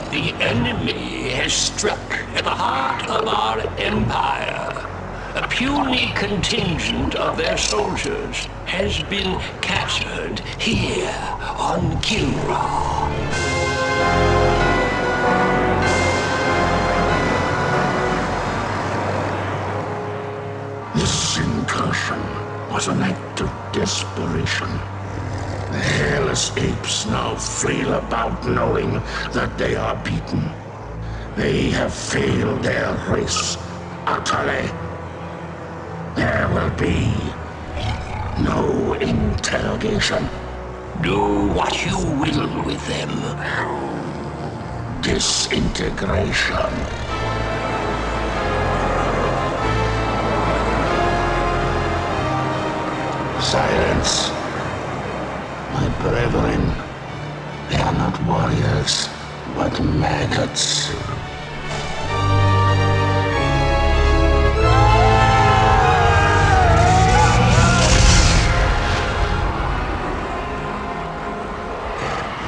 The enemy has struck at the heart of our empire. A puny contingent of their soldiers has been captured here on Kilra. This incursion was an act of desperation. The hairless apes now flail about knowing that they are beaten. They have failed their race utterly. There will be no interrogation. Do what you will with them. Disintegration. Silence. My brethren, they are not warriors, but maggots.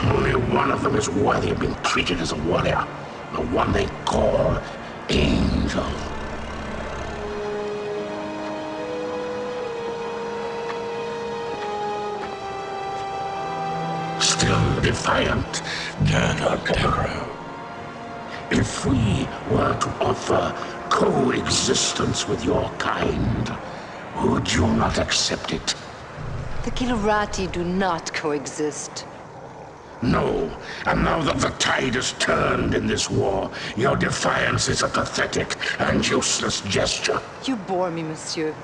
Only one of them is worthy of being treated as a warrior. The one they call Angel. Still defiant, Terror. If we were to offer coexistence with your kind, would you not accept it? The Kilurati do not coexist. No, and now that the tide has turned in this war, your defiance is a pathetic and useless gesture. You bore me, monsieur.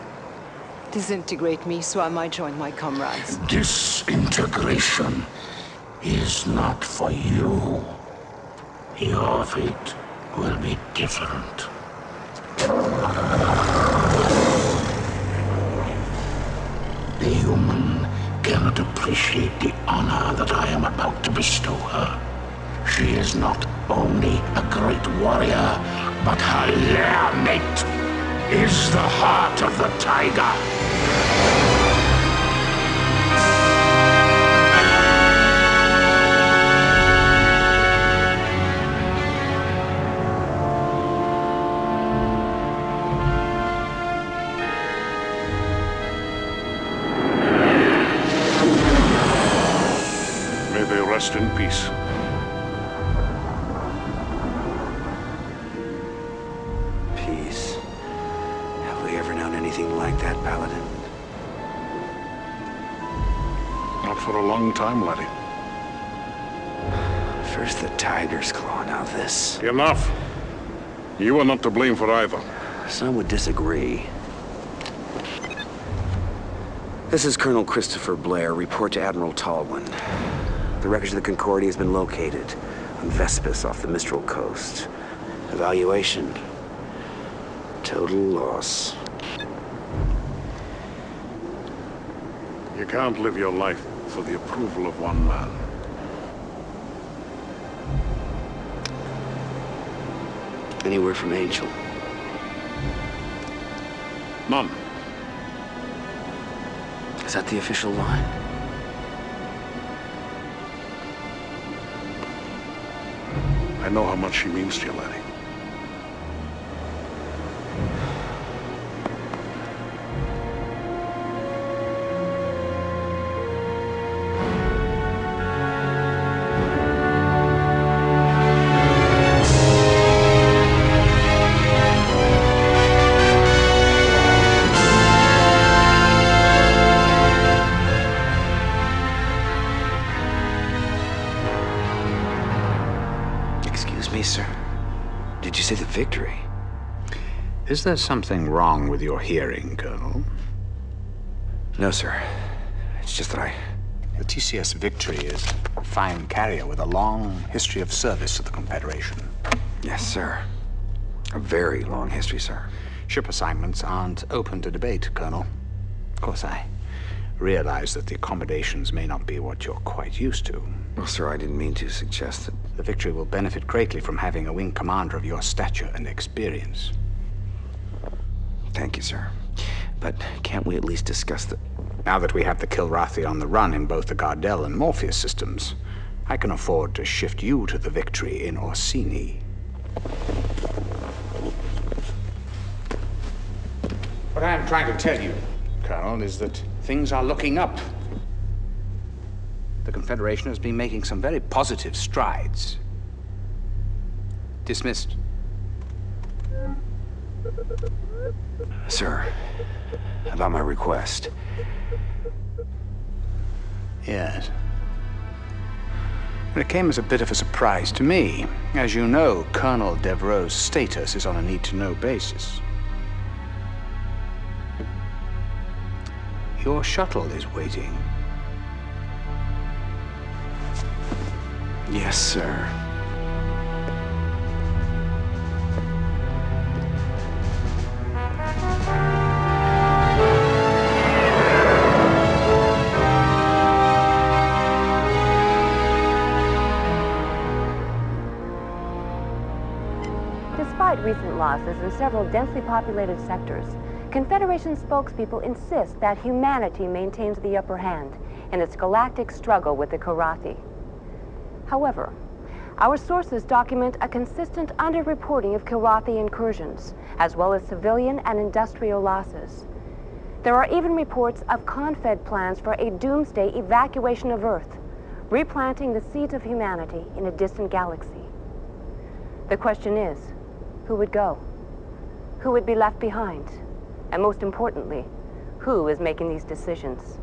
Disintegrate me so I might join my comrades. Disintegration is not for you. Your fate will be different. The human cannot appreciate the honor that I am about to bestow her. She is not only a great warrior, but her lair mate is the heart of the tiger. Rest in peace. Peace. Have we ever known anything like that, Paladin? Not for a long time, laddie. First the tiger's claw, now this. Enough. You are not to blame for either. Some would disagree. This is Colonel Christopher Blair. Report to Admiral Tallwin. The wreckage of the Concordia has been located on Vespus off the Mistral coast. Evaluation. Total loss. You can't live your life for the approval of one man. Any word from Angel? None. Is that the official line? I know how much she means to you, laddie. Sir. Did you say the victory? Is there something wrong with your hearing, Colonel? No, sir. It's just that The TCS Victory is a fine carrier with a long history of service to the Confederation. Yes, sir. A very long history, sir. Ship assignments aren't open to debate, Colonel. Of course, I realize that the accommodations may not be what you're quite used to. Well, sir, I didn't mean to suggest that. The Victory will benefit greatly from having a wing commander of your stature and experience. Thank you, sir. But can't we at least discuss the... Now that we have the Kilrathi on the run in both the Gardel and Morpheus systems, I can afford to shift you to the victory in Orsini. What I am trying to tell you, Colonel, is that things are looking up. The Confederation has been making some very positive strides. Dismissed. Sir, about my request. Yes. It came as a bit of a surprise to me. As you know, Colonel Devereaux's status is on a need-to-know basis. Your shuttle is waiting. Yes, sir. Despite recent losses in several densely populated sectors, Confederation spokespeople insist that humanity maintains the upper hand in its galactic struggle with the Karathi. However, our sources document a consistent underreporting of Karathi incursions, as well as civilian and industrial losses. There are even reports of Confed plans for a doomsday evacuation of Earth, replanting the seeds of humanity in a distant galaxy. The question is, who would go? Who would be left behind? And most importantly, who is making these decisions?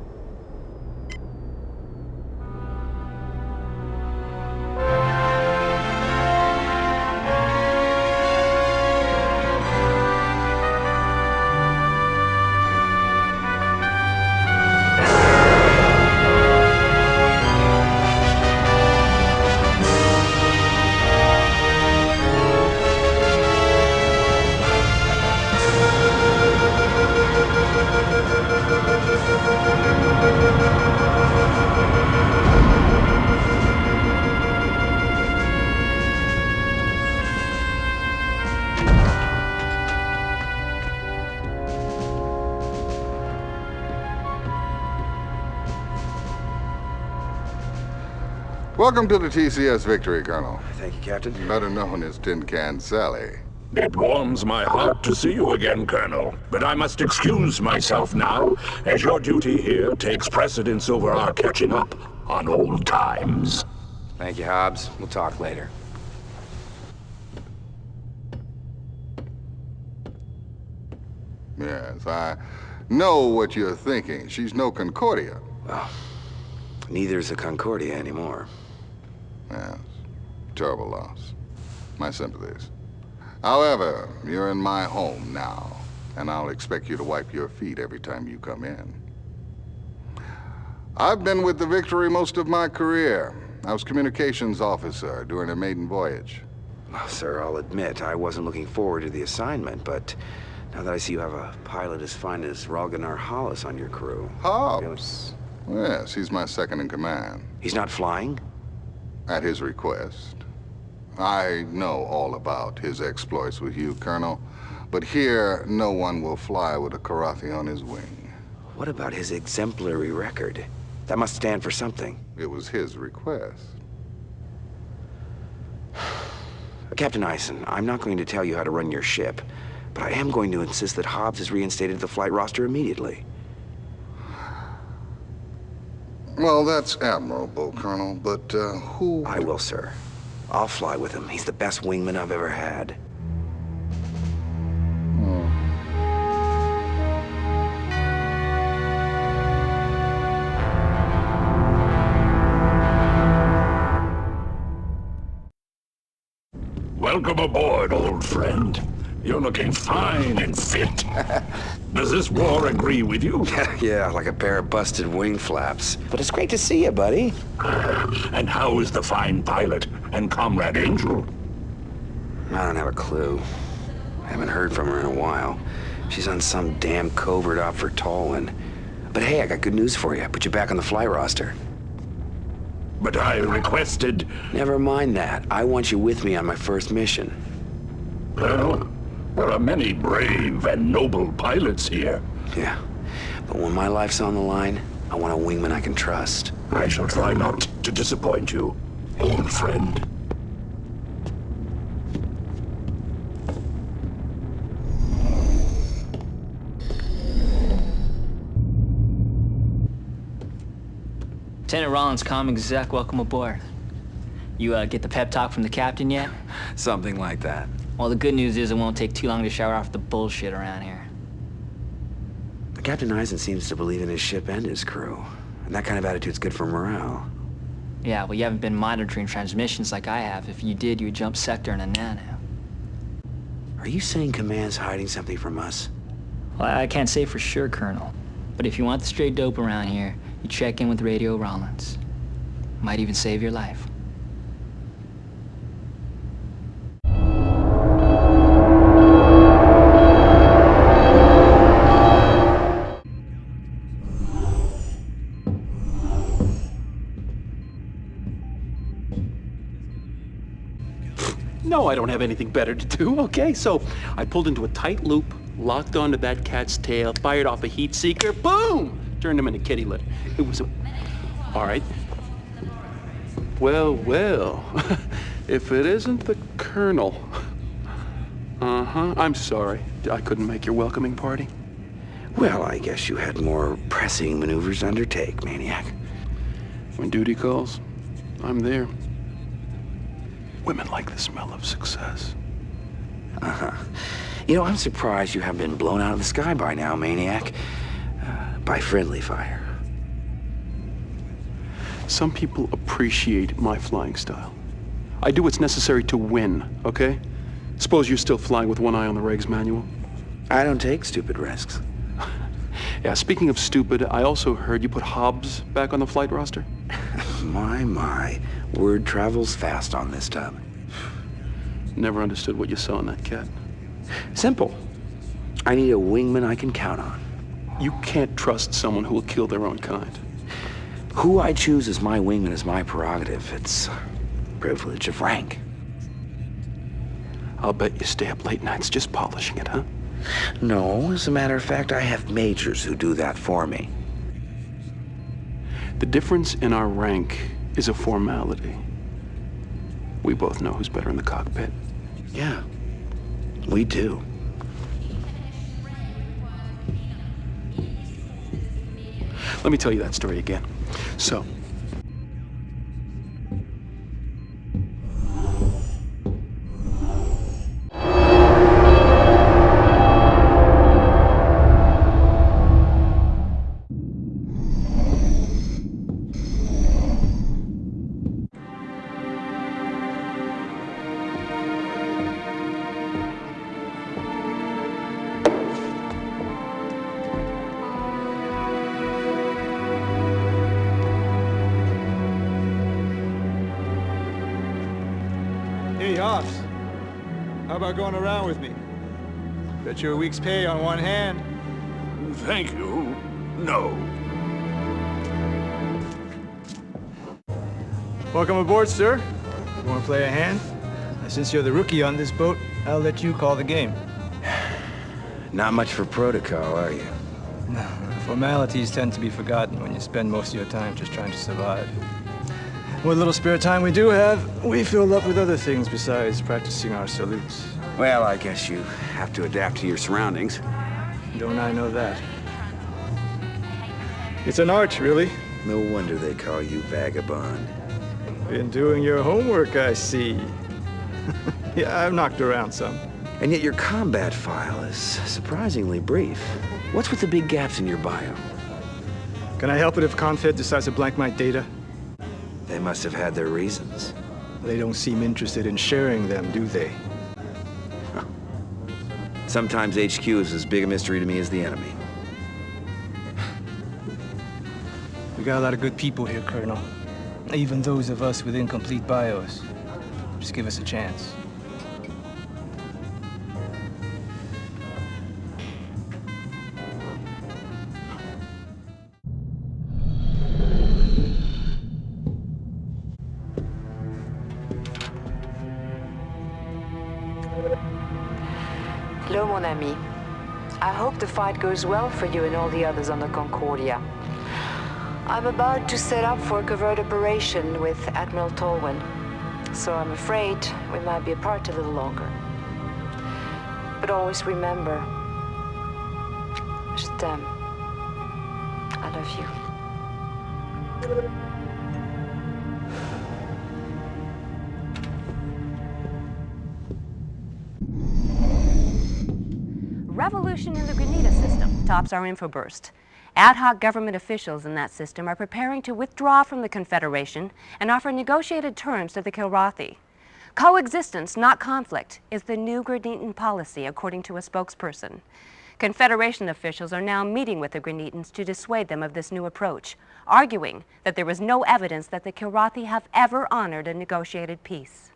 Welcome to the TCS Victory, Colonel. Thank you, Captain. Better known as Tin Can Sally. It warms my heart to see you again, Colonel. But I must excuse myself now, as your duty here takes precedence over our catching up on old times. Thank you, Hobbs. We'll talk later. Yes, I know what you're thinking. She's no Concordia. Well, neither's a Concordia anymore. Yes, terrible loss. My sympathies. However, you're in my home now, and I'll expect you to wipe your feet every time you come in. I've been with the Victory most of my career. I was communications officer during a maiden voyage. Well, sir, I'll admit I wasn't looking forward to the assignment, but now that I see you have a pilot as fine as Ralganar Hollis on your crew... Hobbs? Yes, he's my second in command. He's not flying? At his request. I know all about his exploits with you, Colonel, but here no one will fly with a Karathi on his wing. What about his exemplary record? That must stand for something. It was his request. Captain Eisen, I'm not going to tell you how to run your ship, but I am going to insist that Hobbs is reinstated to the flight roster immediately. Well, that's admirable, Colonel, but who... I will, sir. I'll fly with him. He's the best wingman I've ever had. Welcome aboard, old friend. You're looking fine and fit. Does this war agree with you? Yeah, like a pair of busted wing flaps. But it's great to see you, buddy. And how is the fine pilot and Comrade Angel? I don't have a clue. I haven't heard from her in a while. She's on some damn covert op for Tallwin. But hey, I got good news for you. I put you back on the flight roster. But I requested... Never mind that. I want you with me on my first mission. Well, there are many brave and noble pilots here. Yeah, but when my life's on the line, I want a wingman I can trust. I shall try not to disappoint you. old friend. Lieutenant Rollins, comm exec, welcome aboard. You get the pep talk from the captain yet? Something like that. Well, the good news is it won't take too long to shower off the bullshit around here. Captain Eisen seems to believe in his ship and his crew. And that kind of attitude's good for morale. Yeah, well, you haven't been monitoring transmissions like I have. If you did, you would jump sector in a nano. Are you saying Command's hiding something from us? Well, I can't say for sure, Colonel. But if you want the straight dope around here, you check in with Radio Rollins. Might even save your life. No, I don't have anything better to do, okay? So I pulled into a tight loop, locked onto that cat's tail, fired off a heat seeker, boom! Turned him into kitty litter. It was a... All right. Well, well. If it isn't the Colonel. Uh-huh. I'm sorry. I couldn't make your welcoming party. Well, I guess you had more pressing maneuvers to undertake, Maniac. When duty calls, I'm there. Women like the smell of success. Uh-huh. You know, I'm surprised you haven't been blown out of the sky by now, Maniac. By friendly fire. Some people appreciate my flying style. I do what's necessary to win, okay? Suppose you're still flying with one eye on the regs manual? I don't take stupid risks. Yeah, speaking of stupid, I also heard you put Hobbs back on the flight roster? My. Word travels fast on this tub. Never understood what you saw in that cat. Simple. I need a wingman I can count on. You can't trust someone who will kill their own kind. Who I choose as my wingman is my prerogative. It's privilege of rank. I'll bet you stay up late nights just polishing it, huh? No, as a matter of fact, I have majors who do that for me. The difference in our rank is a formality. We both know who's better in the cockpit. Yeah, we do. Let me tell you that story again. So, Hey, Hobbs. How about going around with me? Bet you a week's pay on one hand. Thank you. No. Welcome aboard, sir. You want to play a hand? Since you're the rookie on this boat, I'll let you call the game. Not much for protocol, are you? No, formalities tend to be forgotten when you spend most of your time just trying to survive. What little spare time we do have, we fill up with other things besides practicing our salutes. Well, I guess you have to adapt to your surroundings. Don't I know that? It's an art, really. No wonder they call you Vagabond. Been doing your homework, I see. Yeah, I've knocked around some. And yet your combat file is surprisingly brief. What's with the big gaps in your bio? Can I help it if Confed decides to blank my data? They must have had their reasons. They don't seem interested in sharing them, do they? Huh. Sometimes HQ is as big a mystery to me as the enemy. We got a lot of good people here, Colonel. Even those of us with incomplete bios. Just give us a chance. Hello, mon ami. I hope the fight goes well for you and all the others on the Concordia. I'm about to set up for a covert operation with Admiral Tolwyn, so I'm afraid we might be apart a little longer. But always remember, je t'aime. I love you. Revolution in the Grenada system tops our infoburst. Ad hoc government officials in that system are preparing to withdraw from the Confederation and offer negotiated terms to the Kilrathi. Coexistence, not conflict, is the new Grenadian policy, according to a spokesperson. Confederation officials are now meeting with the Grenadans to dissuade them of this new approach, arguing that there is no evidence that the Kilrathi have ever honored a negotiated peace.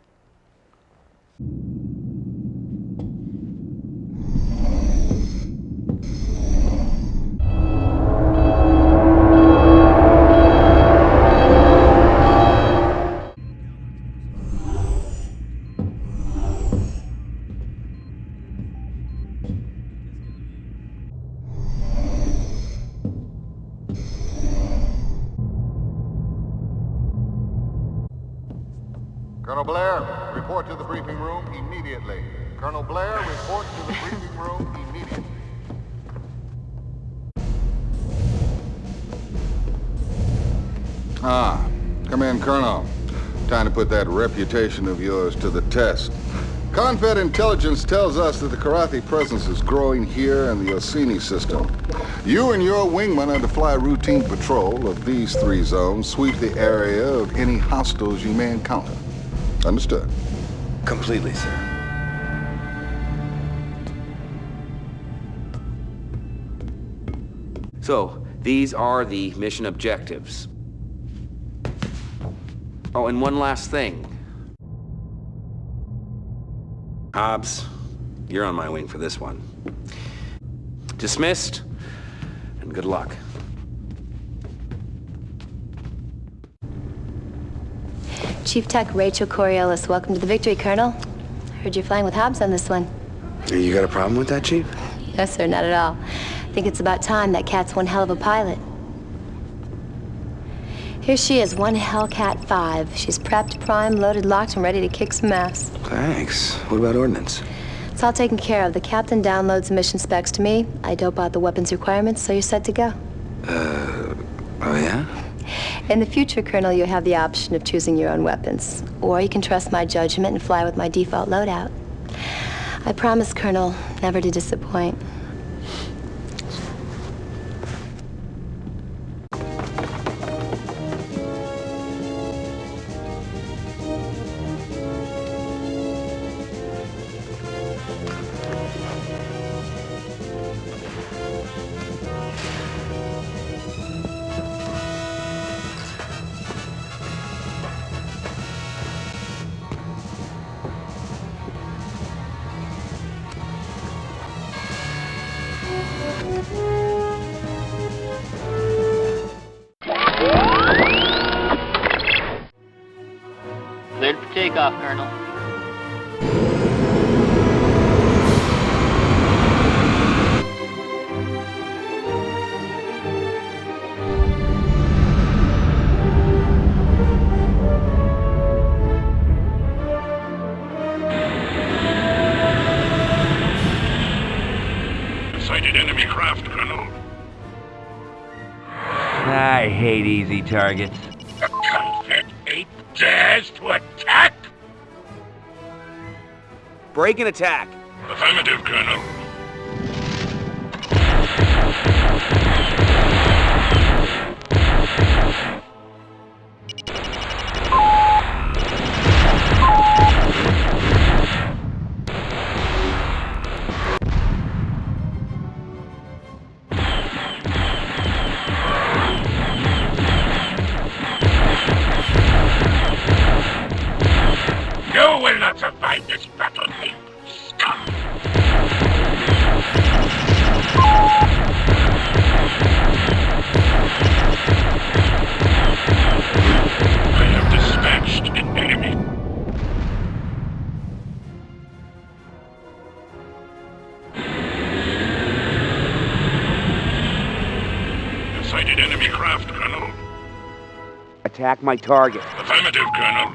Colonel Blair, report to the briefing room immediately. Colonel Blair, report to the briefing room immediately. Come in, Colonel. Time to put that reputation of yours to the test. Confed intelligence tells us that the Kilrathi presence is growing here in the Orsini system. You and your wingman are to fly routine patrol of these 3 zones, sweep the area of any hostiles you may encounter. Understood? Completely, sir. So, these are the mission objectives. Oh, and one last thing. Hobbs, you're on my wing for this one. Dismissed, and good luck. Chief Tech Rachel Coriolis, welcome to the Victory, Colonel. I heard you're flying with Hobbs on this one. You got a problem with that, Chief? No, sir, not at all. I think it's about time. That cat's one hell of a pilot. Here she is, one Hellcat 5. She's prepped, primed, loaded, locked, and ready to kick some ass. Thanks. What about ordnance? It's all taken care of. The captain downloads the mission specs to me. I dope out the weapons requirements, so you're set to go. Oh yeah? In the future, Colonel, you have the option of choosing your own weapons. Or you can trust my judgment and fly with my default loadout. I promise, Colonel, never to disappoint. Cleared for takeoff, Colonel. Sighted enemy craft, Colonel. I hate easy targets. The Confed ape dares to attack? Break and attack. Affirmative, Colonel. You will not survive this battle, ape scum! I have dispatched an enemy. Sighted enemy craft, Colonel. attack my target. Affirmative, Colonel.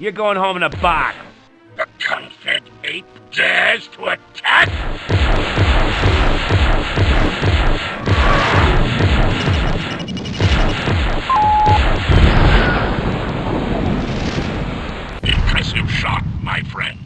You're going home in a box. The confed ape dares to attack? Impressive shot, my friend.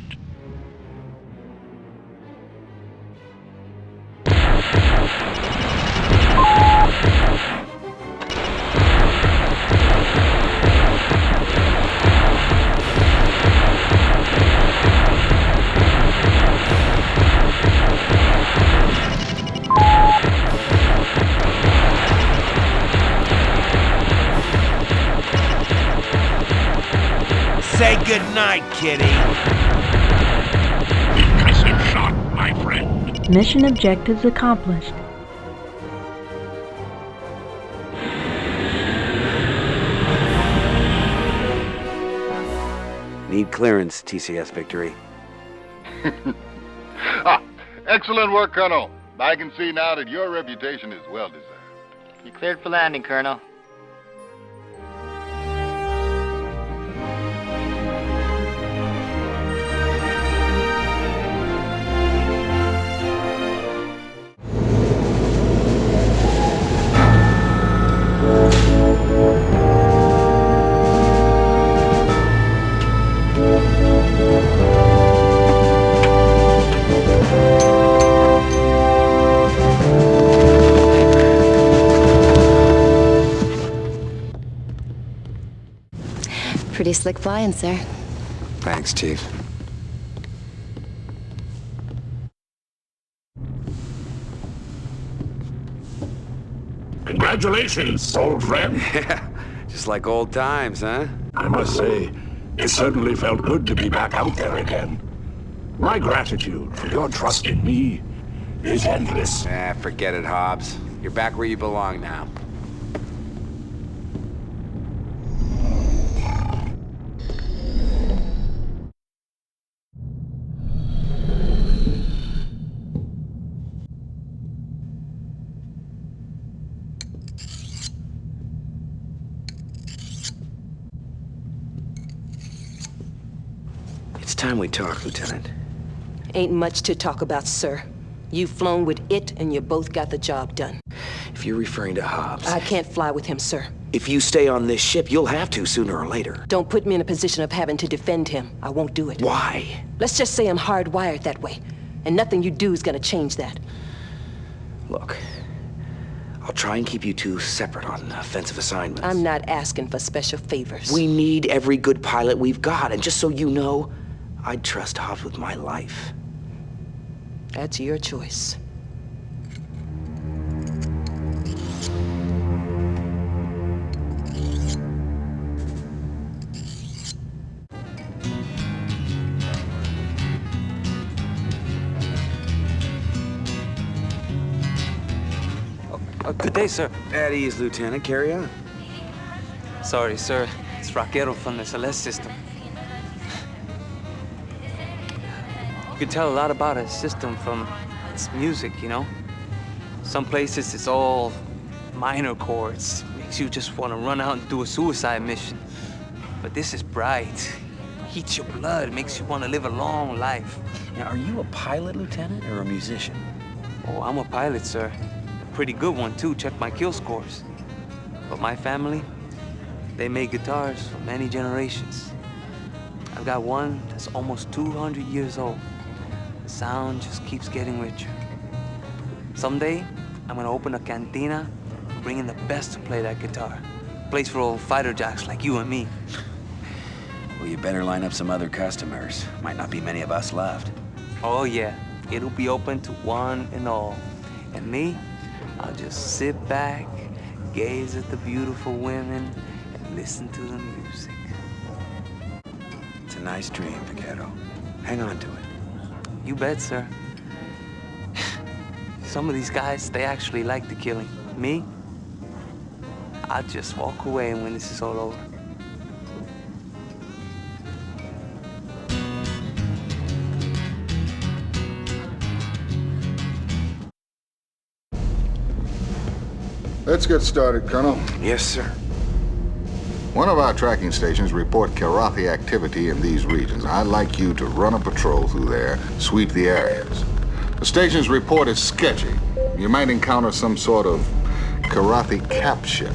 Say goodnight, kitty. Impressive shot, my friend. Mission objectives accomplished. Need clearance, TCS Victory. Excellent work, Colonel. I can see now that your reputation is well deserved. You cleared for landing, Colonel. Pretty slick flying, sir. Thanks, Chief. Congratulations, old friend. Yeah, just like old times, huh? I must say, it certainly felt good to be back out there again. My gratitude for your trust in me is endless. Forget it, Hobbs. You're back where you belong now. It's time we talk, Lieutenant. Ain't much to talk about, sir. You've flown with it, and you both got the job done. If you're referring to Hobbs... I can't fly with him, sir. If you stay on this ship, you'll have to sooner or later. Don't put me in a position of having to defend him. I won't do it. Why? Let's just say I'm hardwired that way, and nothing you do is gonna change that. Look, I'll try and keep you two separate on offensive assignments. I'm not asking for special favors. We need every good pilot we've got, and just so you know, I'd trust Hobbs with my life. That's your choice. Good day, sir. At ease, Lieutenant. Carry on. Sorry, sir. It's Raquero from the Celeste system. You can tell a lot about a system from its music, you know? Some places it's all minor chords. Makes you just want to run out and do a suicide mission. But this is bright. Heats your blood, makes you want to live a long life. Now, are you a pilot, Lieutenant, or a musician? Oh, I'm a pilot, sir. A pretty good one, too. Check my kill scores. But my family, they made guitars for many generations. I've got one that's almost 200 years old. The sound just keeps getting richer. Someday, I'm gonna open a cantina, bring in the best to play that guitar. A place for old fighter jacks like you and me. Well, you better line up some other customers. Might not be many of us left. Oh yeah, it'll be open to one and all. And me, I'll just sit back, gaze at the beautiful women, and listen to the music. It's a nice dream, Vaquero. Hang on to it. You bet, sir. Some of these guys, they actually like the killing. Me, I'll just walk away when this is all over. Let's get started, Colonel. Yes, sir. One of our tracking stations report Karathi activity in these regions. I'd like you to run a patrol through there, sweep the areas. The station's report is sketchy. You might encounter some sort of Karathi cap ship.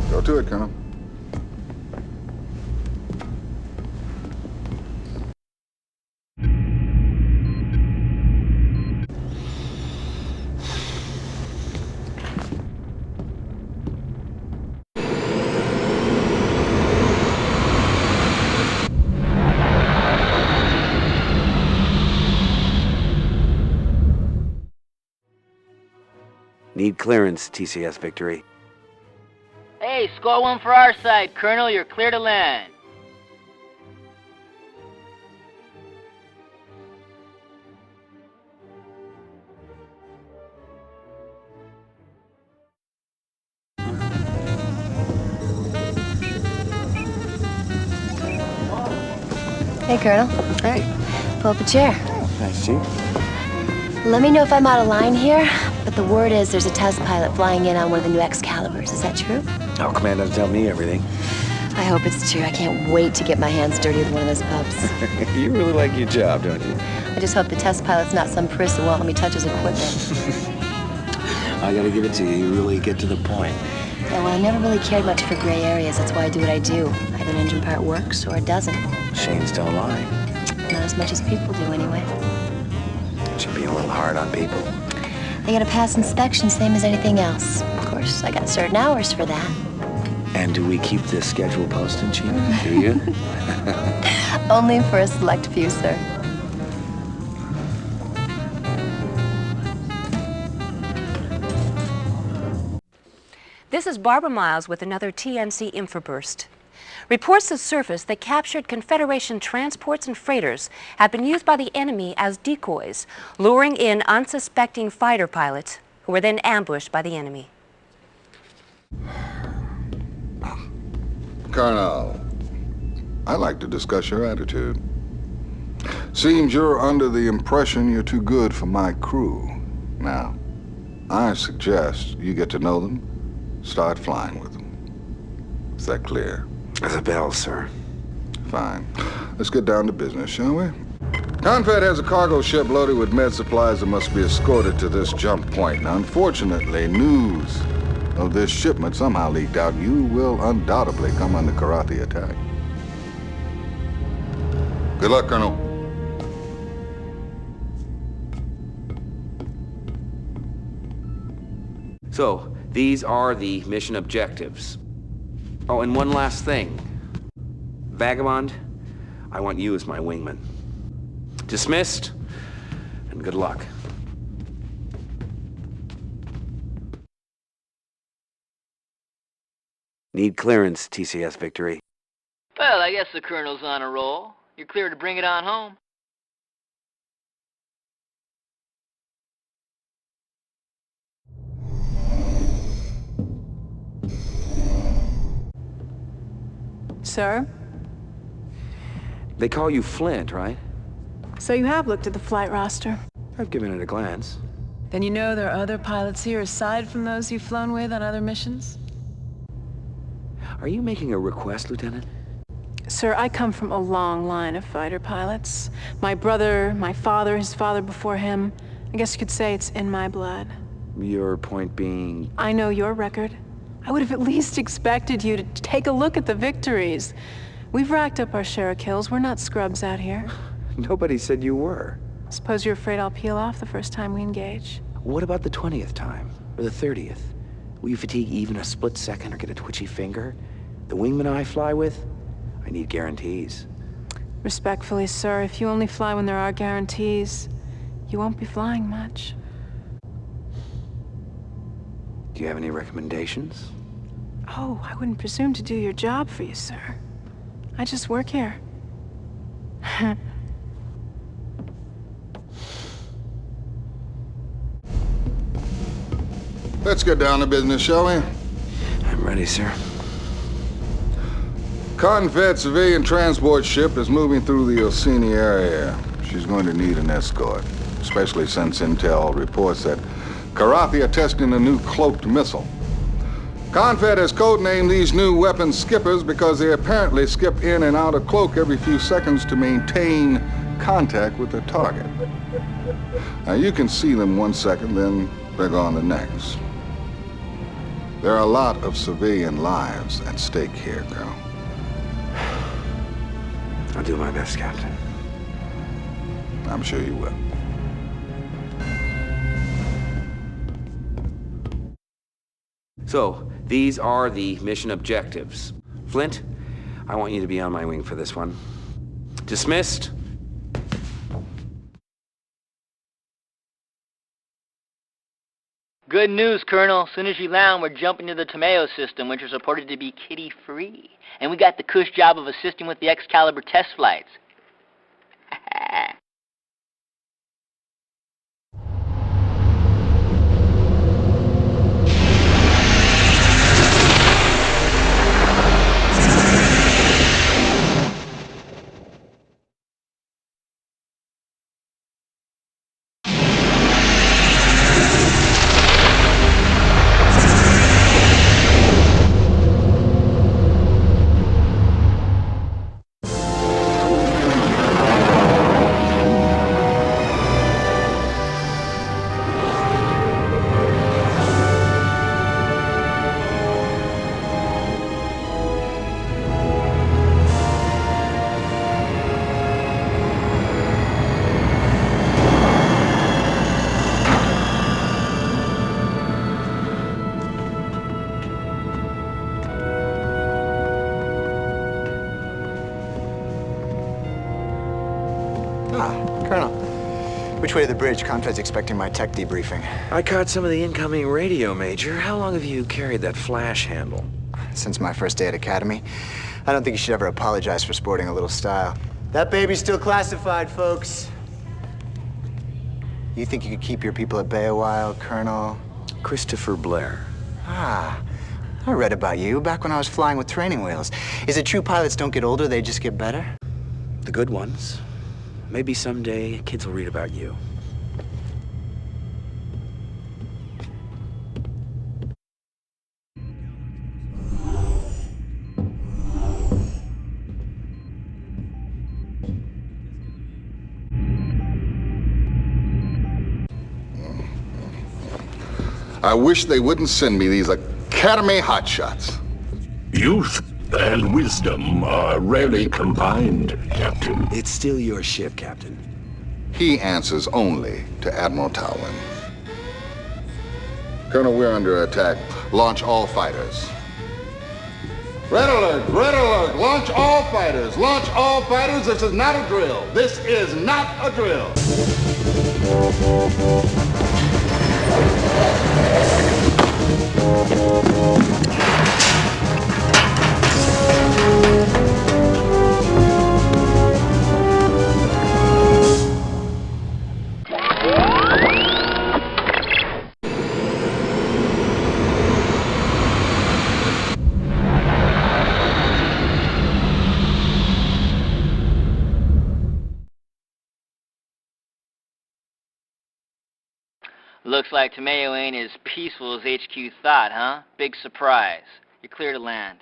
Go to it, Colonel. Need clearance, TCS Victory. Hey, score one for our side, Colonel. You're clear to land. Hey, Colonel. Hey. Pull up a chair. Nice, Chief. Let me know if I'm out of line here, but the word is there's a test pilot flying in on one of the new Excaliburs. Is that true? Oh, Command doesn't tell me everything. I hope it's true. I can't wait to get my hands dirty with one of those pups. You really like your job, don't you? I just hope the test pilot's not some priss who won't let me touch his equipment. I gotta give it to you. You really get to the point. Yeah, well, I never really cared much for gray areas. That's why I do what I do. Either an engine part works or it doesn't. Shanes don't lie. Not as much as people do, anyway. Should be a little hard on people. They gotta pass inspection, same as anything else. Of course, I got certain hours for that. And do we keep this schedule posted, Chief? Do you? Only for a select few, sir. This is Barbara Miles with another TNC Infoburst. Reports have surfaced that captured Confederation transports and freighters have been used by the enemy as decoys, luring in unsuspecting fighter pilots who were then ambushed by the enemy. Colonel, I'd like to discuss your attitude. Seems you're under the impression you're too good for my crew. Now, I suggest you get to know them, start flying with them. Is that clear? As a bell, sir. Fine. Let's get down to business, shall we? Confed has a cargo ship loaded with med supplies that must be escorted to this jump point. Now, unfortunately, news of this shipment somehow leaked out. You will undoubtedly come under Karathi attack. Good luck, Colonel. So, these are the mission objectives. Oh, and one last thing. Vagabond, I want you as my wingman. Dismissed, and good luck. Need clearance, TCS Victory. Well, I guess the Colonel's on a roll. You're clear to bring it on home. Sir? They call you Flint, right? So you have looked at the flight roster. I've given it a glance. Then you know there are other pilots here aside from those you've flown with on other missions? Are you making a request, Lieutenant? Sir, I come from a long line of fighter pilots. My brother, my father, his father before him. I guess you could say it's in my blood. Your point being... I know your record. I would have at least expected you to take a look at the victories. We've racked up our share of kills. We're not scrubs out here. Nobody said you were. Suppose you're afraid I'll peel off the first time we engage? What about the 20th time? Or the 30th? Will you fatigue even a split second or get a twitchy finger? The wingman I fly with? I need guarantees. Respectfully, sir, if you only fly when there are guarantees, you won't be flying much. Do you have any recommendations? Oh, I wouldn't presume to do your job for you, sir. I just work here. Let's get down to business, shall we? I'm ready, sir. Confed civilian transport ship is moving through the Orsini area. She's going to need an escort, especially since intel reports that Karathi are testing a new cloaked missile. Confed has codenamed these new weapons skippers because they apparently skip in and out of cloak every few seconds to maintain contact with their target. Now, you can see them 1 second, then they're gone the next. There are a lot of civilian lives at stake here, Colonel. I'll do my best, Captain. I'm sure you will. So, these are the mission objectives. Flint, I want you to be on my wing for this one. Dismissed. Good news, Colonel. As soon as you land, we're jumping to the Tomeo system, which is reported to be kitty-free. And we got the cush job of assisting with the Excalibur test flights. Colonel, which way to the bridge? Confed's expecting my tech debriefing. I caught some of the incoming radio, Major. How long have you carried that flash handle? Since my first day at Academy. I don't think you should ever apologize for sporting a little style. That baby's still classified, folks. You think you could keep your people at bay a while, Colonel? Christopher Blair. Ah, I read about you back when I was flying with training wheels. Is it true pilots don't get older, they just get better? The good ones. Maybe someday kids will read about you. I wish they wouldn't send me these Academy hotshots. Youth and wisdom are rarely combined, Captain. It's still your ship, Captain. He answers only to Admiral Talwyn. Colonel, we're under attack. Launch all fighters. Red alert! Red alert! Launch all fighters! Launch all fighters! This is not a drill! This is not a drill! Looks like Tomeo ain't as peaceful as HQ thought, huh? Big surprise. You're clear to land.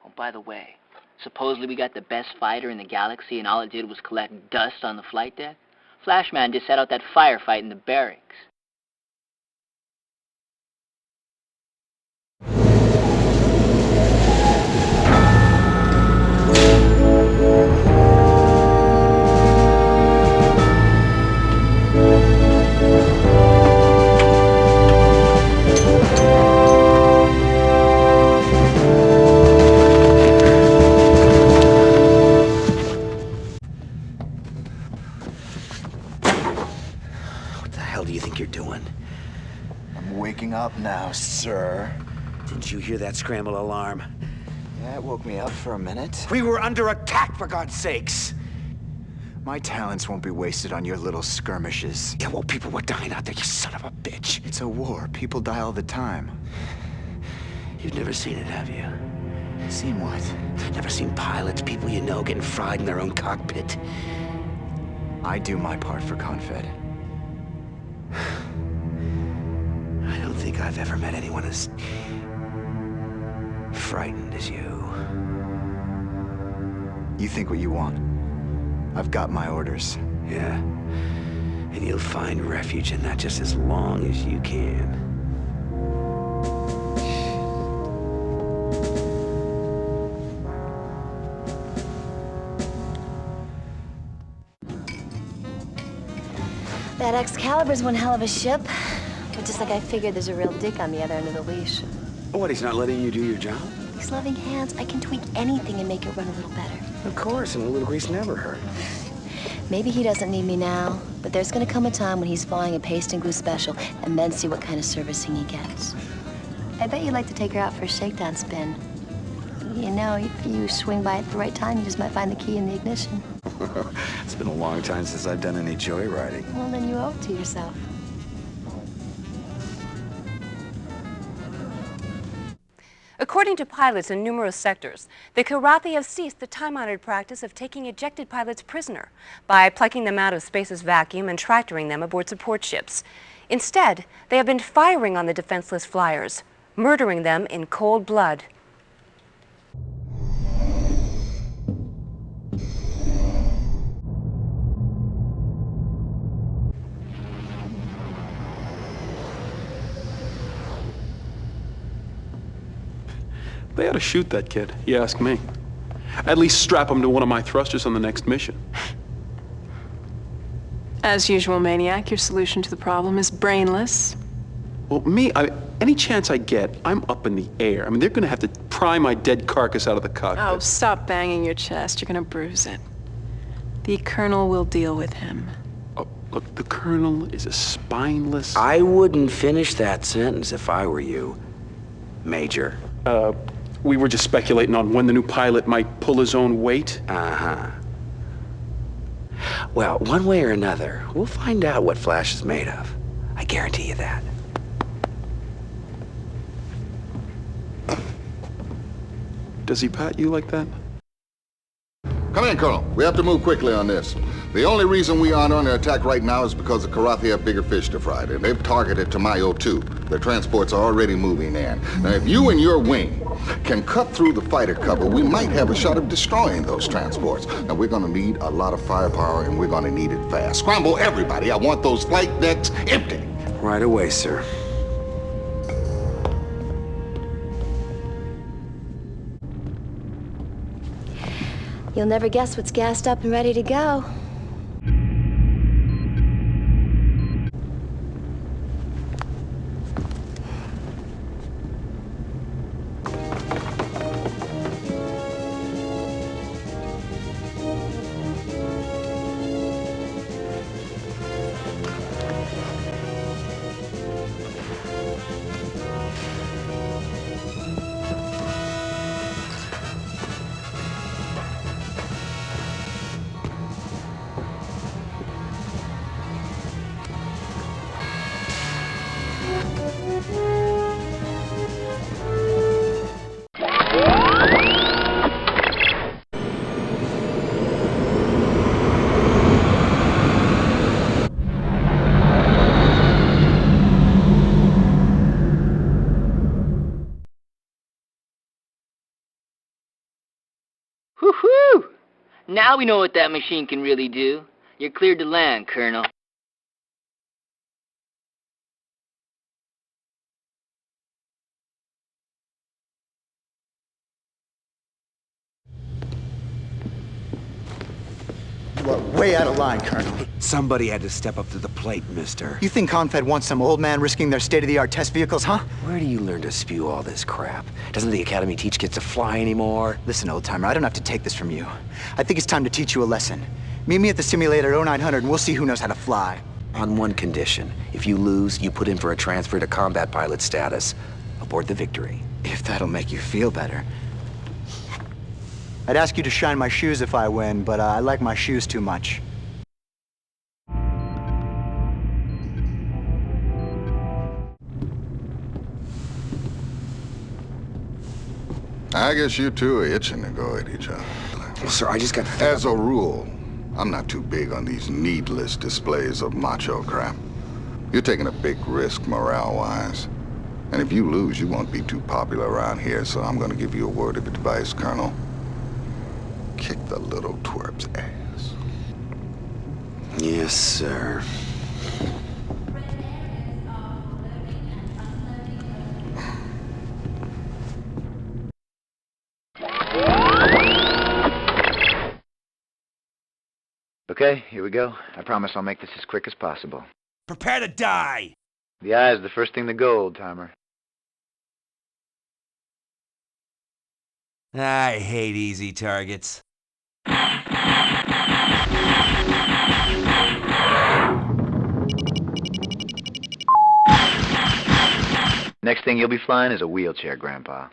Oh, by the way, supposedly we got the best fighter in the galaxy and all it did was collect dust on the flight deck? Flashman just set out that firefight in the barracks. Up now, sir. Didn't you hear that scramble alarm? Yeah, it woke me up for a minute. We were under attack, for God's sakes! My talents won't be wasted on your little skirmishes. Yeah, well, people were dying out there, you son of a bitch. It's a war. People die all the time. You've never seen it, have you? Seen what? Never seen pilots, people you know, getting fried in their own cockpit. I do my part for Confed. I've ever met anyone as frightened as you. You think what you want. I've got my orders. Yeah. And you'll find refuge in that just as long as you can. That Excalibur's one hell of a ship. But just like I figured, there's a real dick on the other end of the leash. What, he's not letting you do your job? These loving hands, I can tweak anything and make it run a little better. Of course, and a little grease never hurt. Maybe he doesn't need me now, but there's gonna come a time when he's flying a paste and glue special, and then see what kind of servicing he gets. I bet you'd like to take her out for a shakedown spin. You know, if you swing by at the right time, you just might find the key in the ignition. It's been a long time since I've done any joyriding. Well, then you owe it to yourself. According to pilots in numerous sectors, the Karathi have ceased the time-honored practice of taking ejected pilots prisoner by plucking them out of space's vacuum and tractoring them aboard support ships. Instead, they have been firing on the defenseless flyers, murdering them in cold blood. They ought to shoot that kid, you ask me. At least strap him to one of my thrusters on the next mission. As usual, Maniac, your solution to the problem is brainless. Well, any chance I get, I'm up in the air. I mean, they're gonna have to pry my dead carcass out of the cockpit. Oh, stop banging your chest. You're gonna bruise it. The Colonel will deal with him. Oh, look, the Colonel is a spineless... I wouldn't finish that sentence if I were you, Major. We were just speculating on when the new pilot might pull his own weight. Uh-huh. Well, one way or another, we'll find out what Flash is made of. I guarantee you that. Does he pat you like that? Come in, Colonel. We have to move quickly on this. The only reason we aren't under attack right now is because the Karathi have bigger fish to fry. They've targeted Tamayo too. Their transports are already moving in. Now, if you and your wing can cut through the fighter cover, we might have a shot of destroying those transports. Now, we're gonna need a lot of firepower, and we're gonna need it fast. Scramble everybody. I want those flight decks empty. Right away, sir. You'll never guess what's gassed up and ready to go. Whew-hoo! Now we know what that machine can really do. You're cleared to land, Colonel. You are way out of line, Colonel. Somebody had to step up to the plate, mister. You think Confed wants some old man risking their state-of-the-art test vehicles, huh? Where do you learn to spew all this crap? Doesn't the Academy teach kids to fly anymore? Listen, old-timer, I don't have to take this from you. I think it's time to teach you a lesson. Meet me at the simulator at 0900 and we'll see who knows how to fly. On one condition. If you lose, you put in for a transfer to combat pilot status. Aboard the Victory. If that'll make you feel better. I'd ask you to shine my shoes if I win, but I like my shoes too much. I guess you two are itching to go at each other. Well, sir, I just got... As a rule, I'm not too big on these needless displays of macho crap. You're taking a big risk morale-wise. And if you lose, you won't be too popular around here, so I'm gonna give you a word of advice, Colonel. Kick the little twerp's ass. Yes, sir. Okay, here we go. I promise I'll make this as quick as possible. Prepare to die! The eye is the first thing to go, old-timer. I hate easy targets. Next thing you'll be flying is a wheelchair, Grandpa.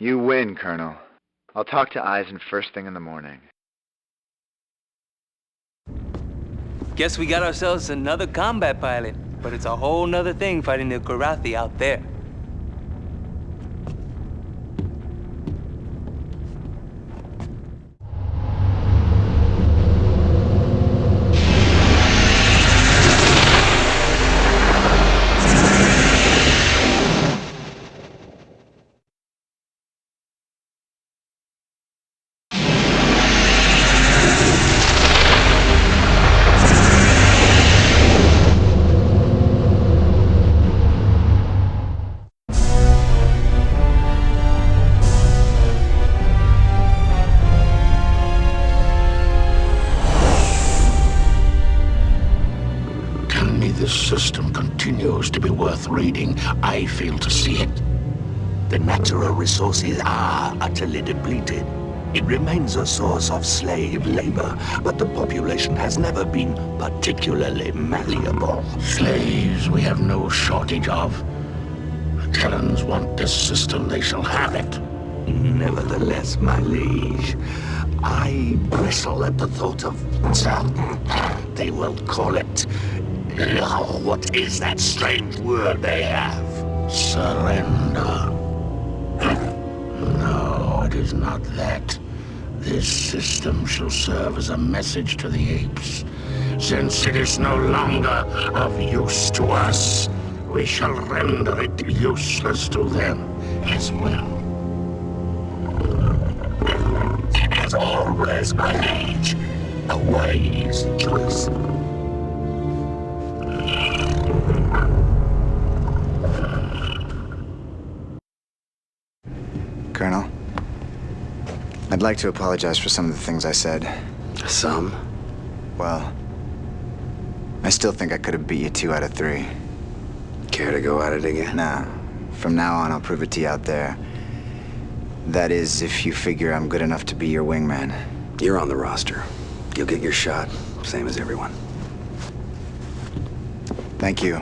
You win, Colonel. I'll talk to Eisen first thing in the morning. Guess we got ourselves another combat pilot, but it's a whole nother thing fighting the Karathi out there. This system continues to be worth reading. I fail to see it. The natural resources are utterly depleted. It remains a source of slave labor, but the population has never been particularly malleable. Slaves we have no shortage of. The Terrans want this system, they shall have it. Nevertheless, my liege, I bristle at the thought of... they will call it... what is that strange word they have? Surrender. No, it is not that. This system shall serve as a message to the apes. Since it is no longer of use to us, we shall render it useless to them as well. As always, my liege, a wise choice. Colonel, I'd like to apologize for some of the things I said. Some? Well, I still think I could have beat you 2 out of 3. Care to go at it again? Nah. From now on, I'll prove it to you out there. That is, if you figure I'm good enough to be your wingman. You're on the roster. You'll get your shot, same as everyone. Thank you.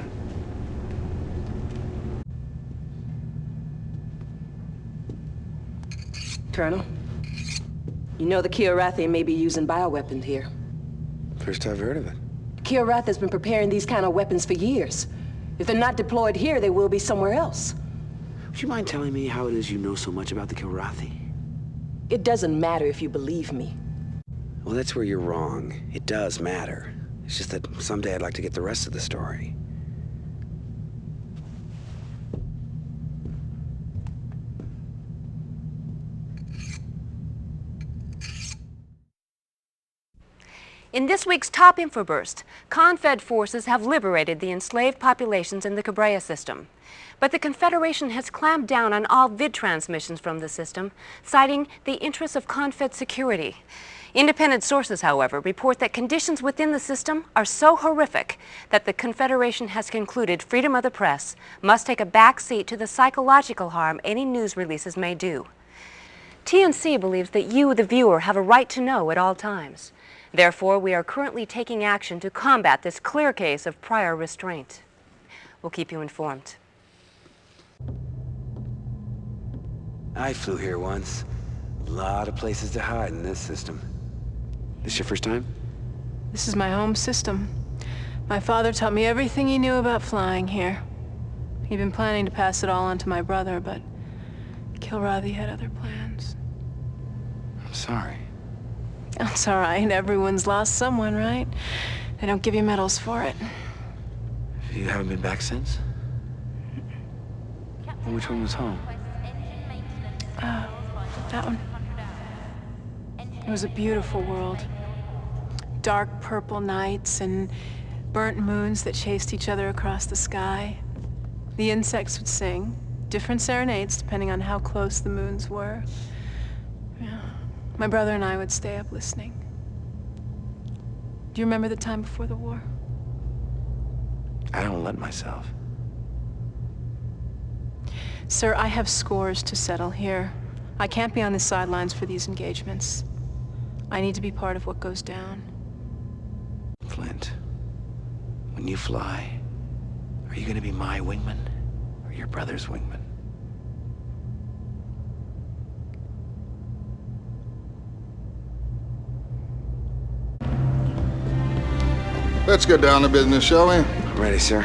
Colonel, you know the Kiorathi may be using bioweapons here. First I've heard of it. Kiorath has been preparing these kind of weapons for years. If they're not deployed here, they will be somewhere else. Would you mind telling me how it is you know so much about the Kiorathi? It doesn't matter if you believe me. Well, that's where you're wrong. It does matter. It's just that someday I'd like to get the rest of the story. In this week's top infoburst, Confed forces have liberated the enslaved populations in the Cabrera system. But the Confederation has clamped down on all vid transmissions from the system, citing the interests of Confed security. Independent sources, however, report that conditions within the system are so horrific that the Confederation has concluded freedom of the press must take a back seat to the psychological harm any news releases may do. TNC believes that you, the viewer, have a right to know at all times. Therefore, we are currently taking action to combat this clear case of prior restraint. We'll keep you informed. I flew here once. A lot of places to hide in this system. This your first time? This is my home system. My father taught me everything he knew about flying here. He'd been planning to pass it all on to my brother, but Kilrathi had other plans. I'm sorry. That's all right. Everyone's lost someone, right? They don't give you medals for it. You haven't been back since? Well, which one was home? That one. It was a beautiful world. Dark purple nights and burnt moons that chased each other across the sky. The insects would sing, different serenades depending on how close the moons were. Yeah. My brother and I would stay up listening. Do you remember the time before the war? I don't let myself. Sir, I have scores to settle here. I can't be on the sidelines for these engagements. I need to be part of what goes down. Flint, when you fly, are you gonna be my wingman or your brother's wingman? Let's get down to business, shall we? Ready, sir.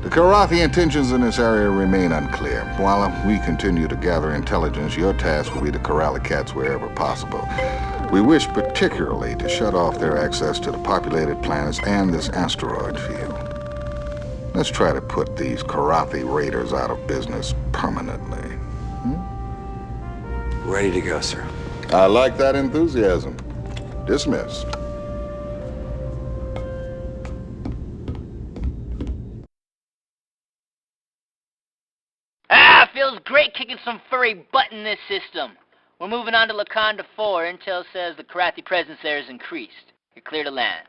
The Kilrathi intentions in this area remain unclear. While we continue to gather intelligence, your task will be to corral the cats wherever possible. We wish particularly to shut off their access to the populated planets and this asteroid field. Let's try to put these Kilrathi raiders out of business permanently. Ready to go, sir. I like that enthusiasm. Dismissed. Feels great kicking some furry butt in this system. We're moving on to Laconda 4. Intel says the Kilrathi presence there has increased. You're clear to land.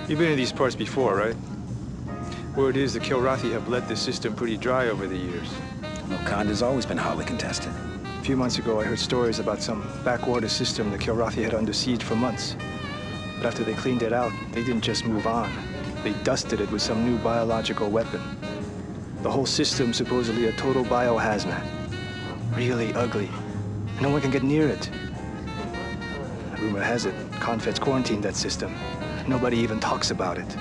You've been in these parts before, right? Word is the Kilrathi have let this system pretty dry over the years. Laconda's always been hotly contested. A few months ago, I heard stories about some backwater system the Kilrathi had under siege for months. But after they cleaned it out, they didn't just move on. They dusted it with some new biological weapon. The whole system supposedly a total biohazmat. Really ugly. No one can get near it. Rumor has it, Confed's quarantined that system. Nobody even talks about it.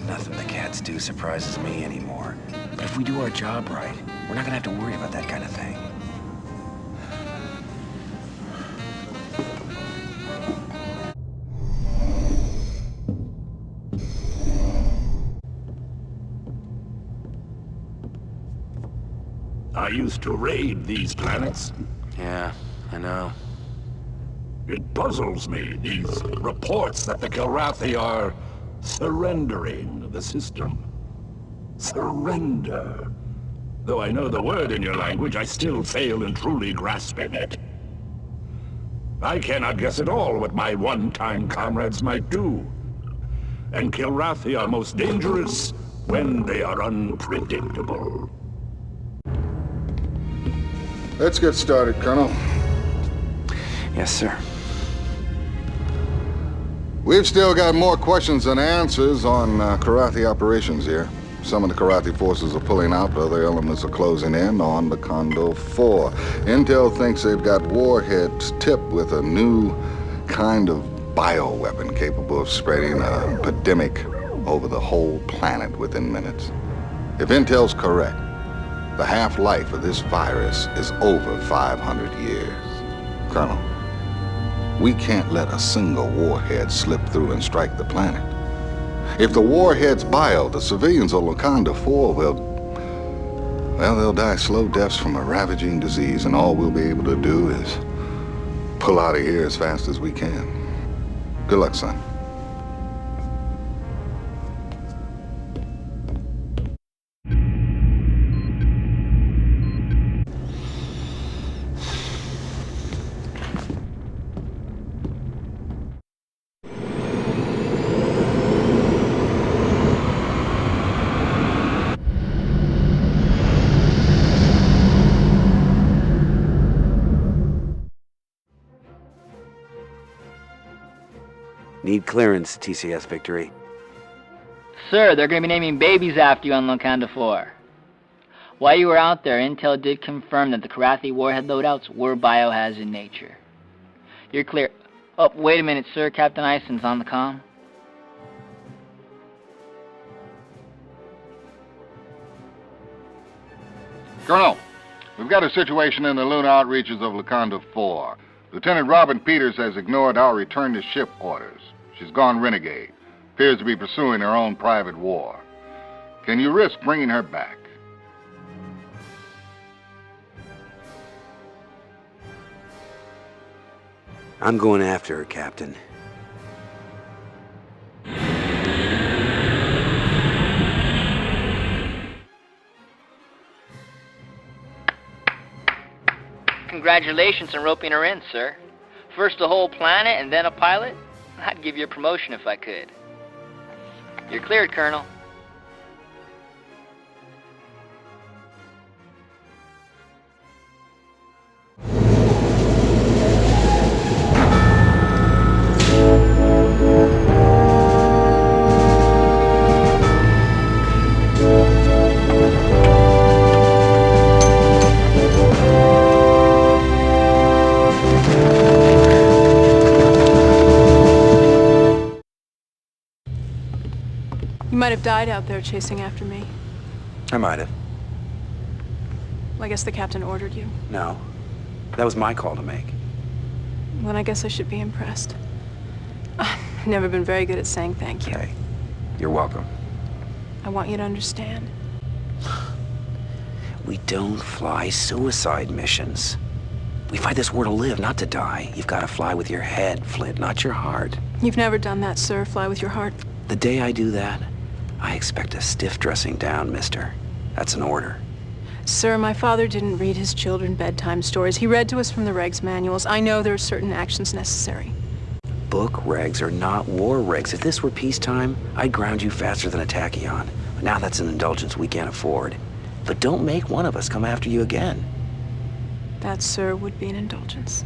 Nothing the cats do surprises me anymore. But if we do our job right, we're not gonna have to worry about that kind of thing. I used to raid these planets. Yeah, I know. It puzzles me, these reports that the Kilrathi are surrendering the system. Surrender. Though I know the word in your language, I still fail in truly grasping it. I cannot guess at all what my one-time comrades might do. And Kilrathi are most dangerous when they are unpredictable. Let's get started, Colonel. Yes, sir. We've still got more questions than answers on Kilrathi operations here. Some of the Kilrathi forces are pulling out, but other elements are closing in on Laconda 4. Intel thinks they've got warheads tipped with a new kind of bioweapon capable of spreading an epidemic over the whole planet within minutes. If Intel's correct, the half-life of this virus is over 500 years. Colonel, we can't let a single warhead slip through and strike the planet. If the warhead's bio, the civilians of Laconda 4 they'll die slow deaths from a ravaging disease, and all we'll be able to do is pull out of here as fast as we can. Good luck, son. Need clearance, TCS Victory. Sir, they're going to be naming babies after you on Locanda 4. While you were out there, Intel did confirm that the Karathi warhead loadouts were biohazard in nature. You're clear. Oh, wait a minute, sir. Captain Ison's on the comm. Colonel, we've got a situation in the lunar outreaches of Locanda 4. Lieutenant Robin Peters has ignored our return-to-ship orders. She's gone renegade. Appears to be pursuing her own private war. Can you risk bringing her back? I'm going after her, Captain. Congratulations on roping her in, sir. First a whole planet and then a pilot? I'd give you a promotion if I could. You're cleared, Colonel. You might have died out there chasing after me. I might have. Well, I guess the captain ordered you. No. That was my call to make. Well, I guess I should be impressed. I've never been very good at saying thank you. Hey, you're welcome. I want you to understand. We don't fly suicide missions. We fight this war to live, not to die. You've got to fly with your head, Flint, not your heart. You've never done that, sir. Fly with your heart. The day I do that, I expect a stiff dressing down, mister. That's an order. Sir, my father didn't read his children bedtime stories. He read to us from the regs manuals. I know there are certain actions necessary. Book regs are not war regs. If this were peacetime, I'd ground you faster than a tachyon. But now that's an indulgence we can't afford. But don't make one of us come after you again. That, sir, would be an indulgence.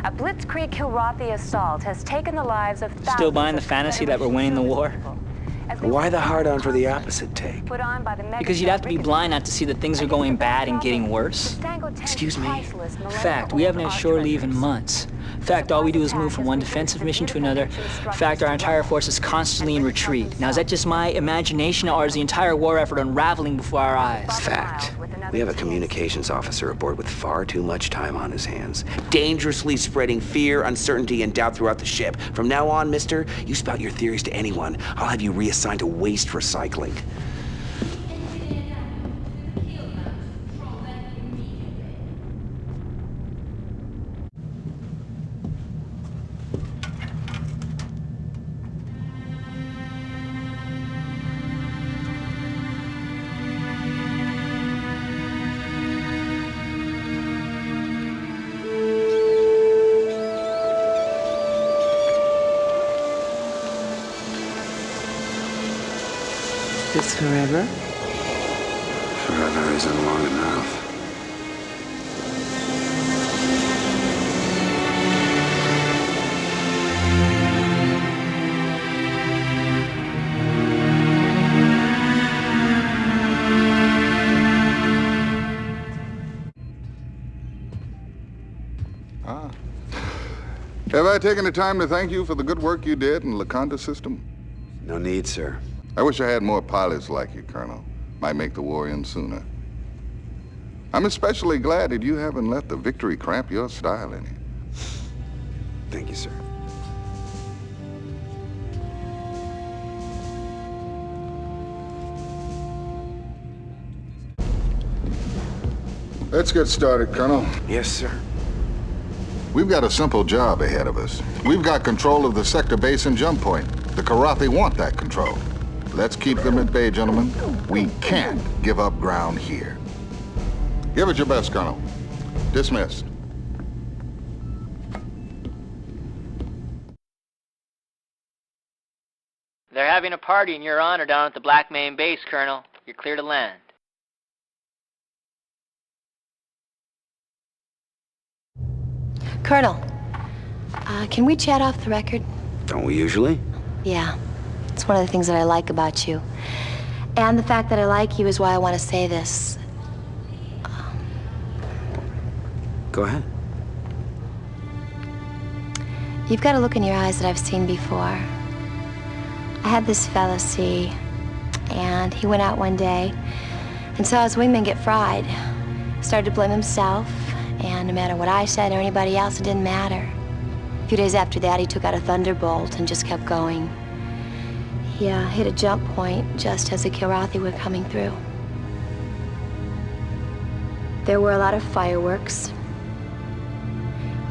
A blitzkrieg Kilrathi assault has taken the lives of thousands. Still buying the fantasy that we're winning the war? Why the hard-on for the opposite take? Because you'd have to be blind not to see that things are going bad and getting worse. Excuse me? Fact, we haven't had shore leave in months. Fact, all we do is move from one defensive mission to another. Fact, our entire force is constantly in retreat. Now, is that just my imagination, or is the entire war effort unraveling before our eyes? Fact. We have a communications officer aboard with far too much time on his hands. Dangerously spreading fear, uncertainty, and doubt throughout the ship. From now on, mister, you spout your theories to anyone. I'll have you reassigned to waste recycling. This forever? Forever isn't long enough. Have I taken the time to thank you for the good work you did in the Locanda system? No need, sir. I wish I had more pilots like you, Colonel. Might make the war end sooner. I'm especially glad that you haven't let the victory cramp your style any. Thank you, sir. Let's get started, Colonel. Yes, sir. We've got a simple job ahead of us. We've got control of the sector base and jump point. The Karathi want that control. Let's keep them at bay, gentlemen. We can't give up ground here. Give it your best, Colonel. Dismissed. They're having a party in your honor down at the Black Main base, Colonel. You're clear to land. Colonel, can we chat off the record? Don't we usually? Yeah. It's one of the things that I like about you. And the fact that I like you is why I want to say this. Go ahead. You've got a look in your eyes that I've seen before. I had this fella, see, and he went out one day and saw his wingman get fried. Started to blame himself, and no matter what I said or anybody else, it didn't matter. A few days after that, he took out a thunderbolt and just kept going. He hit a jump point just as the Karathi were coming through. There were a lot of fireworks.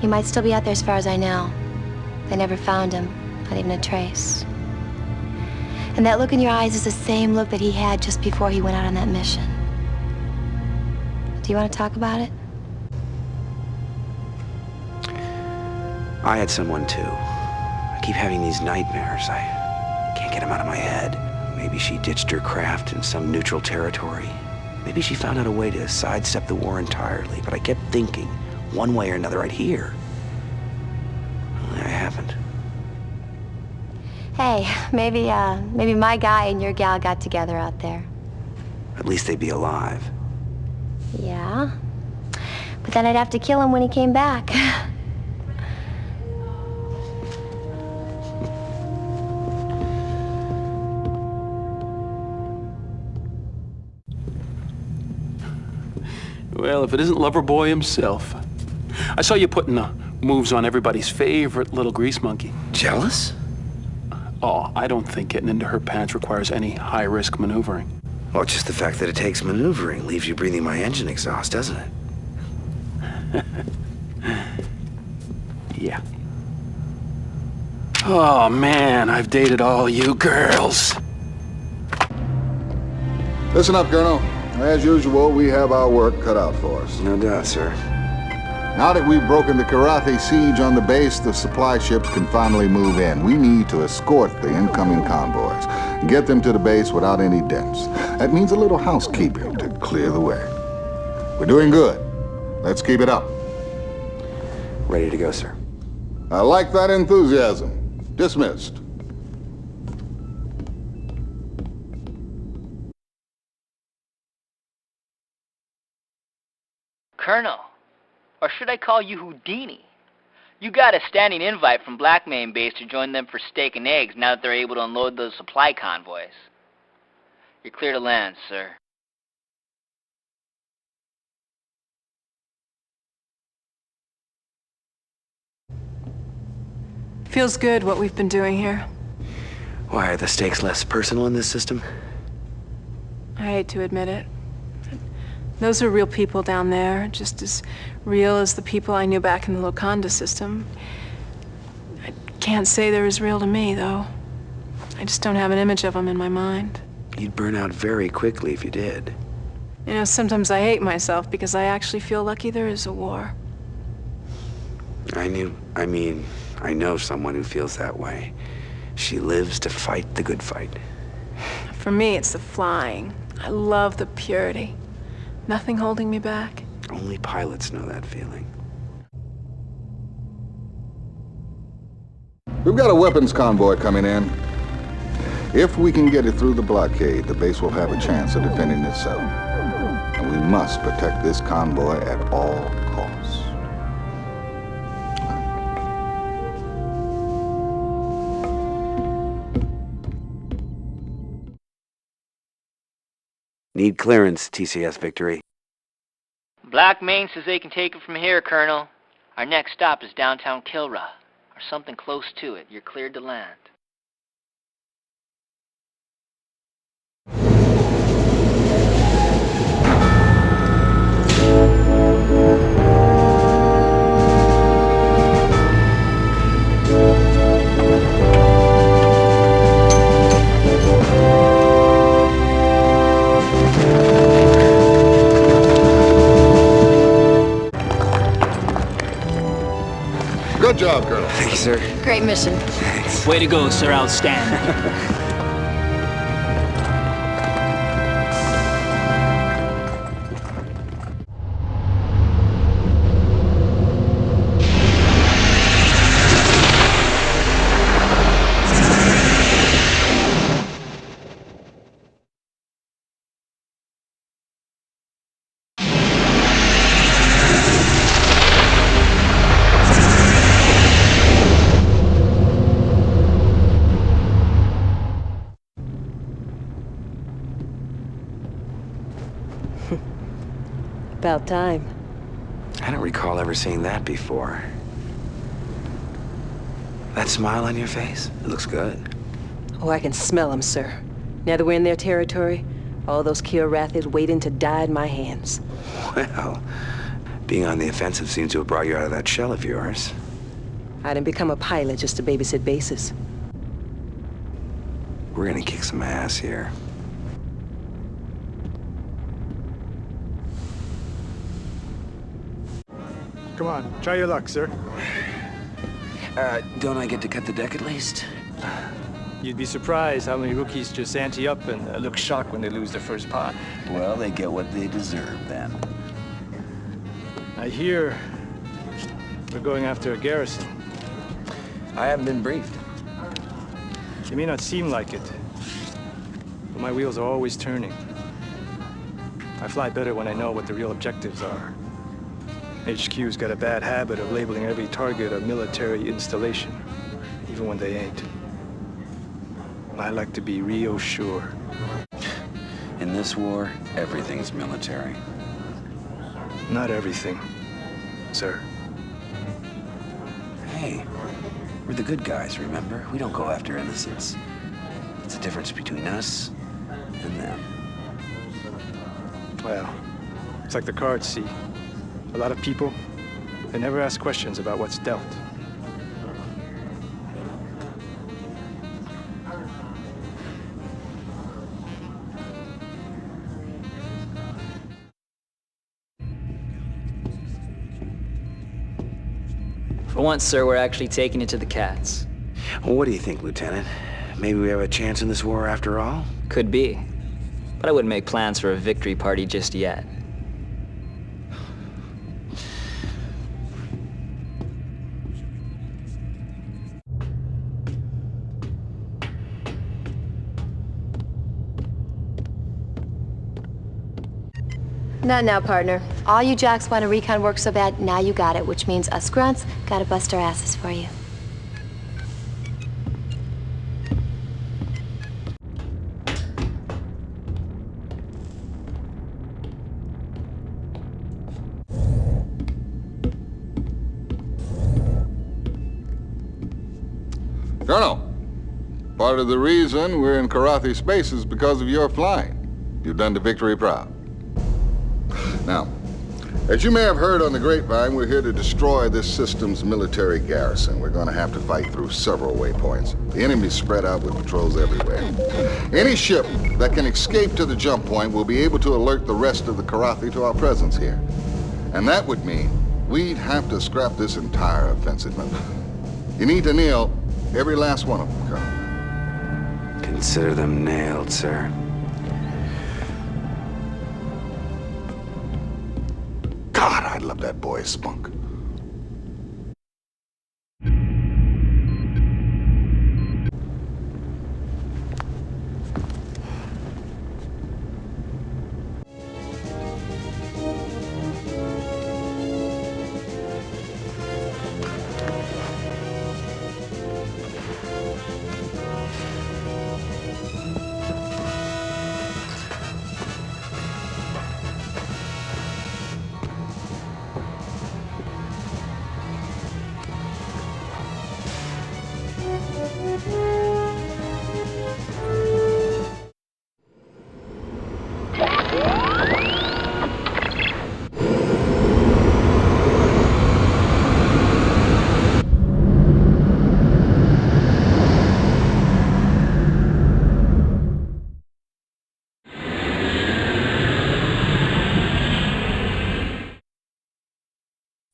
He might still be out there as far as I know. They never found him, not even a trace. And that look in your eyes is the same look that he had just before he went out on that mission. Do you want to talk about it? I had someone too. I keep having these nightmares. I can't get them out of my head. Maybe she ditched her craft in some neutral territory. Maybe she found out a way to sidestep the war entirely, but I kept thinking, one way or another, I'd hear. Well, I haven't. Hey, maybe my guy and your gal got together out there. At least they'd be alive. Yeah? But then I'd have to kill him when he came back. Well, if it isn't Loverboy himself. I saw you putting moves on everybody's favorite little grease monkey. Jealous? Oh, I don't think getting into her pants requires any high-risk maneuvering. Well, just the fact that it takes maneuvering leaves you breathing my engine exhaust, doesn't it? Yeah. Oh, man, I've dated all you girls. Listen up, Colonel. As usual, we have our work cut out for us. No doubt, sir. Now that we've broken the Karathi siege on the base, the supply ships can finally move in. We need to escort the incoming convoys and get them to the base without any dents. That means a little housekeeping to clear the way. We're doing good. Let's keep it up. Ready to go, sir. I like that enthusiasm. Dismissed. Colonel, or should I call you Houdini? You got a standing invite from Black Main base to join them for steak and eggs now that they're able to unload those supply convoys. You're clear to land, sir. Feels good what we've been doing here. Why, are the stakes less personal in this system? I hate to admit it. Those are real people down there, just as real as the people I knew back in the Loconda system. I can't say they're as real to me, though. I just don't have an image of them in my mind. You'd burn out very quickly if you did. You know, sometimes I hate myself because I actually feel lucky there is a war. I know someone who feels that way. She lives to fight the good fight. For me, it's the flying. I love the purity. Nothing holding me back. Only pilots know that feeling. We've got a weapons convoy coming in. If we can get it through the blockade, the base will have a chance of defending itself. And we must protect this convoy at all costs. Need clearance, TCS Victory. Black Main says they can take it from here, Colonel. Our next stop is downtown Kilra, or something close to it. You're cleared to land. Colonel. Thank you, sir. Great mission. Thanks. Way to go, sir. Outstanding. About time. I don't recall ever seeing that before. That smile on your face? It looks good. Oh, I can smell them, sir. Now that we're in their territory, all those Kilrathis waiting to die in my hands. Well, being on the offensive seems to have brought you out of that shell of yours. I didn't become a pilot just to babysit bases. We're gonna kick some ass here. Come on, try your luck, sir. Don't I get to cut the deck at least? You'd be surprised how many rookies just ante up and look shocked when they lose their first pot. Well, they get what they deserve, then. I hear we're going after a garrison. I haven't been briefed. It may not seem like it, but my wheels are always turning. I fly better when I know what the real objectives are. HQ's got a bad habit of labeling every target a military installation, even when they ain't. I like to be real sure. In this war, everything's military. Not everything, sir. Hey, we're the good guys, remember? We don't go after innocents. It's the difference between us and them. Well, it's like the cards see. A lot of people, they never ask questions about what's dealt. For once, sir, we're actually taking it to the cats. Well, what do you think, Lieutenant? Maybe we have a chance in this war after all? Could be. But I wouldn't make plans for a victory party just yet. Not now, partner. All you jocks want to recon work so bad, now you got it, which means us grunts gotta bust our asses for you. Colonel, part of the reason we're in Karathi space is because of your flying. You've done the victory proud. Now, as you may have heard on the grapevine, we're here to destroy this system's military garrison. We're going to have to fight through several waypoints. The enemy's spread out with patrols everywhere. Any ship that can escape to the jump point will be able to alert the rest of the Karathi to our presence here. And that would mean we'd have to scrap this entire offensive. You need to nail every last one of them, Colonel. Consider them nailed, sir. God, I love that boy's spunk.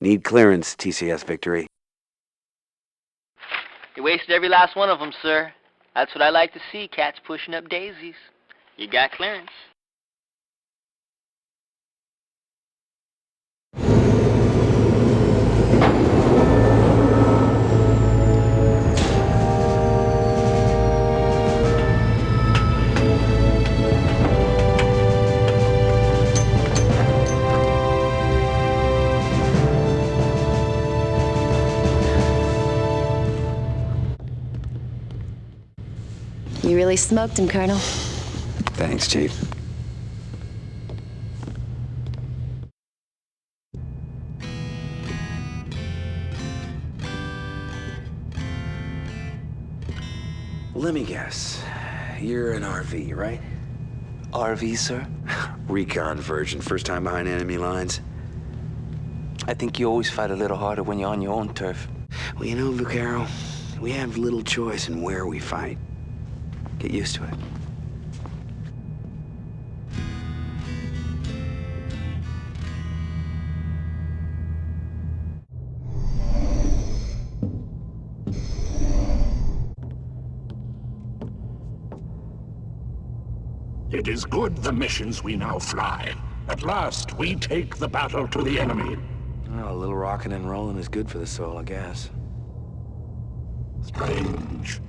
Need clearance, TCS Victory. You wasted every last one of them, sir. That's what I like to see, cats pushing up daisies. You got clearance. You really smoked him, Colonel. Thanks, Chief. Let me guess. You're an RV, right? RV, sir? Recon version. First time behind enemy lines. I think you always fight a little harder when you're on your own turf. Well, you know, Vaquero, we have little choice in where we fight. Get used to it. It is good the missions we now fly. At last, we take the battle to the enemy. Oh, a little rocking and rolling is good for the soul, I guess. Strange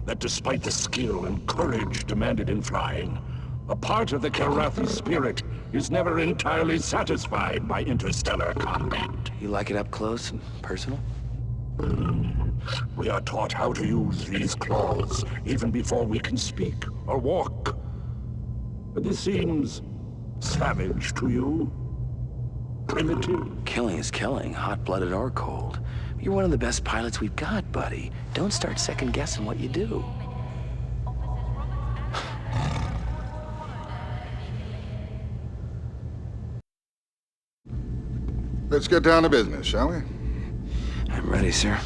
that despite the skill and courage demanded in flying, a part of the Kilrathi spirit is never entirely satisfied by interstellar combat. You like it up close and personal? We are taught how to use these claws even before we can speak or walk. But this seems savage to you? Primitive? Killing is killing, hot-blooded or cold. You're one of the best pilots we've got, buddy. Don't start second-guessing what you do. Let's get down to business, shall we? I'm ready, sir.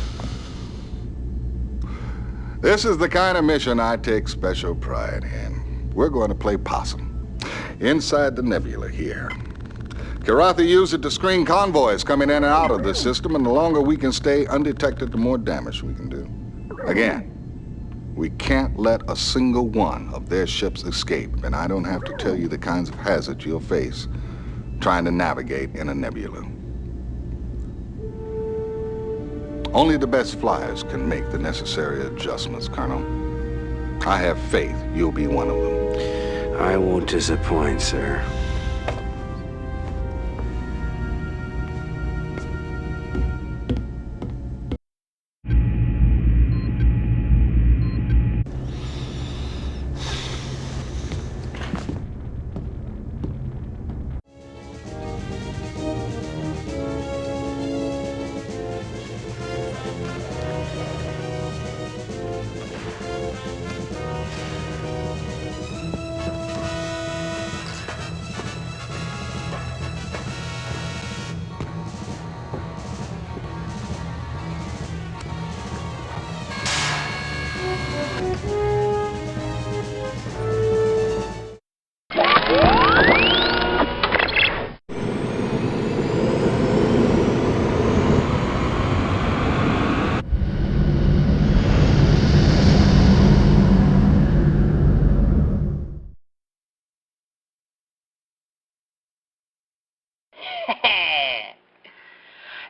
This is the kind of mission I take special pride in. We're going to play possum inside the nebula here. Kilrathi use it to screen convoys coming in and out of the system, and the longer we can stay undetected, the more damage we can do. Again, we can't let a single one of their ships escape, and I don't have to tell you the kinds of hazards you'll face trying to navigate in a nebula. Only the best flyers can make the necessary adjustments, Colonel. I have faith you'll be one of them. I won't disappoint, sir.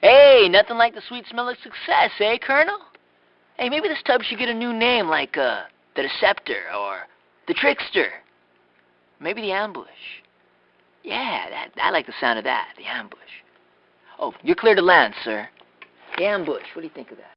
Hey, nothing like the sweet smell of success, eh, Colonel? Hey, maybe this tub should get a new name like, the Deceptor, or the Trickster. Maybe the Ambush. Yeah, I like the sound of that, the Ambush. Oh, you're clear to land, sir. The Ambush, what do you think of that?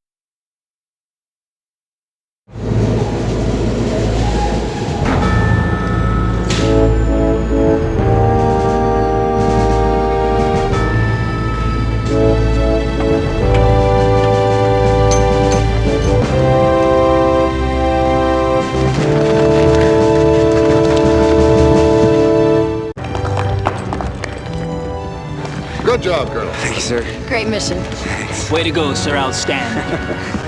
Good job, Colonel. Thank you, sir. Great mission. Thanks. Way to go, sir. Outstanding.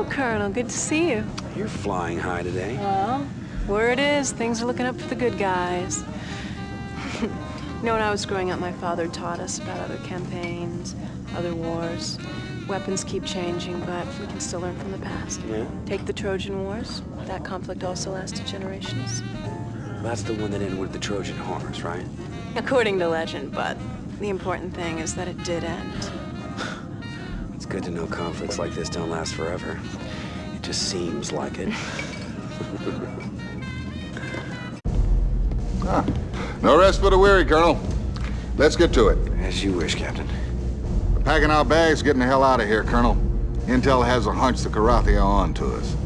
Hello, Colonel. Good to see you. You're flying high today. Well, word is things are looking up for the good guys. You know, when I was growing up, my father taught us about other campaigns, other wars. Weapons keep changing, but we can still learn from the past. Yeah? Take the Trojan Wars. That conflict also lasted generations. That's the one that ended with the Trojan horse, right? According to legend, but the important thing is that it did end. It's good to know conflicts like this don't last forever. It just seems like it. No rest for the weary, Colonel. Let's get to it. As you wish, Captain. We're packing our bags, getting the hell out of here, Colonel. Intel has a hunch the Karathi are on to us.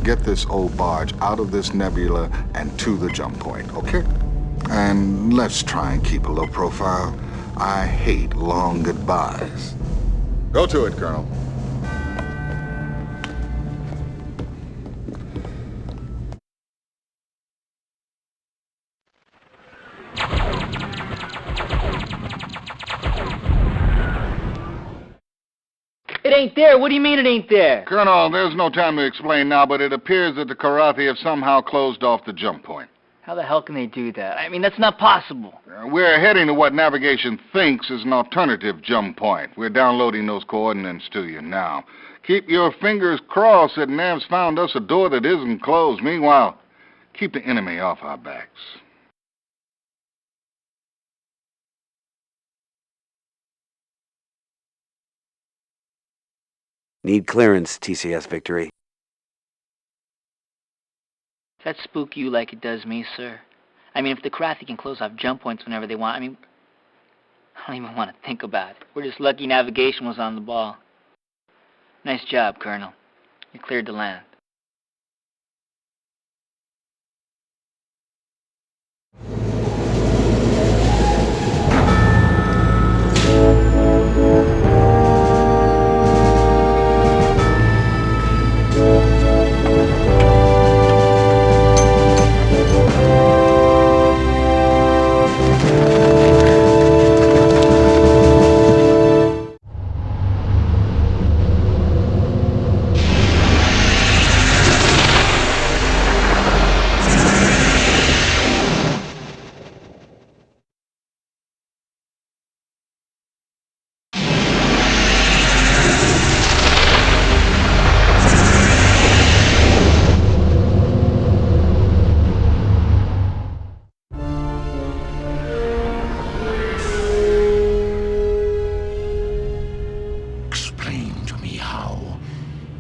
Get this old barge out of this nebula and to the jump point, okay? And let's try and keep a low profile. I hate long goodbyes. Go to it, Colonel. It ain't there. What do you mean it ain't there? Colonel, there's no time to explain now, but it appears that the Karathi have somehow closed off the jump point. How the hell can they do that? I mean, that's not possible. We're heading to what navigation thinks is an alternative jump point. We're downloading those coordinates to you now. Keep your fingers crossed that Nav's found us a door that isn't closed. Meanwhile, keep the enemy off our backs. Need clearance, TCS Victory. Does that spook you like it does me, sir? I mean, if the Karathi can close off jump points whenever they want, I mean, I don't even want to think about it. We're just lucky navigation was on the ball. Nice job, Colonel. You cleared the land.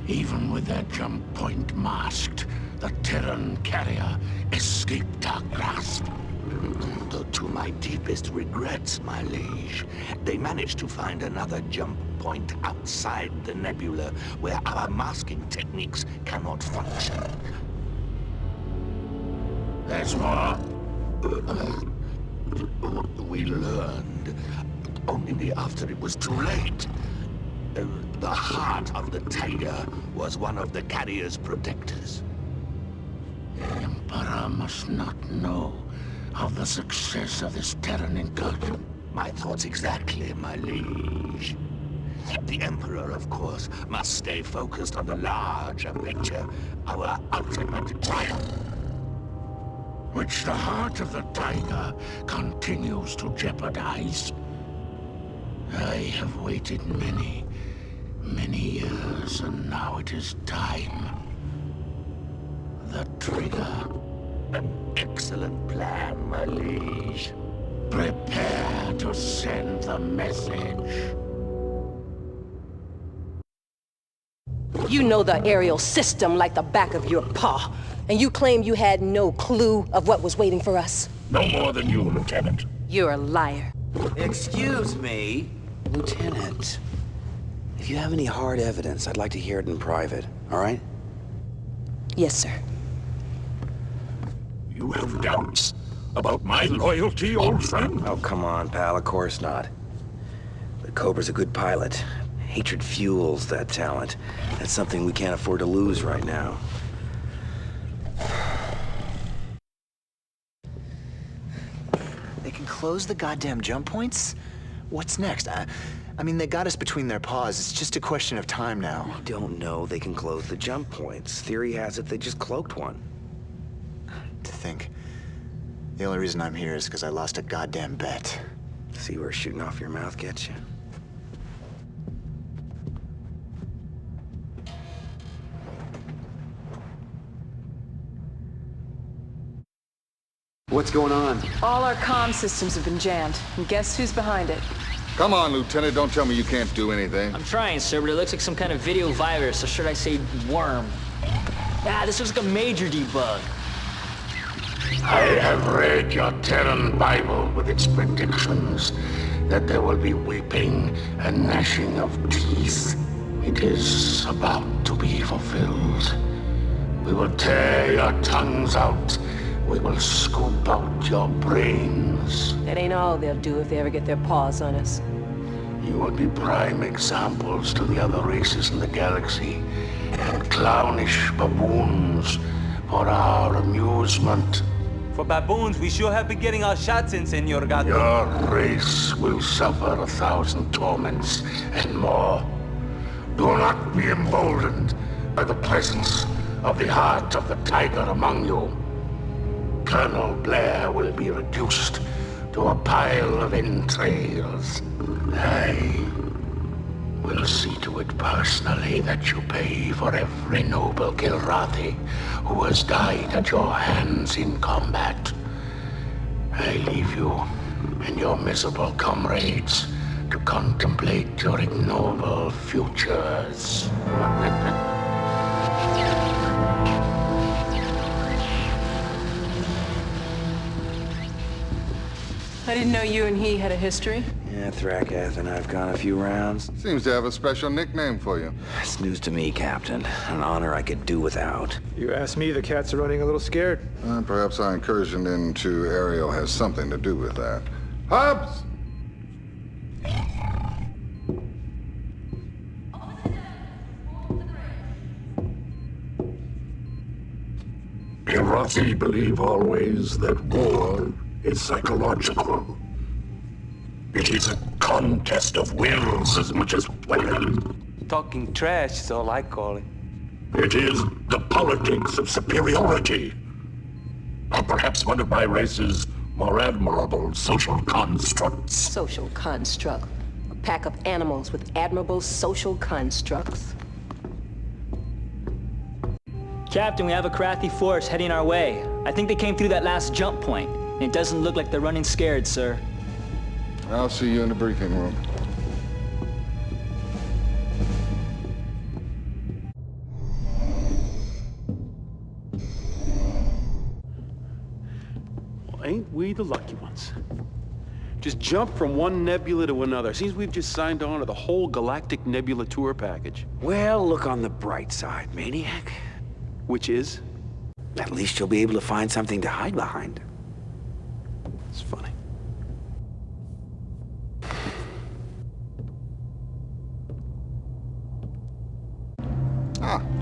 Even with their jump point masked, the Terran carrier escaped our grasp. Though to my deepest regrets, my liege, they managed to find another jump point outside the nebula where our masking techniques cannot function. There's more. We learned only after it was too late. The heart of the tiger was one of the carrier's protectors. The Emperor must not know of the success of this Terran incursion. My thoughts exactly, my liege. The Emperor, of course, must stay focused on the larger picture, our ultimate triumph. Which the heart of the tiger continues to jeopardize. I have waited many years, and now it is time. The trigger. An excellent plan, my liege. Prepare to send the message. You know the aerial system like the back of your paw, and you claim you had no clue of what was waiting for us? No more than you, Lieutenant. You're a liar. Excuse me, Lieutenant. If you have any hard evidence, I'd like to hear it in private, all right? Yes, sir. You have doubts about my loyalty, old friend? Oh, come on, pal, of course not. But Cobra's a good pilot. Hatred fuels that talent. That's something we can't afford to lose right now. They can close the goddamn jump points? What's next? I mean, they got us between their paws. It's just a question of time now. We don't know they can close the jump points. Theory has it they just cloaked one. To think. The only reason I'm here is because I lost a goddamn bet. See where shooting off your mouth gets you? What's going on? All our comm systems have been jammed, and guess who's behind it? Come on, Lieutenant, don't tell me you can't do anything. I'm trying, sir, but it looks like some kind of video virus, or should I say worm? Ah, this looks like a major debug. I have read your Terran Bible with its predictions that there will be weeping and gnashing of teeth. It is about to be fulfilled. We will tear your tongues out. We will scoop out your brains. That ain't all they'll do if they ever get their paws on us. You will be prime examples to the other races in the galaxy, and clownish baboons for our amusement. For baboons, we sure have been getting our shots in, Senor Gato. Your race will suffer 1,000 torments and more. Do not be emboldened by the presence of the heart of the tiger among you. Colonel Blair will be reduced to a pile of entrails. I will see to it personally that you pay for every noble Kilrathi who has died at your hands in combat. I leave you and your miserable comrades to contemplate your ignoble futures. I didn't know you and he had a history. Yeah, Thrakath and I've gone a few rounds. Seems to have a special nickname for you. It's news to me, Captain. An honor I could do without. You ask me, the cats are running a little scared. Perhaps our incursion into Ariel has something to do with that. Hobbs! Kilrathi believe always that war is psychological. It is a contest of wills as much as weapon. Talking trash is all I call it. It is the politics of superiority. Or perhaps one of my race's more admirable social constructs. Social construct. A pack of animals with admirable social constructs. Captain, we have a Karathi force heading our way. I think they came through that last jump point. And it doesn't look like they're running scared, sir. I'll see you in the briefing room. Well, ain't we the lucky ones? Just jump from one nebula to another. Seems we've just signed on to the whole Galactic Nebula tour package. Well, look on the bright side, Maniac. Which is? At least you'll be able to find something to hide behind. It's funny.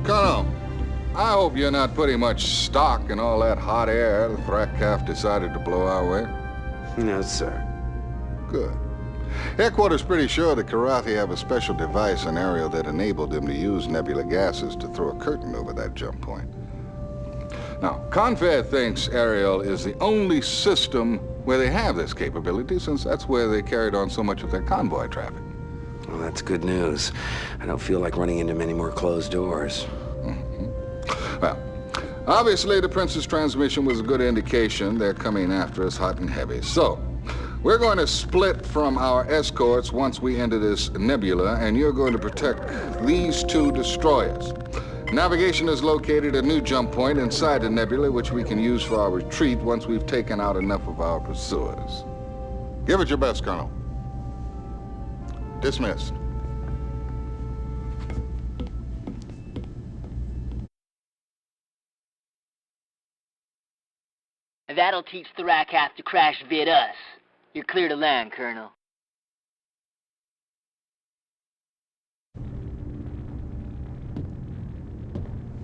Colonel, I hope you're not putting much stock in all that hot air the Thrakath decided to blow our way. No, sir. Good. Headquarters pretty sure the Kilrathi have a special device in Ariel that enabled them to use nebula gases to throw a curtain over that jump point. Now, Confed thinks Ariel is the only system where they have this capability, since that's where they carried on so much of their convoy traffic. Well, that's good news. I don't feel like running into many more closed doors. Well, obviously the Prince's transmission was a good indication they're coming after us hot and heavy. So, we're going to split from our escorts once we enter this nebula, and you're going to protect these two destroyers. Navigation is located at a new jump point inside the nebula, which we can use for our retreat once we've taken out enough of our pursuers. Give it your best, Colonel. Dismissed. That'll teach Thrakath to crash vid us. You're clear to land, Colonel.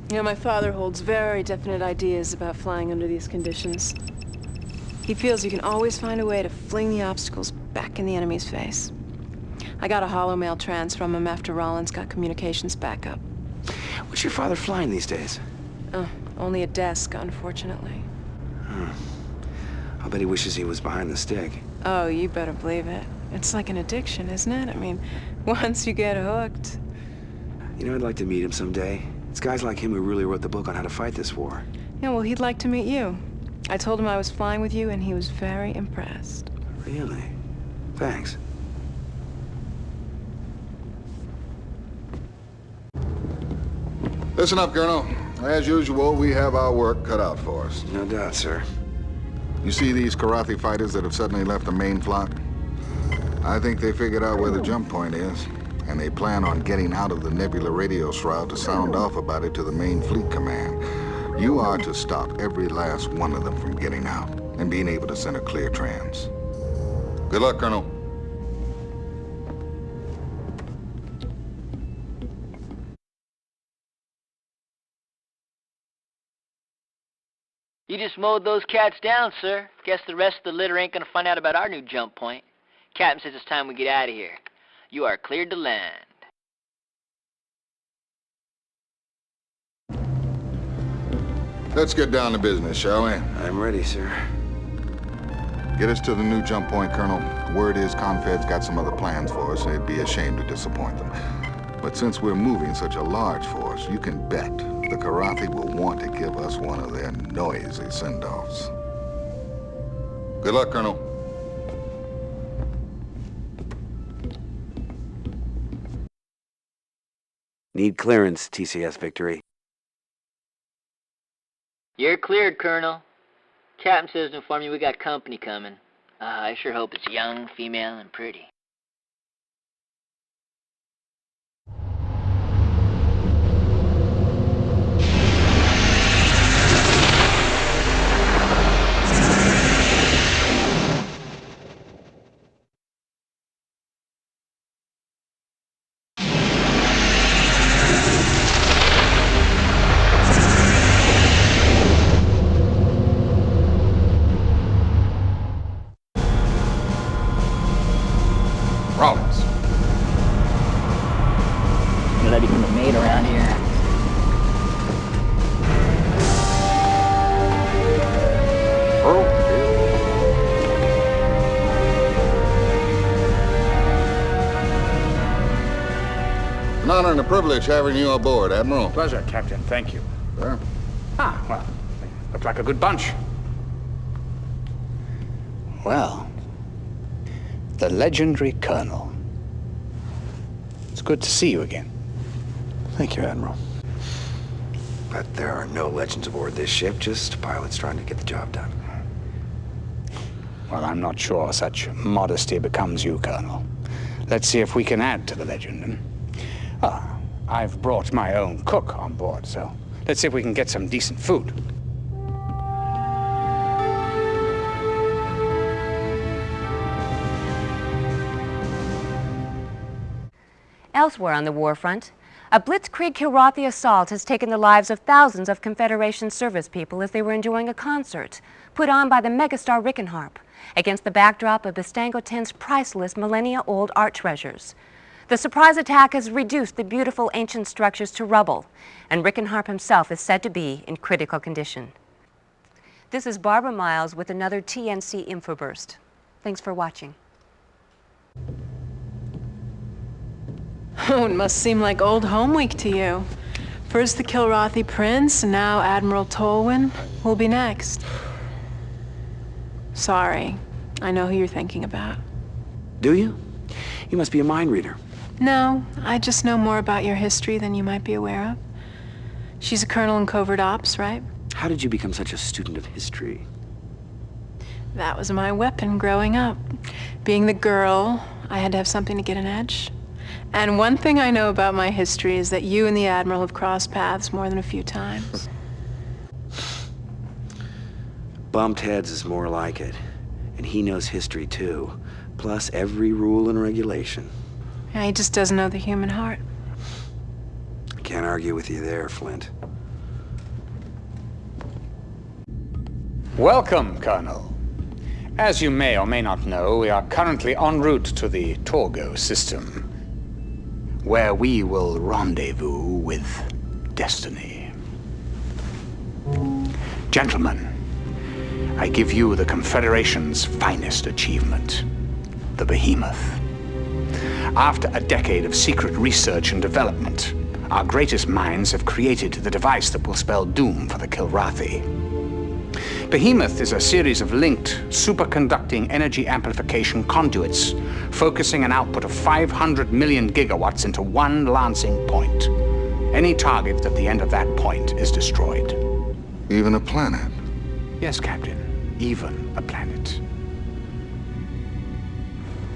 You know, my father holds very definite ideas about flying under these conditions. He feels you can always find a way to fling the obstacles back in the enemy's face. I got a holomail trans from him after Rollins got communications back up. What's your father flying these days? Oh, only a desk, unfortunately. I'll bet he wishes he was behind the stick. Oh, you better believe it. It's like an addiction, isn't it? I mean, once you get hooked. You know, I'd like to meet him someday. It's guys like him who really wrote the book on how to fight this war. Yeah, well, he'd like to meet you. I told him I was flying with you, and he was very impressed. Really? Thanks. Listen up, Colonel. As usual, we have our work cut out for us. No doubt, sir. You see these Kilrathi fighters that have suddenly left the main flock? I think they figured out where the jump point is, and they plan on getting out of the Nebula radio shroud to sound off about it to the main fleet command. You are to stop every last one of them from getting out and being able to send a clear trans. Good luck, Colonel. You just mowed those cats down, sir. Guess the rest of the litter ain't gonna find out about our new jump point. Captain says it's time we get out of here. You are cleared to land. Let's get down to business, shall we? I'm ready, sir. Get us to the new jump point, Colonel. Word is Confed's got some other plans for us, and it'd be a shame to disappoint them. But since we're moving such a large force, you can bet the Kilrathi will want to give us one of their noisy send-offs. Good luck, Colonel. Need clearance, TCS Victory. You're cleared, Colonel. Captain says to inform you we got company coming. I sure hope it's young, female, and pretty. Rollins. Did I become a maid around here? An honor and a privilege having you aboard, Admiral. Pleasure, Captain. Thank you. Sir? Ah, well, they look like a good bunch. Well, the legendary Colonel. It's good to see you again. Thank you, Admiral. But there are no legends aboard this ship, just pilots trying to get the job done. Well, I'm not sure such modesty becomes you, Colonel. Let's see if we can add to the legend. I've brought my own cook on board, so let's see if we can get some decent food. Elsewhere on the war front, a blitzkrieg Kilrathi assault has taken the lives of thousands of Confederation service people as they were enjoying a concert put on by the megastar Rickenharp against the backdrop of Bastango 10's priceless millennia-old art treasures. The surprise attack has reduced the beautiful ancient structures to rubble, and Rickenharp himself is said to be in critical condition. This is Barbara Miles with another TNC Infoburst. Thanks for watching. Oh, it must seem like old home week to you. First the Kilrathi Prince, and now Admiral Tolwyn. Who'll be next? Sorry, I know who you're thinking about. Do you? You must be a mind reader. No, I just know more about your history than you might be aware of. She's a colonel in covert ops, right? How did you become such a student of history? That was my weapon growing up. Being the girl, I had to have something to get an edge. And one thing I know about my history is that you and the Admiral have crossed paths more than a few times. Bumped heads is more like it. And he knows history too. Plus every rule and regulation. Yeah, he just doesn't know the human heart. I can't argue with you there, Flint. Welcome, Colonel. As you may or may not know, we are currently en route to the Torgo system, where we will rendezvous with destiny. Gentlemen, I give you the Confederation's finest achievement, the Behemoth. After a decade of secret research and development, our greatest minds have created the device that will spell doom for the Kilrathi. Behemoth is a series of linked, superconducting energy amplification conduits, focusing an output of 500 million gigawatts into one lancing point. Any target at the end of that point is destroyed. Even a planet? Yes, Captain. Even a planet.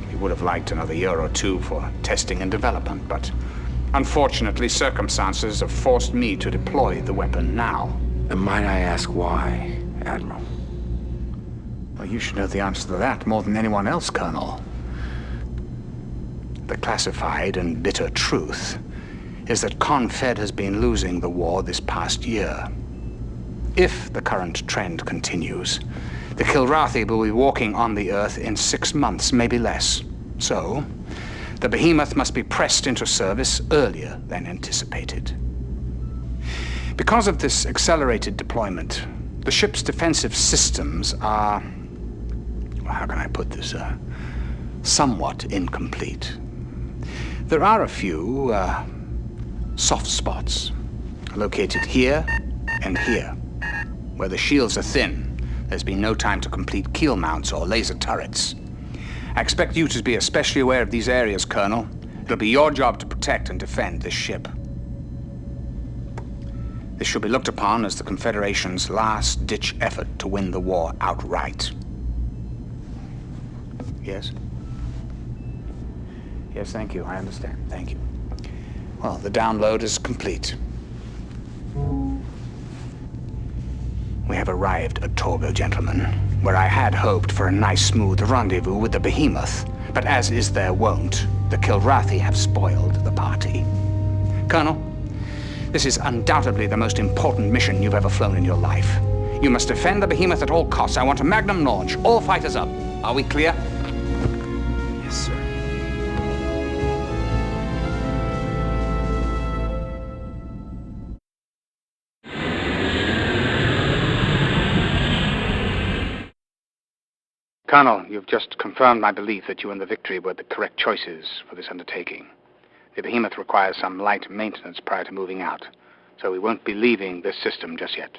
We would have liked another year or two for testing and development, but unfortunately, circumstances have forced me to deploy the weapon now. And might I ask why, Admiral? Well, you should know the answer to that more than anyone else, Colonel. The classified and bitter truth is that Confed has been losing the war this past year. If the current trend continues, the Kilrathi will be walking on the Earth in 6 months, maybe less. So, the Behemoth must be pressed into service earlier than anticipated. Because of this accelerated deployment, the ship's defensive systems are, well, how can I put this, somewhat incomplete. There are a few soft spots located here and here. Where the shields are thin, there's been no time to complete keel mounts or laser turrets. I expect you to be especially aware of these areas, Colonel. It'll be your job to protect and defend this ship. This should be looked upon as the Confederation's last-ditch effort to win the war outright. Yes? Yes, thank you. I understand. Thank you. Well, the download is complete. We have arrived at Torgo, gentlemen, where I had hoped for a nice, smooth rendezvous with the Behemoth. But as is their wont, the Kilrathi have spoiled the party. Colonel, this is undoubtedly the most important mission you've ever flown in your life. You must defend the Behemoth at all costs. I want a magnum launch. All fighters up. Are we clear? Yes, sir. Colonel, you've just confirmed my belief that you and the Victory were the correct choices for this undertaking. The Behemoth requires some light maintenance prior to moving out, so we won't be leaving this system just yet.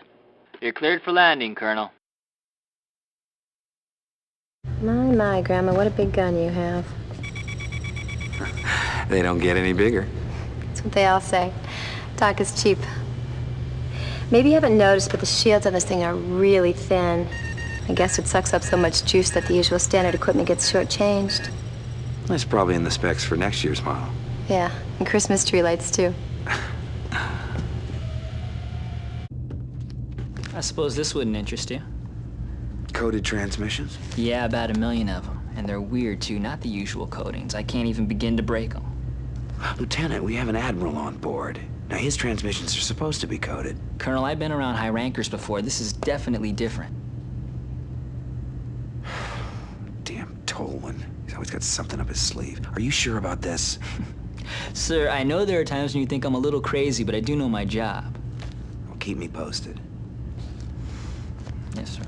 You're cleared for landing, Colonel. My, Grandma, what a big gun you have. They don't get any bigger. That's what they all say. Talk is cheap. Maybe you haven't noticed, but the shields on this thing are really thin. I guess it sucks up so much juice that the usual standard equipment gets shortchanged. That's probably in the specs for next year's model. Yeah, and Christmas tree lights, too. I suppose this wouldn't interest you. Coded transmissions? Yeah, about 1 million of them. And they're weird, too, not the usual codings. I can't even begin to break them. Lieutenant, we have an admiral on board. Now, his transmissions are supposed to be coded. Colonel, I've been around high rankers before. This is definitely different. Damn Tolwyn. He's always got something up his sleeve. Are you sure about this? Sir, I know there are times when you think I'm a little crazy, but I do know my job. Well, keep me posted. Yes, sir.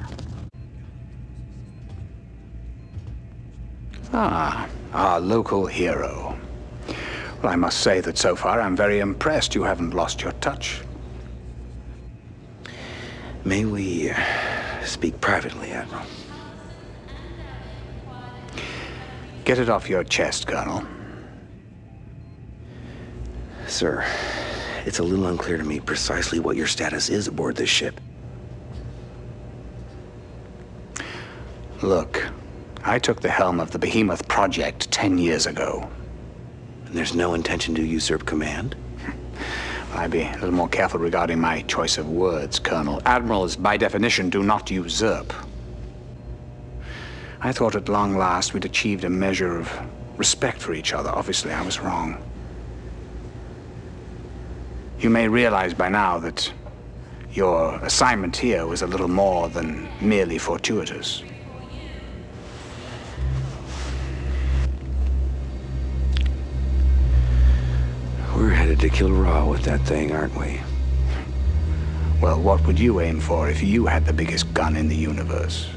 Ah, our local hero. Well, I must say that so far I'm very impressed you haven't lost your touch. May we speak privately, Admiral? Get it off your chest, Colonel. Sir, it's a little unclear to me precisely what your status is aboard this ship. Look, I took the helm of the Behemoth project 10 years ago. And there's no intention to usurp command? I'd be a little more careful regarding my choice of words, Colonel. Admirals, by definition, do not usurp. I thought at long last we'd achieved a measure of respect for each other. Obviously, I was wrong. You may realize by now that your assignment here was a little more than merely fortuitous. Kilraw with that thing, aren't we? Well, what would you aim for if you had the biggest gun in the universe?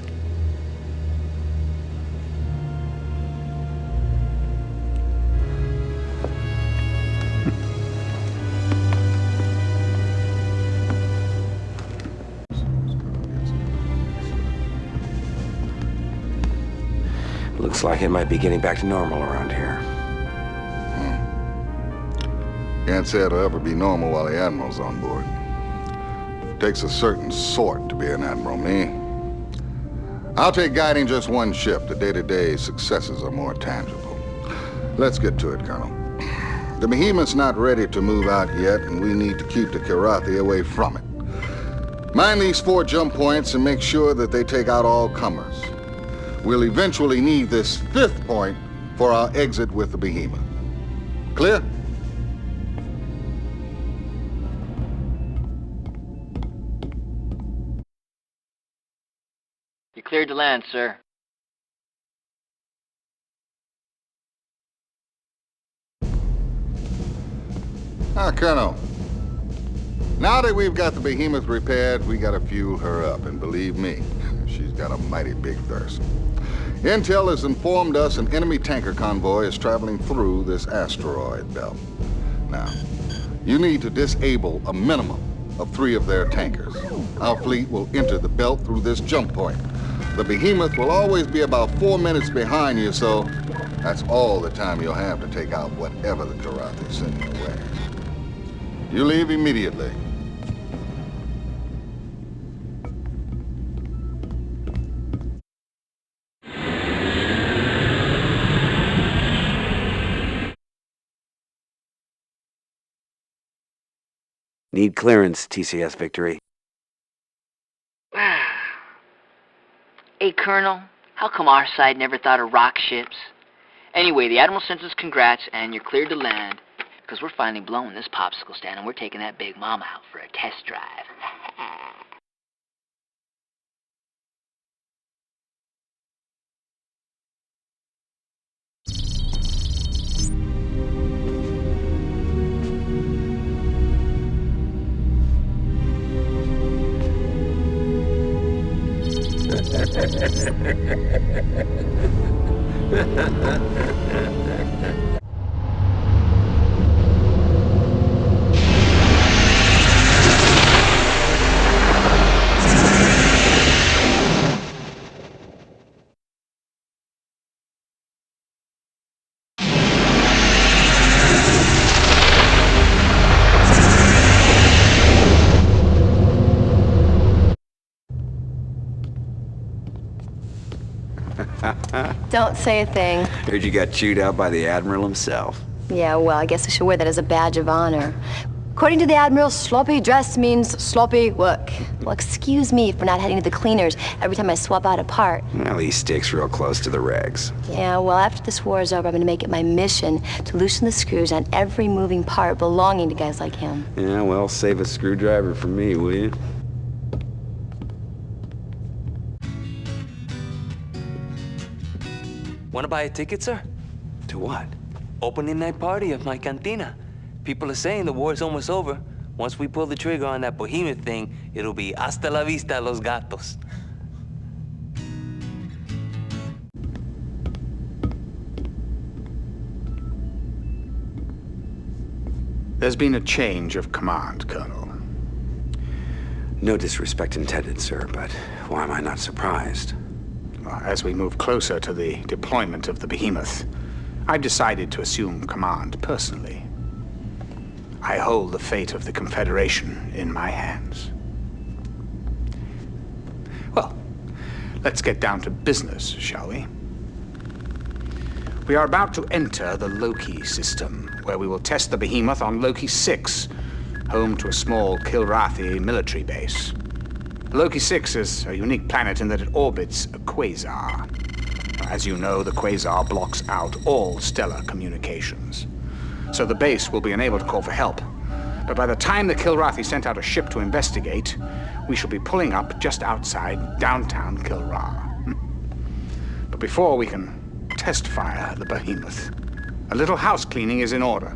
Looks like it might be getting back to normal around here. Can't say it'll ever be normal while the Admiral's on board. Takes a certain sort to be an Admiral, me. I'll take guiding just one ship. The day-to-day successes are more tangible. Let's get to it, Colonel. The Behemoth's not ready to move out yet, and we need to keep the Kilrathi away from it. Mind these 4 jump points and make sure that they take out all comers. We'll eventually need this 5th point for our exit with the Behemoth. Clear? You're cleared to land, sir. Colonel. Now that we've got the Behemoth repaired, we gotta fuel her up, and believe me, she's got a mighty big thirst. Intel has informed us an enemy tanker convoy is traveling through this asteroid belt. Now, you need to disable a minimum of 3 of their tankers. Our fleet will enter the belt through this jump point. The Behemoth will always be about 4 minutes behind you, so that's all the time you'll have to take out whatever the Kilrathi send your way. You leave immediately. Need clearance, TCS Victory. Hey, Colonel, how come our side never thought of rock ships? Anyway, the Admiral sends us congrats, and you're cleared to land, because we're finally blowing this popsicle stand, and we're taking that Big Mama out for a test drive. Don't say a thing. Heard you got chewed out by the Admiral himself. Yeah, well, I guess I should wear that as a badge of honor. According to the Admiral, sloppy dress means sloppy work. Well, excuse me for not heading to the cleaners every time I swap out a part. Well, he sticks real close to the regs. Yeah, well, after this war is over, I'm gonna make it my mission to loosen the screws on every moving part belonging to guys like him. Yeah, well, save a screwdriver for me, will you? Wanna buy a ticket, sir? To what? Opening night party of my cantina. People are saying the war's almost over. Once we pull the trigger on that Behemoth thing, it'll be hasta la vista los gatos. There's been a change of command, Colonel. No disrespect intended, sir, but why am I not surprised? As we move closer to the deployment of the Behemoth, I've decided to assume command personally. I hold the fate of the Confederation in my hands. Well, let's get down to business, shall we? We are about to enter the Loki system, where we will test the Behemoth on Loki 6, home to a small Kilrathi military base. Loki 6 is a unique planet in that it orbits a quasar. As you know, the quasar blocks out all stellar communications. So the base will be unable to call for help. But by the time the Kilrathi sent out a ship to investigate, we shall be pulling up just outside downtown Kilra. But before we can test fire the Behemoth, a little house cleaning is in order.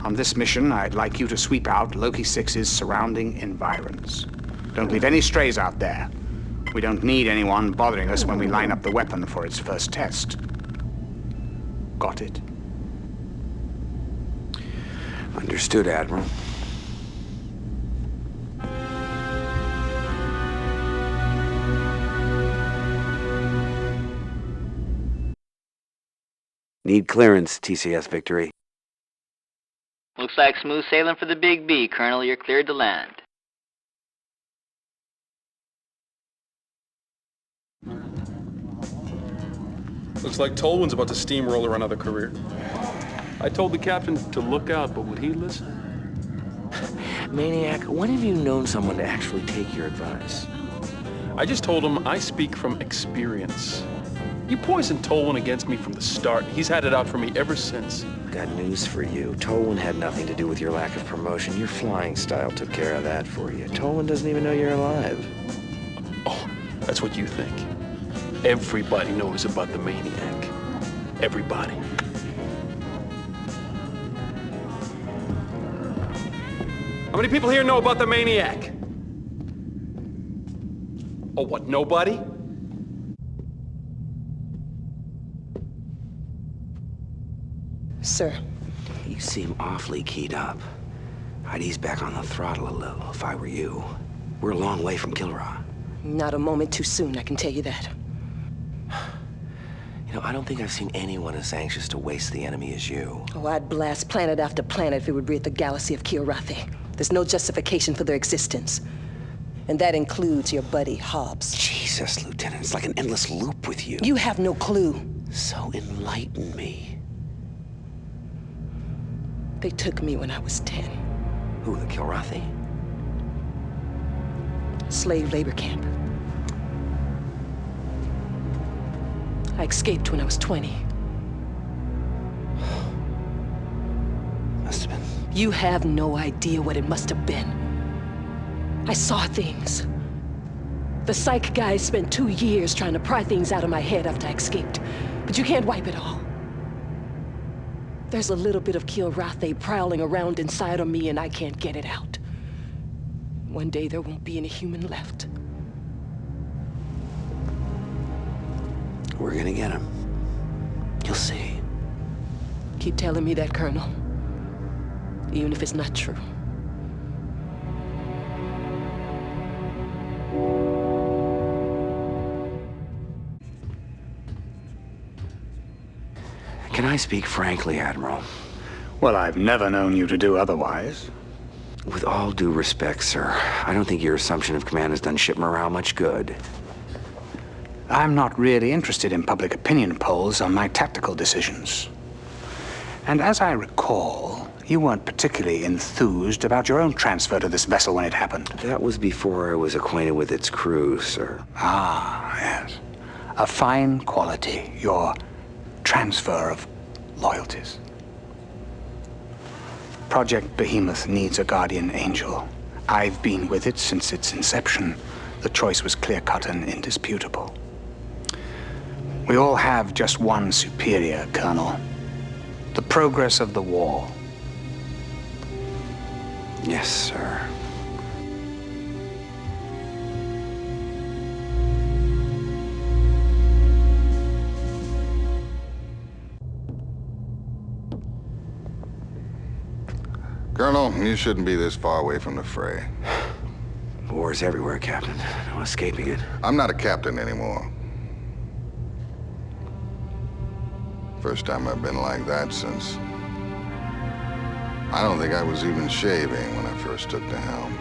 On this mission, I'd like you to sweep out Loki 6's surrounding environs. Don't leave any strays out there. We don't need anyone bothering us when we line up the weapon for its first test. Got it? Understood, Admiral. Need clearance, TCS Victory. Looks like smooth sailing for the Big B, Colonel. You're cleared to land. Looks like Tolwyn's about to steamroller another career. I told the captain to look out, but would he listen? Maniac, when have you known someone to actually take your advice? I just told him I speak from experience. You poisoned Tolwyn against me from the start. He's had it out for me ever since. Got news for you. Tolwyn had nothing to do with your lack of promotion. Your flying style took care of that for you. Tolwyn doesn't even know you're alive. Oh, that's what you think. Everybody knows about the Maniac. Everybody. How many people here know about the Maniac? Oh, what, nobody? Sir. You seem awfully keyed up. I'd ease back on the throttle a little if I were you. We're a long way from Kilra. Not a moment too soon, I can tell you that. You know, I don't think I've seen anyone as anxious to waste the enemy as you. Oh, I'd blast planet after planet if it would rid the galaxy of Kilrathi. There's no justification for their existence. And that includes your buddy, Hobbs. Jesus, Lieutenant, it's like an endless loop with you. You have no clue. So enlighten me. They took me when I was 10. Who, the Kilrathi? Slave labor camp. I escaped when I was 20. Must have been. You have no idea what it must have been. I saw things. The psych guys spent 2 years trying to pry things out of my head after I escaped. But you can't wipe it all. There's a little bit of Kilrathi prowling around inside of me and I can't get it out. One day there won't be any human left. We're gonna get him. You'll see. Keep telling me that, Colonel. Even if it's not true. Can I speak frankly, Admiral? Well, I've never known you to do otherwise. With all due respect, sir, I don't think your assumption of command has done ship morale much good. I'm not really interested in public opinion polls on my tactical decisions. And as I recall, you weren't particularly enthused about your own transfer to this vessel when it happened. That was before I was acquainted with its crew, sir. Ah, yes. A fine quality, your transfer of loyalties. Project Behemoth needs a guardian angel. I've been with it since its inception. The choice was clear-cut and indisputable. We all have just one superior, Colonel. The progress of the war. Yes, sir. Colonel, you shouldn't be this far away from the fray. War's everywhere, Captain. No escaping it. I'm not a captain anymore. First time I've been like that since... I don't think I was even shaving when I first took the helm.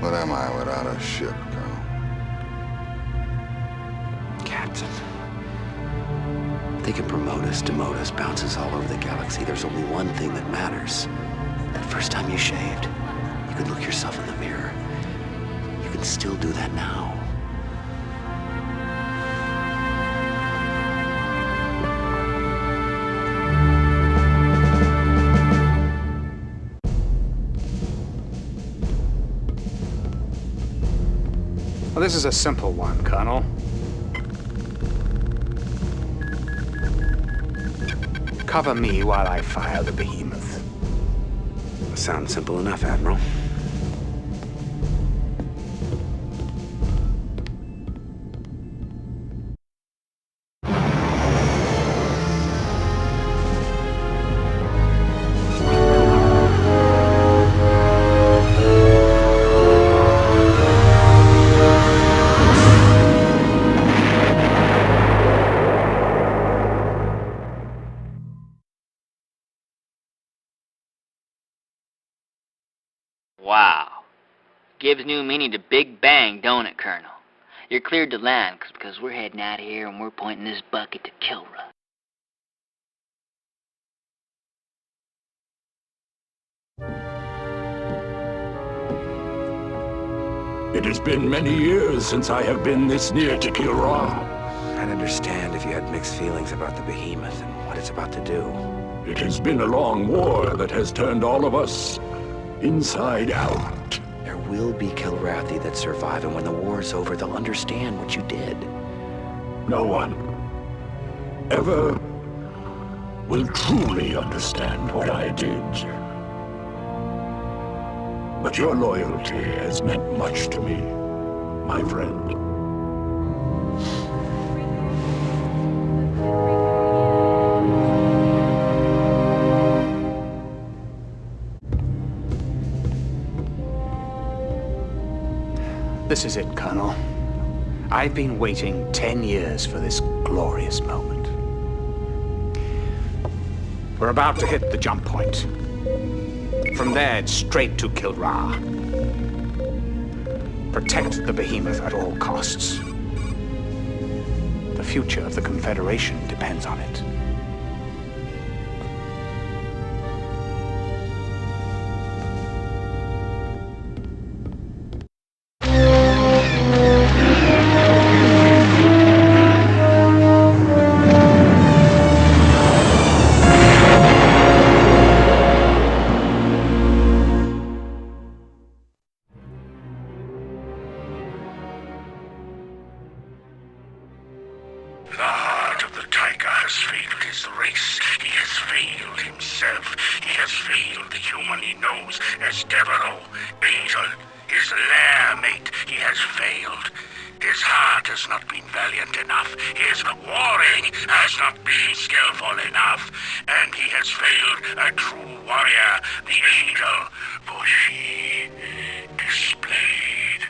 What am I without a ship, Colonel? Captain. They can promote us, demote us, bounce us all over the galaxy. There's only one thing that matters. That first time you shaved, you could look yourself in the mirror. You can still do that now. Well, this is a simple one, Colonel. Cover me while I fire the behemoth. Sounds simple enough, Admiral. Wow. Gives new meaning to Big Bang, don't it, Colonel? You're cleared to land, because we're heading out here and we're pointing this bucket to Kilra. It has been many years since I have been this near to Kilra. I'd understand if you had mixed feelings about the behemoth and what it's about to do. It has been a long war that has turned all of us inside out. There will be Kilrathi that survive, and when the war's over, they'll understand what you did. No one ever will truly understand what I did. But your loyalty has meant much to me, my friend. This is it, Colonel. I've been waiting 10 years for this glorious moment. We're about to hit the jump point. From there, it's straight to Kilra. Protect the behemoth at all costs. The future of the Confederation depends on it. The heart of the tiger has failed his race. He has failed himself. He has failed the human he knows as Devereaux, Angel, his lair mate. He has failed. His heart has not been valiant enough. His warring has not been skillful enough. And he has failed a true warrior, the Angel, for she displayed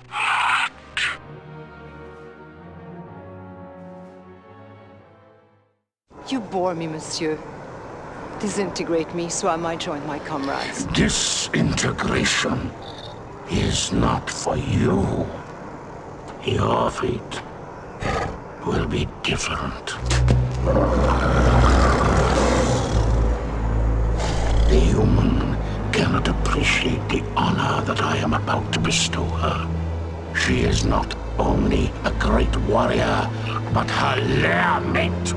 heart. You bore me, monsieur. Disintegrate me so I might join my comrades. Disintegration is not for you. Your fate will be different. The human cannot appreciate the honor that I am about to bestow her. She is not only a great warrior, but her lair mate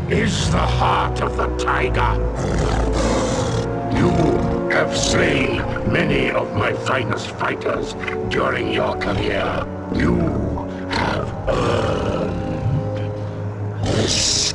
is the heart of the tiger. You have slain many of my finest fighters during your career. You have earned this.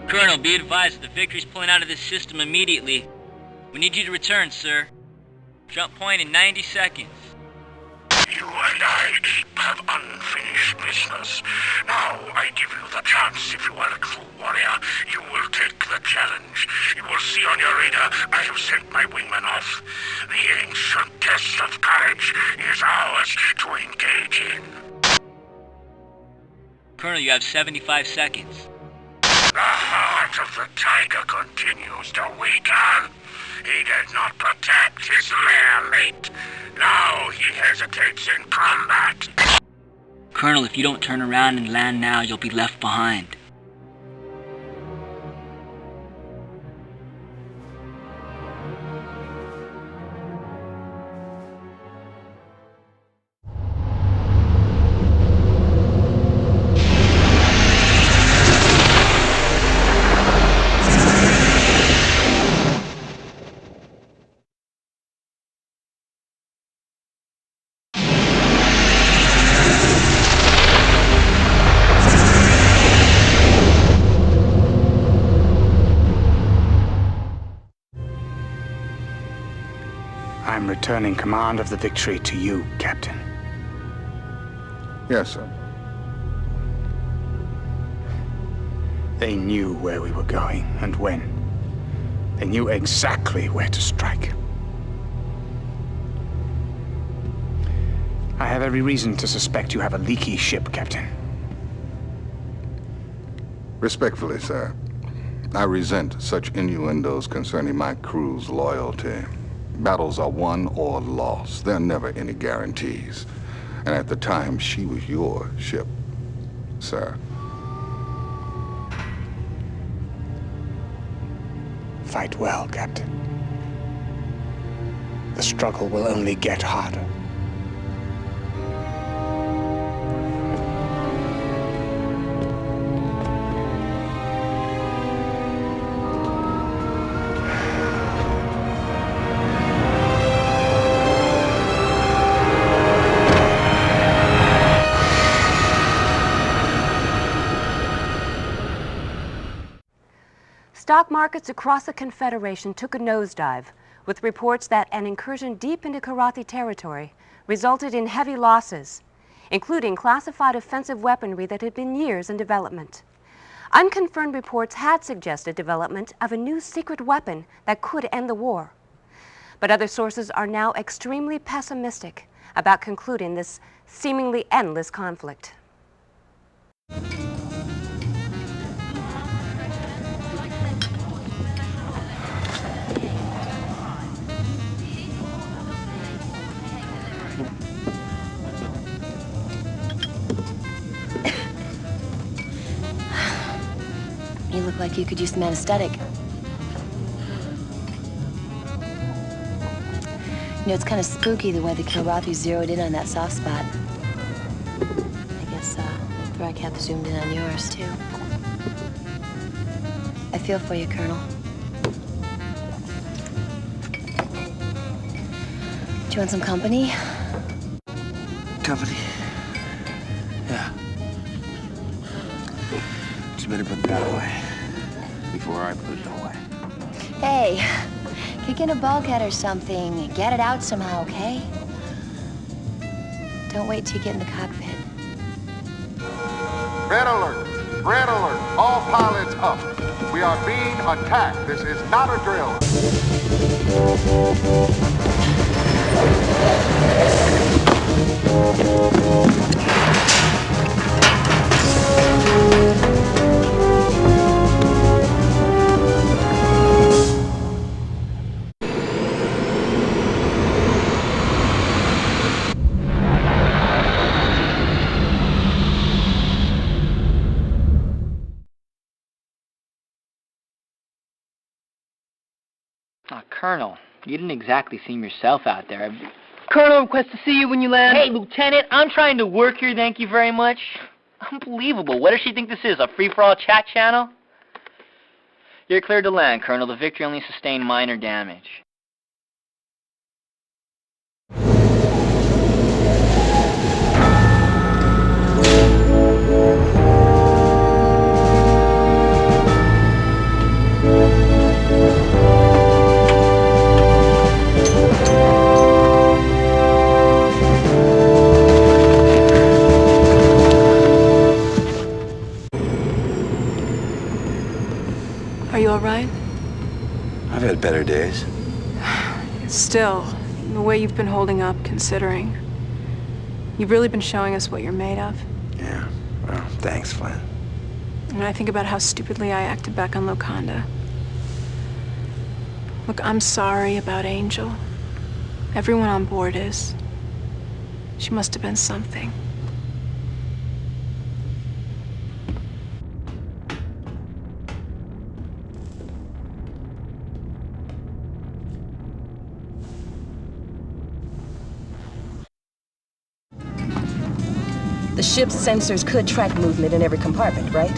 Colonel, be advised that the victory's pulling out of this system immediately. We need you to return, sir. Jump point in 90 seconds. You and I, Ape, have unfinished business. Now I give you the chance. If you are a true warrior, you will take the challenge. You will see on your radar I have sent my wingmen off. The ancient test of courage is ours to engage in. Colonel, you have 75 seconds. The heart of the tiger continues to weaken. He did not protect his lair mate. Now he hesitates in combat. Colonel, if you don't turn around and land now, you'll be left behind. I'm returning command of the Victory to you, Captain. Yes, sir. They knew where we were going and when. They knew exactly where to strike. I have every reason to suspect you have a leaky ship, Captain. Respectfully, sir, I resent such innuendos concerning my crew's loyalty. Battles are won or lost. There are never any guarantees. And at the time, she was your ship, sir. Fight well, Captain. The struggle will only get harder. Stock markets across the Confederation took a nosedive, with reports that an incursion deep into Kilrathi territory resulted in heavy losses, including classified offensive weaponry that had been years in development. Unconfirmed reports had suggested development of a new secret weapon that could end the war. But other sources are now extremely pessimistic about concluding this seemingly endless conflict. You look like you could use some anesthetic. You know, it's kind of spooky the way the Kilrathi zeroed in on that soft spot. I guess, Thrak zoomed in on yours, too. I feel for you, Colonel. Do you want some company? Company? Yeah. You better put that away before I put it away. Hey, kick in a bulkhead or something. Get it out somehow, okay? Don't wait till you get in the cockpit. Red alert! Red alert! All pilots up! We are being attacked. This is not a drill. Colonel, you didn't exactly seem yourself out there. Colonel, request to see you when you land. Hey, Lieutenant, I'm trying to work here, thank you very much. Unbelievable. What does she think this is, a free-for-all chat channel? You're cleared to land, Colonel. The Victory only sustained minor damage. Are you all right? I've had better days. Still, the way you've been holding up, considering. You've really been showing us what you're made of. Yeah, well, thanks, Flynn. And I think about how stupidly I acted back on Loconda. Look, I'm sorry about Angel. Everyone on board is. She must have been something. The ship's sensors could track movement in every compartment, right?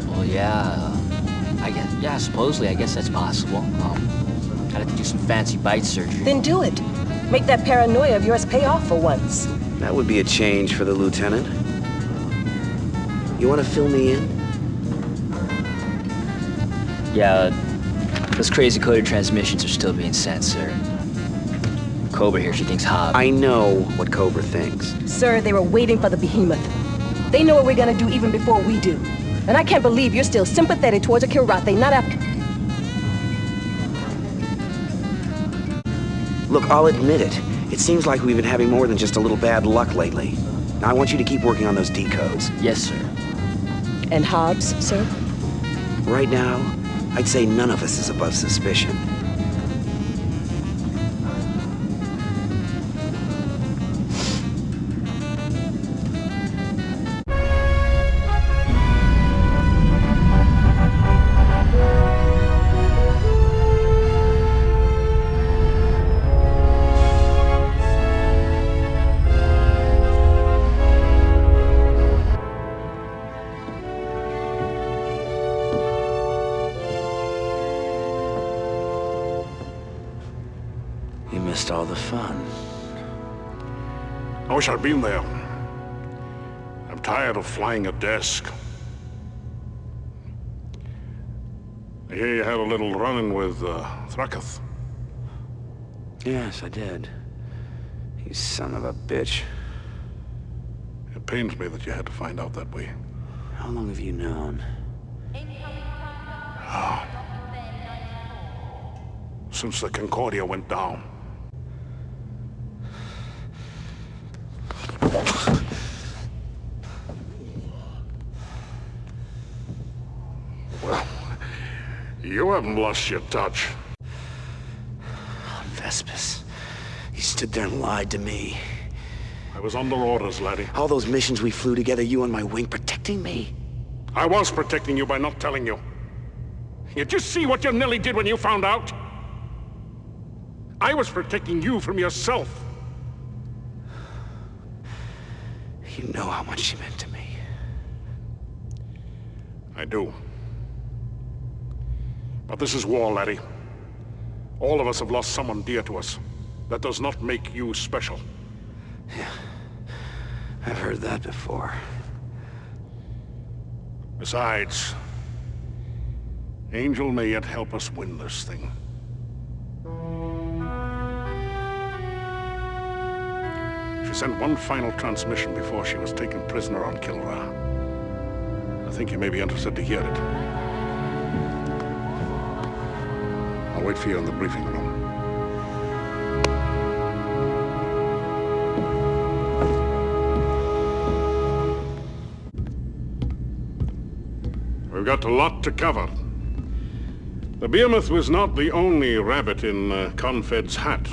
Well, yeah. Supposedly, I guess that's possible. I'd have to do some fancy bite surgery. Then do it. Make that paranoia of yours pay off for once. That would be a change for the lieutenant. You want to fill me in? Yeah, those crazy coded transmissions are still being sent, sir. Cobra here. She thinks Hobbs. I know what Cobra thinks. Sir, they were waiting for the behemoth. They know what we're gonna do even before we do. And I can't believe you're still sympathetic towards a Kilrathi, not after... Look, I'll admit it. It seems like we've been having more than just a little bad luck lately. Now, I want you to keep working on those decodes. Yes, sir. And Hobbs, sir? Right now, I'd say none of us is above suspicion. You missed all the fun. I wish I'd been there. I'm tired of flying a desk. I hear you had a little run-in with Thraketh. Yes, I did. You son of a bitch. It pains me that you had to find out that way. How long have you known? Oh. Since the Concordia went down. Well, you haven't lost your touch. On Vespus. You stood there and lied to me. I was under orders, laddie. All those missions we flew together, you on my wing, protecting me. I was protecting you by not telling you. You just see what you nearly did when you found out? I was protecting you from yourself. You know how much she meant to me. I do. But this is war, laddie. All of us have lost someone dear to us. That does not make you special. Yeah, I've heard that before. Besides, Angel may yet help us win this thing. She sent one final transmission before she was taken prisoner on Kilra. I think you may be interested to hear it. I'll wait for you in the briefing room. We've got a lot to cover. The Behemoth was not the only rabbit in Confed's hat.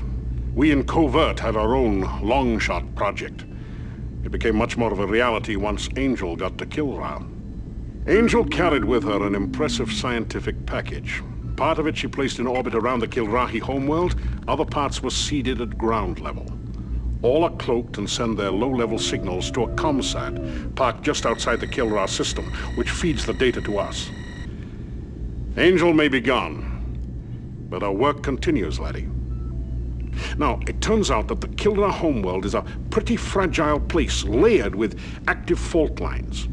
We in Covert had our own long-shot project. It became much more of a reality once Angel got to Kilra. Angel carried with her an impressive scientific package. Part of it she placed in orbit around the Kilrathi homeworld, other parts were seeded at ground level. All are cloaked and send their low-level signals to a ComSat parked just outside the Kilra system, which feeds the data to us. Angel may be gone, but our work continues, laddie. Now, it turns out that the Kilra homeworld is a pretty fragile place, layered with active fault lines.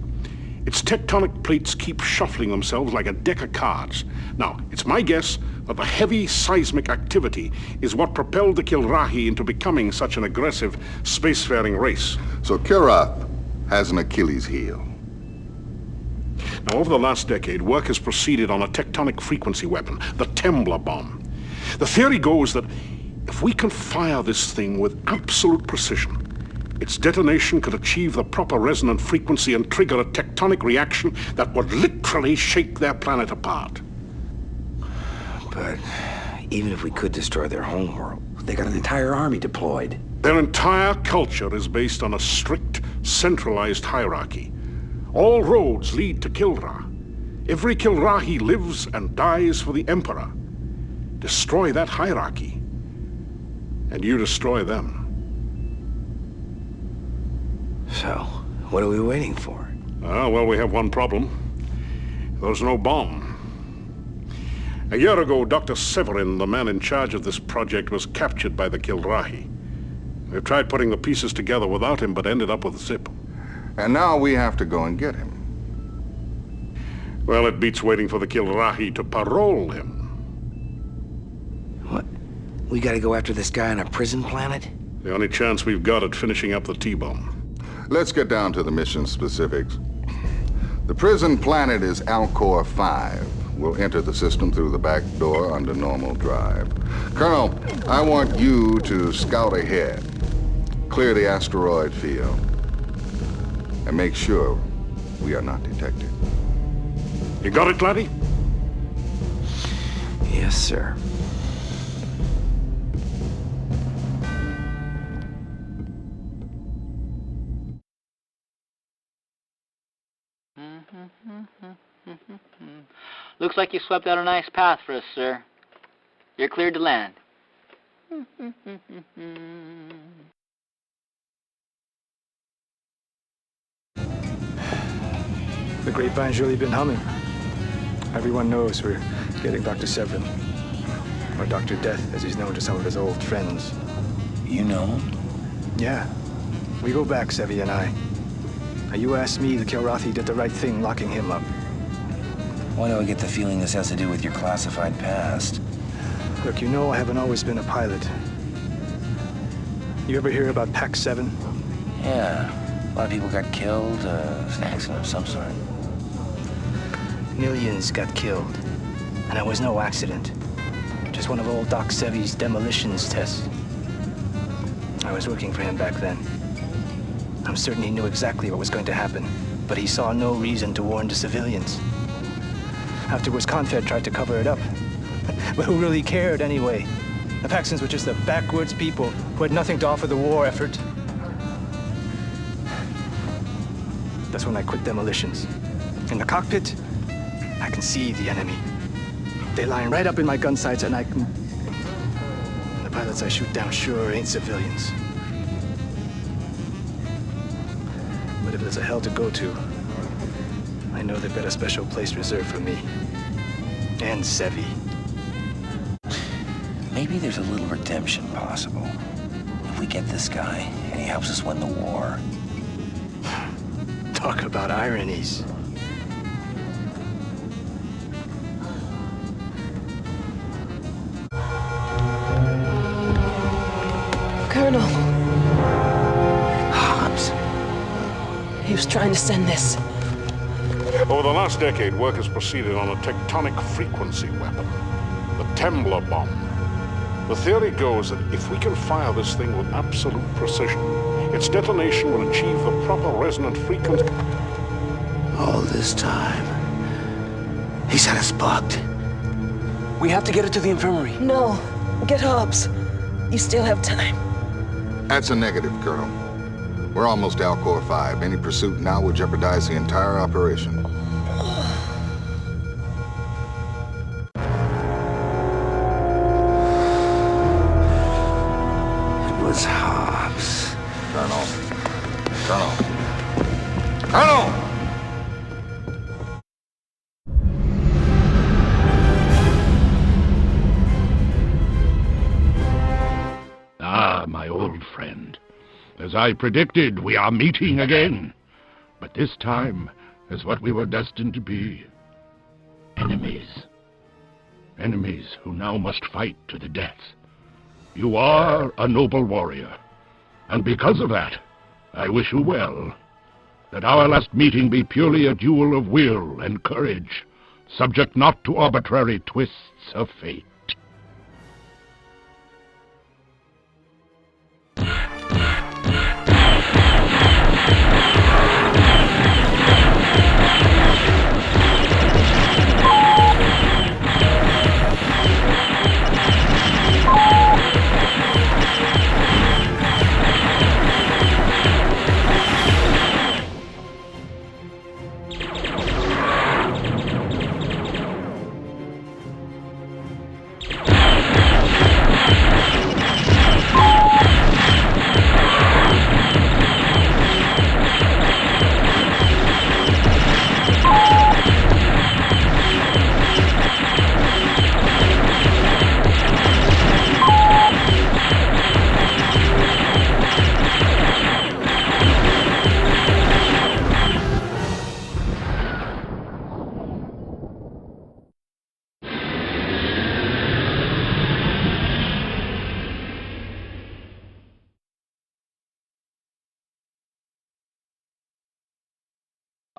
Its tectonic plates keep shuffling themselves like a deck of cards. Now, it's my guess that the heavy seismic activity is what propelled the Kilrathi into becoming such an aggressive spacefaring race. So Kilrath has an Achilles heel. Now, over the last decade, work has proceeded on a tectonic frequency weapon, the Tembla bomb. The theory goes that if we can fire this thing with absolute precision, its detonation could achieve the proper resonant frequency and trigger a tectonic reaction that would literally shake their planet apart. But even if we could destroy their homeworld, they got an entire army deployed. Their entire culture is based on a strict, centralized hierarchy. All roads lead to Kilra. Every Kilrathi lives and dies for the Emperor. Destroy that hierarchy, and you destroy them. So, what are we waiting for? Well, we have one problem. There's no bomb. A year ago, Dr. Severin, the man in charge of this project, was captured by the Kilrathi. We've tried putting the pieces together without him, but ended up with Zip. And now we have to go and get him. Well, it beats waiting for the Kilrathi to parole him. What? We gotta go after this guy on a prison planet? The only chance we've got at finishing up the T-bomb. Let's get down to the mission specifics. The prison planet is Alcor 5. We'll enter the system through the back door under normal drive. Colonel, I want you to scout ahead. Clear the asteroid field. And make sure we are not detected. You got it, laddie? Yes, sir. Looks like you swept out a nice path for us, sir. You're cleared to land. The grapevine's really been humming. Everyone knows we're getting Dr. Severin. Or Dr. Death, as he's known to some of his old friends. You know him? Yeah. We go back, Sevi and I. Now, you asked me, the Kilrathi did the right thing locking him up. Why do I get the feeling this has to do with your classified past? Look, you know I haven't always been a pilot. You ever hear about Pac 7? Yeah. A lot of people got killed. It's an accident of some sort. Millions got killed. And it was no accident. Just one of old Doc Sevi's demolitions tests. I was working for him back then. I'm certain he knew exactly what was going to happen, but he saw no reason to warn the civilians. Afterwards, Confed tried to cover it up. But who really cared anyway? The Paxtons were just the backwards people who had nothing to offer the war effort. That's when I quit demolitions. In the cockpit, I can see the enemy. They line right up in my gun sights and I can... The pilots I shoot down sure ain't civilians. But if there's a hell to go to, I know they've got a special place reserved for me. And Sevi. Maybe there's a little redemption possible. If we get this guy, and he helps us win the war. Talk about ironies. Colonel. Hobbs. He was trying to send this. Over the last decade, work has proceeded on a tectonic frequency weapon, the Tembler bomb. The theory goes that if we can fire this thing with absolute precision, its detonation will achieve the proper resonant frequency. All this time, he's had us bugged. We have to get her to the infirmary. No. Get Hobbs. You still have time. That's a negative, Colonel. We're almost Alcor 5. Any pursuit now would jeopardize the entire operation. It was Hobbs. Colonel! Ah, my old friend. As I predicted, we are meeting again. But this time, as what we were destined to be. Enemies. Enemies who now must fight to the death. You are a noble warrior. And because of that, I wish you well. That our last meeting be purely a duel of will and courage, subject not to arbitrary twists of fate.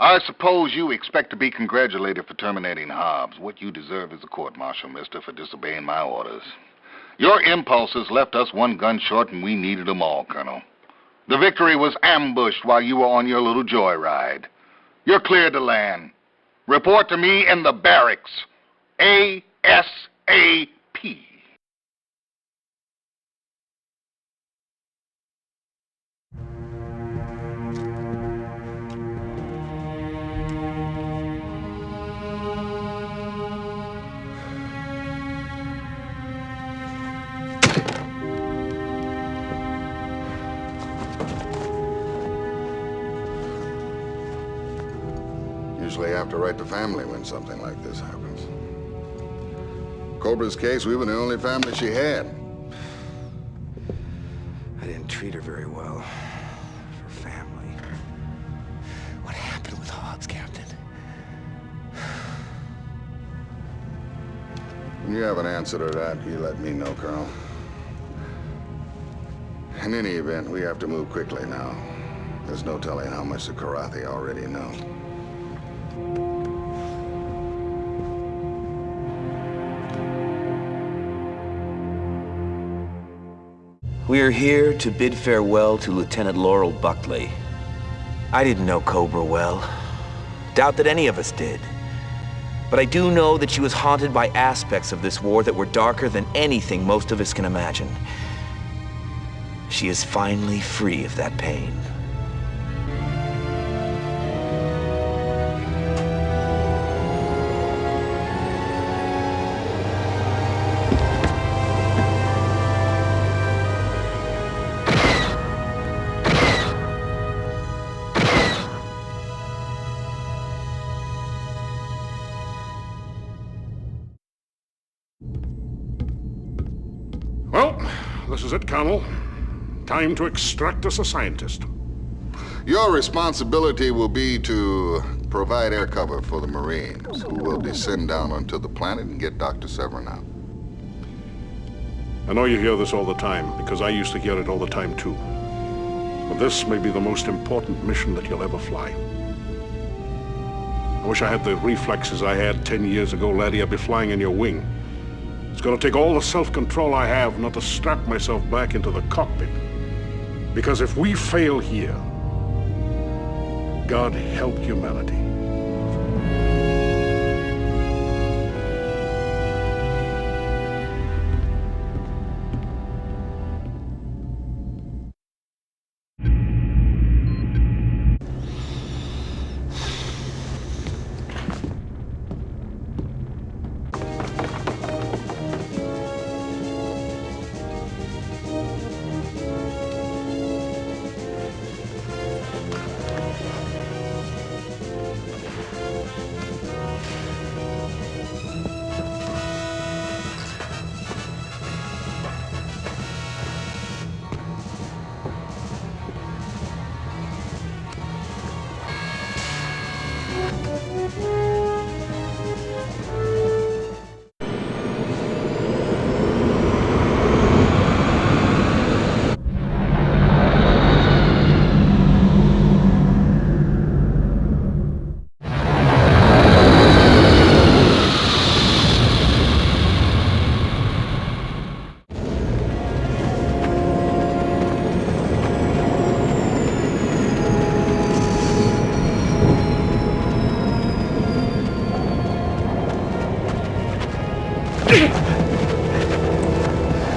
I suppose you expect to be congratulated for terminating Hobbs. What you deserve is a court-martial, mister, for disobeying my orders. Your impulses left us one gun short, and we needed them all, Colonel. The Victory was ambushed while you were on your little joyride. You're cleared to land. Report to me in the barracks. ASAP. Usually have to write to family when something like this happens. Cobra's case, we were the only family she had. I didn't treat her very well. Her family. What happened with Hobbs, Captain? When you have an answer to that, you let me know, Colonel. In any event, we have to move quickly now. There's no telling how much the Karathi already know. We are here to bid farewell to Lieutenant Laurel Buckley. I didn't know Cobra well. Doubt that any of us did. But I do know that she was haunted by aspects of this war that were darker than anything most of us can imagine. She is finally free of that pain. Well, this is it, Colonel. Time to extract us a scientist. Your responsibility will be to provide air cover for the Marines, who will descend down onto the planet and get Dr. Severin out. I know you hear this all the time, because I used to hear it all the time, too. But this may be the most important mission that you'll ever fly. I wish I had the reflexes I had 10 years ago, laddie. I'd be flying in your wing. It's gonna take all the self-control I have not to strap myself back into the cockpit. Because if we fail here, God help humanity.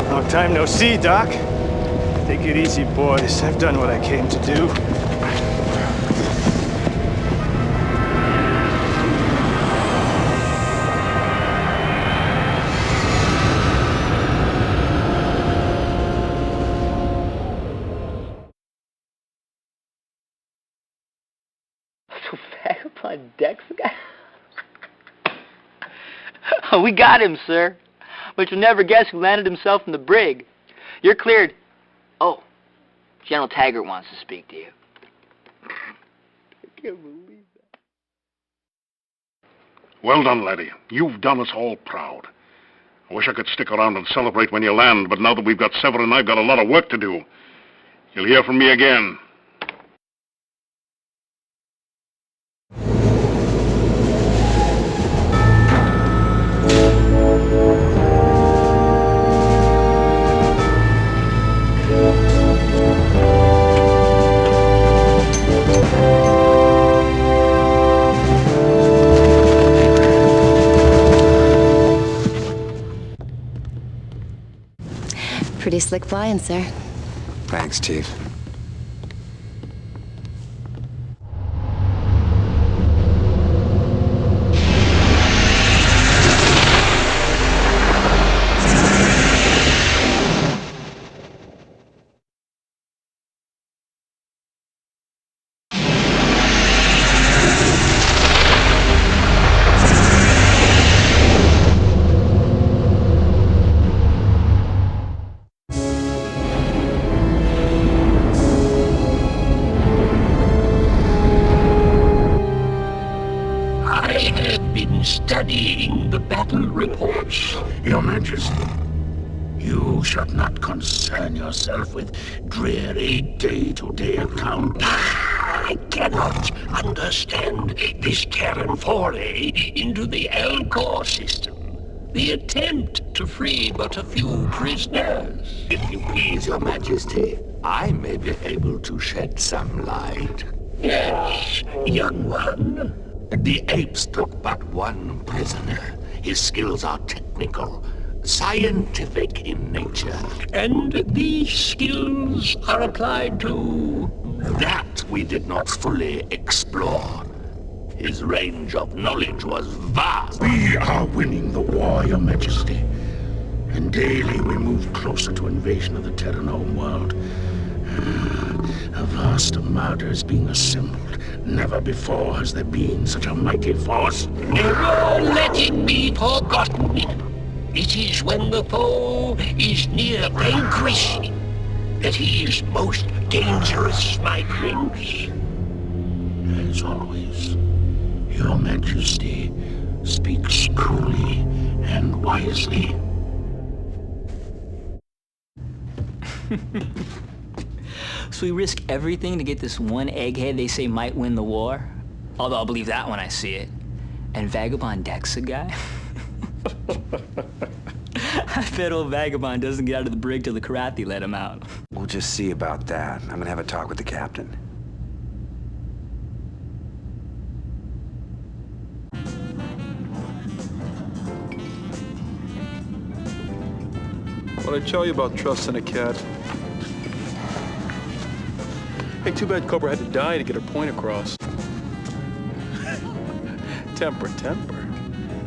Long time no see, Doc. Take it easy, boys. I've done what I came to do. So back up on decks, guy. Oh, we got him, sir. But you'll never guess who landed himself in the brig. You're cleared. Oh, General Taggart wants to speak to you. I can't believe that. Well done, laddie. You've done us all proud. I wish I could stick around and celebrate when you land, but now that we've got Severin, I've got a lot of work to do. You'll hear from me again. Pretty slick flying, sir. Thanks, Chief. Studying the battle reports, Your Majesty. You should not concern yourself with dreary day-to-day accounts. I cannot understand this Terran foray into the L-Core system. The attempt to free but a few prisoners. If you please, Your Majesty, I may be able to shed some light. Yes, young one. The apes took but one prisoner. His skills are technical, scientific in nature. And these skills are applied to... That we did not fully explore. His range of knowledge was vast. We are winning the war, Your Majesty. And daily we move closer to invasion of the Terran homeworld. A vast armada is being assembled. Never before has there been such a mighty force. Never let it be forgotten. It is when the foe is near vanquished that he is most dangerous, my prince. As always, Your Majesty speaks coolly and wisely. So we risk everything to get this one egghead they say might win the war? Although I'll believe that when I see it. And Vagabond Deck's a guy? I bet old Vagabond doesn't get out of the brig till the Karathi let him out. We'll just see about that. I'm gonna have a talk with the captain. What'd I tell you about trusting a cat? Hey, too bad Cobra had to die to get her point across. Temper.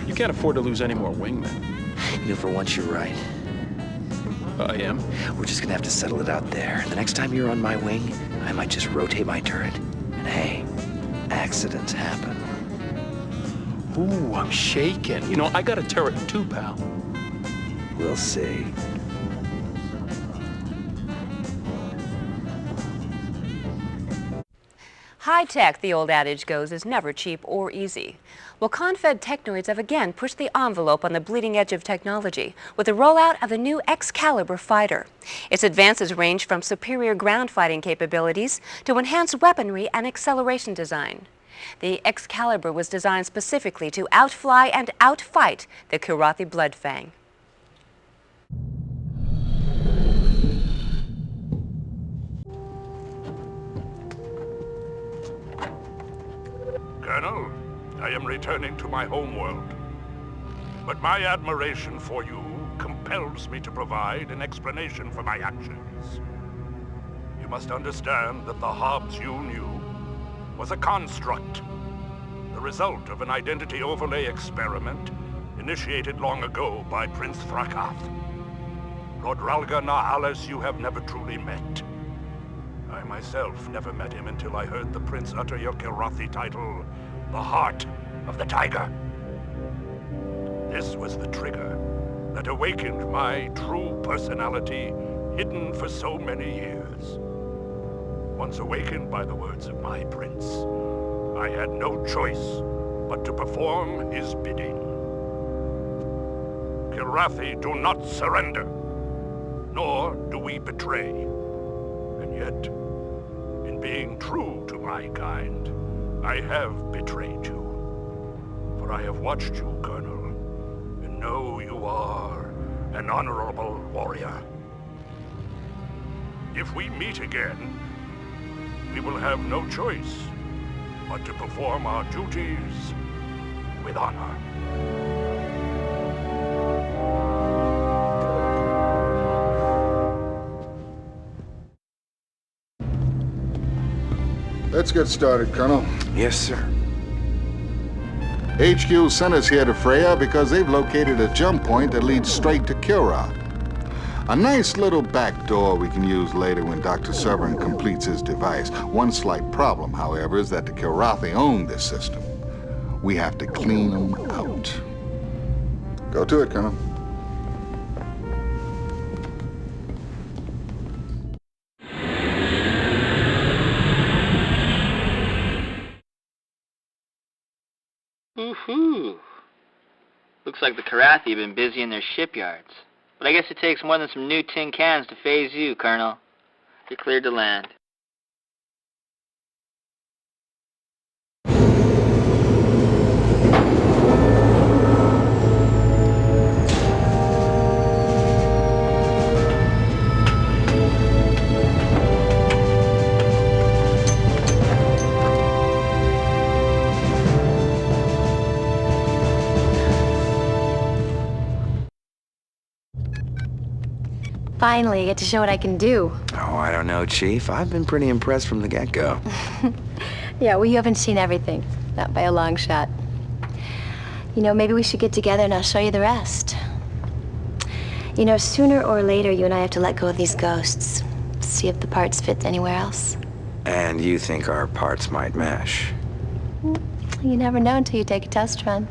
You can't afford to lose any more wingmen. You know, for once you're right. I am? We're just gonna have to settle it out there. The next time you're on my wing, I might just rotate my turret. And hey, accidents happen. Ooh, I'm shaking. You know, I got a turret too, pal. We'll see. High tech, the old adage goes, is never cheap or easy. Well, Confed technoids have again pushed the envelope on the bleeding edge of technology with the rollout of the new Excalibur fighter. Its advances range from superior ground fighting capabilities to enhanced weaponry and acceleration design. The Excalibur was designed specifically to outfly and outfight the Kirathi Bloodfang. Colonel, I am returning to my homeworld. But my admiration for you compels me to provide an explanation for my actions. You must understand that the Hobbs you knew was a construct, the result of an identity overlay experiment initiated long ago by Prince Thrakath. Lord Ralga Nahalis you have never truly met. I myself never met him until I heard the Prince utter your Kirathi title, the Heart of the Tiger. This was the trigger that awakened my true personality, hidden for so many years. Once awakened by the words of my prince, I had no choice but to perform his bidding. Kirathi do not surrender, nor do we betray. And yet, in being true to my kind, I have betrayed you. For I have watched you, Colonel, and know you are an honorable warrior. If we meet again, we will have no choice but to perform our duties with honor. Let's get started, Colonel. Yes, sir. HQ sent us here to Freya because they've located a jump point that leads straight to Kilra. A nice little back door we can use later when Dr. Severin completes his device. One slight problem, however, is that the Kilrathi own this system. We have to clean them out. Go to it, Colonel. Woohoo! Looks like the Kilrathi have been busy in their shipyards. But I guess it takes more than some new tin cans to phase you, Colonel. You're cleared to land. Finally, I get to show what I can do. Oh, I don't know, Chief. I've been pretty impressed from the get-go. Yeah, well, you haven't seen everything. Not by a long shot. You know, maybe we should get together and I'll show you the rest. You know, sooner or later, you and I have to let go of these ghosts. See if the parts fit anywhere else. And you think our parts might mesh? You never know until you take a test run.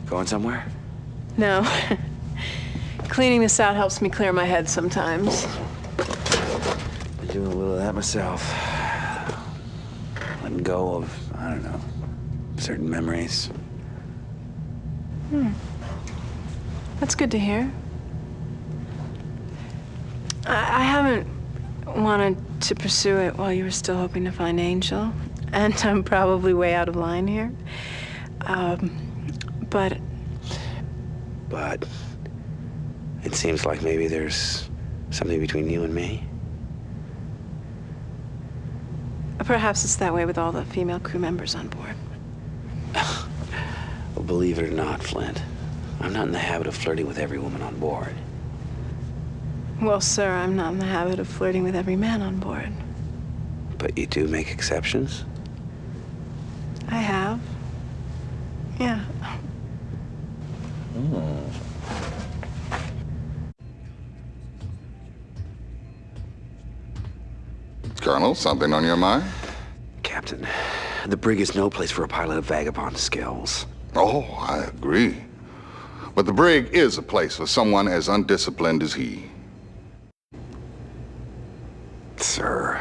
Going somewhere? No. Cleaning this out helps me clear my head sometimes. Been doing a little of that myself. Letting go of, I don't know, certain memories. That's good to hear. I haven't wanted to pursue it while you were still hoping to find Angel. And I'm probably way out of line here. But it seems like maybe there's something between you and me. Perhaps it's that way with all the female crew members on board. Well, believe it or not, Flint, I'm not in the habit of flirting with every woman on board. Well, sir, I'm not in the habit of flirting with every man on board. But you do make exceptions? I have. Yeah. Colonel, something on your mind? Captain, the brig is no place for a pilot of vagabond skills. Oh, I agree. But the brig is a place for someone as undisciplined as he. Sir,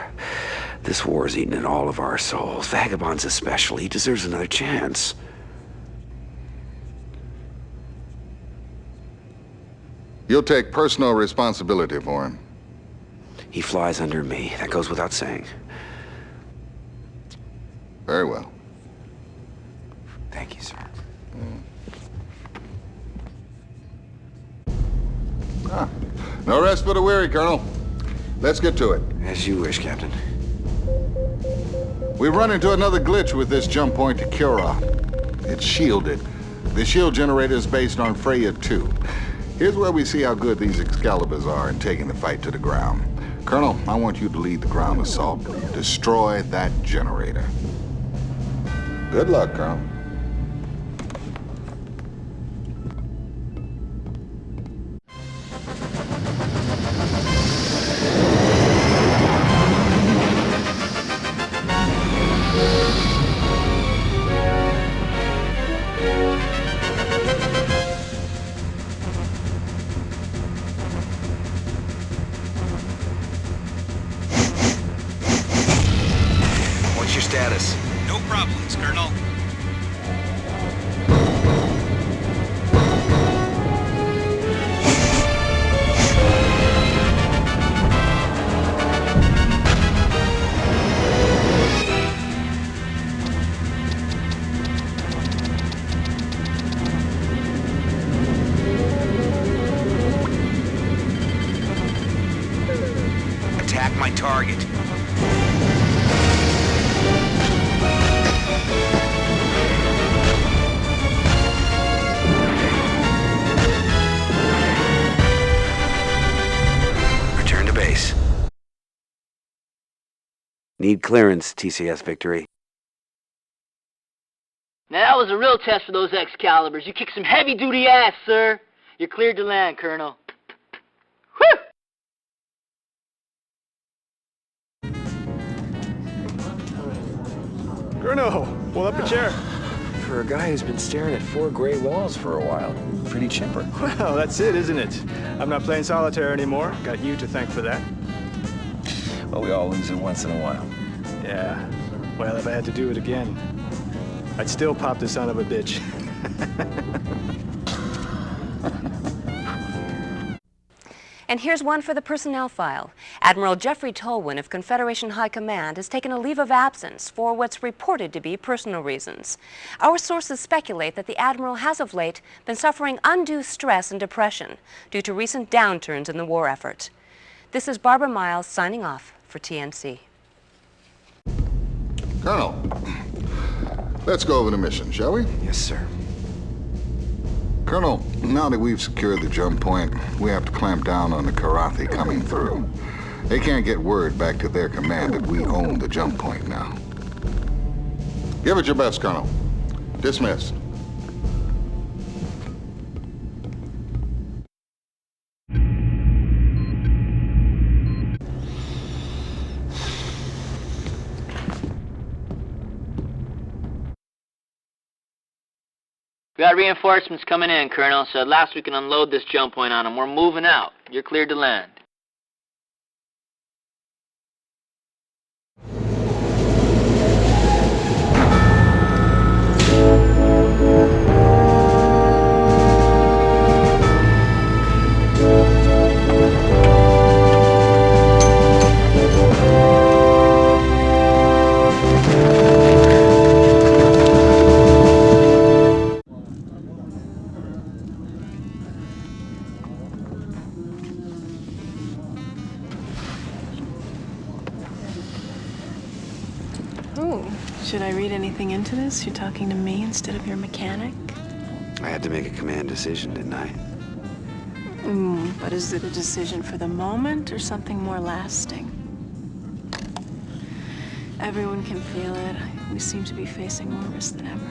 this war's eaten at all of our souls. Vagabonds especially. He deserves another chance. You'll take personal responsibility for him. He flies under me. That goes without saying. Very well. Thank you, sir. No rest for the weary, Colonel. Let's get to it. As you wish, Captain. We've run into another glitch with this jump point to Kilra. It's shielded. The shield generator is based on Freya 2. Here's where we see how good these Excaliburs are in taking the fight to the ground. Colonel, I want you to lead the ground assault. Destroy that generator. Good luck, Colonel. What's your status? No problems, Colonel. Attack my target. Need clearance, TCS Victory. Now that was a real test for those Excaliburs. You kicked some heavy-duty ass, sir. You're cleared to land, Colonel. Whew! Colonel, pull up a chair. For a guy who's been staring at 4 gray walls for a while, pretty chipper. Well, that's it, isn't it? I'm not playing solitaire anymore. Got you to thank for that. Well, we all lose it once in a while. Yeah. Well, if I had to do it again, I'd still pop the son of a bitch. And here's one for the personnel file. Admiral Jeffrey Tolwyn of Confederation High Command has taken a leave of absence for what's reported to be personal reasons. Our sources speculate that the Admiral has of late been suffering undue stress and depression due to recent downturns in the war effort. This is Barbara Miles signing off for TNC. Colonel, let's go over the mission, shall we? Yes, sir. Colonel, now that we've secured the jump point, we have to clamp down on the Karathi coming through. They can't get word back to their command that we own the jump point now. Give it your best, Colonel. Dismissed. We got reinforcements coming in, Colonel, so at last we can unload this jump point on them. We're moving out. You're cleared to land. Should I read anything into this? You're talking to me instead of your mechanic? I had to make a command decision, didn't I? But is it a decision for the moment or something more lasting? Everyone can feel it. We seem to be facing more risk than ever.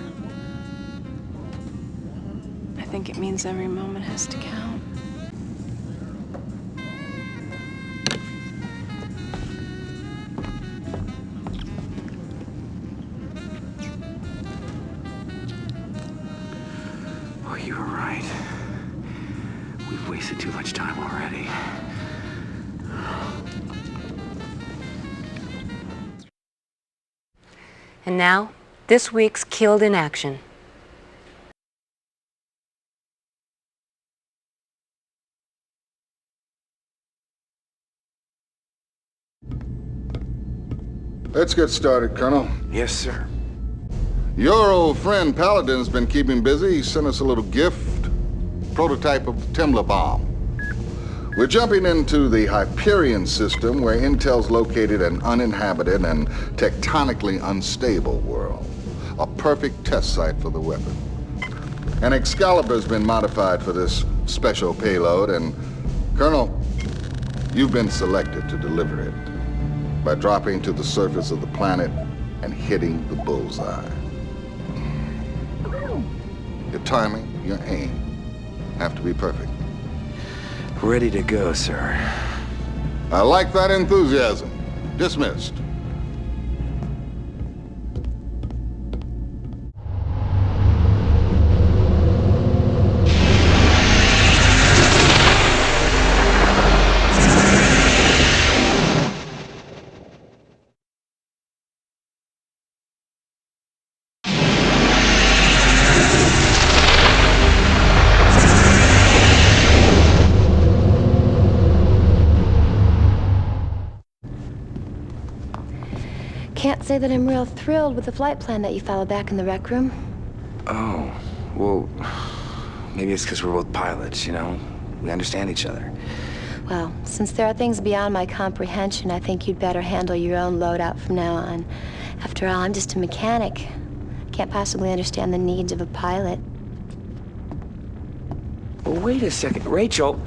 I think it means every moment has to count. You were right. We've wasted too much time already. And now, this week's Killed in Action. Let's get started, Colonel. Yes, sir. Your old friend Paladin's been keeping busy. He sent us a little gift, prototype of the Temla bomb. We're jumping into the Hyperion system where Intel's located an uninhabited and tectonically unstable world. A perfect test site for the weapon. An Excalibur's been modified for this special payload, and Colonel, you've been selected to deliver it by dropping to the surface of the planet and hitting the bullseye. Your timing, your aim have to be perfect. Ready to go, sir. I like that enthusiasm. Dismissed. Can't say that I'm real thrilled with the flight plan that you followed back in the rec room. Oh, well, maybe it's because we're both pilots, you know? We understand each other. Well, since there are things beyond my comprehension, I think you'd better handle your own loadout from now on. After all, I'm just a mechanic. I can't possibly understand the needs of a pilot. Well, wait a second. Rachel!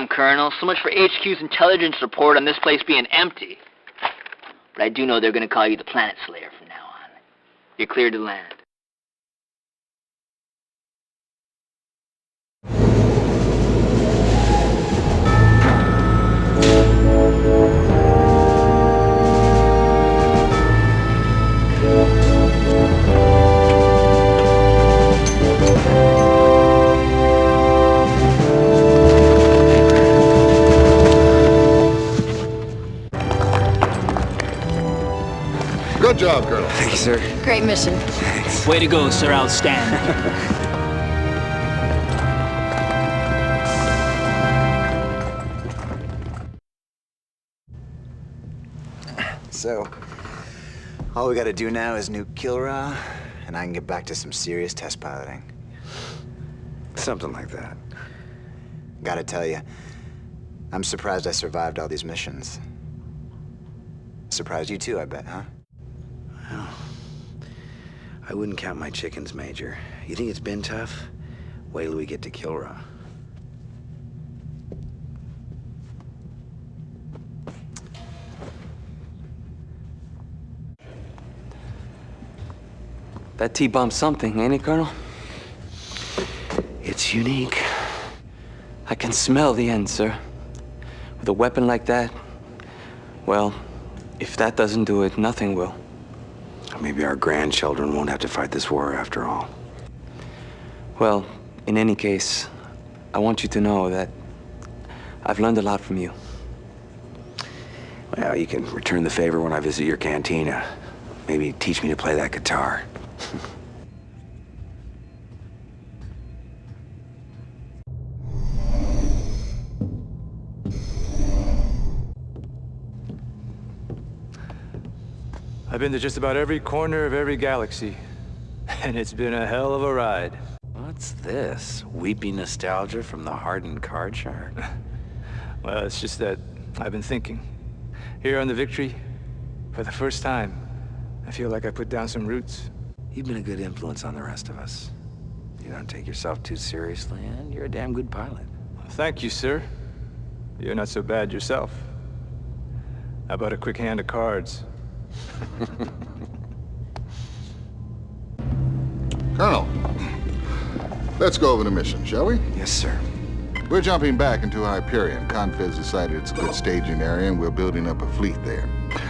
Damn, Colonel. So much for HQ's intelligence report on this place being empty. But I do know they're gonna call you the Planet Slayer from now on. You're cleared to land. Good job, Colonel. Thank you, sir. Great mission. Thanks. Way to go, sir. Outstanding. So, all we gotta do now is nuke Kilra, and I can get back to some serious test piloting. Something like that. Gotta tell you, I'm surprised I survived all these missions. Surprised you too, I bet, huh? Well, I wouldn't count my chickens, Major. You think it's been tough? Wait till we get to Kilra. That T-bomb's something, ain't it, Colonel? It's unique. I can smell the end, sir. With a weapon like that, well, if that doesn't do it, nothing will. Maybe our grandchildren won't have to fight this war after all. Well, in any case, I want you to know that I've learned a lot from you. Well, you can return the favor when I visit your cantina. Maybe teach me to play that guitar. I've been to just about every corner of every galaxy, and it's been a hell of a ride. What's this? Weepy nostalgia from the hardened card shark? Well, it's just that I've been thinking. Here on the Victory, for the first time, I feel like I put down some roots. You've been a good influence on the rest of us. You don't take yourself too seriously, and you're a damn good pilot. Thank you, sir. You're not so bad yourself. How about a quick hand of cards? Colonel, let's go over the mission, shall we? Yes, sir. We're jumping back into Hyperion. Confed's decided it's a good staging area, and we're building up a fleet there.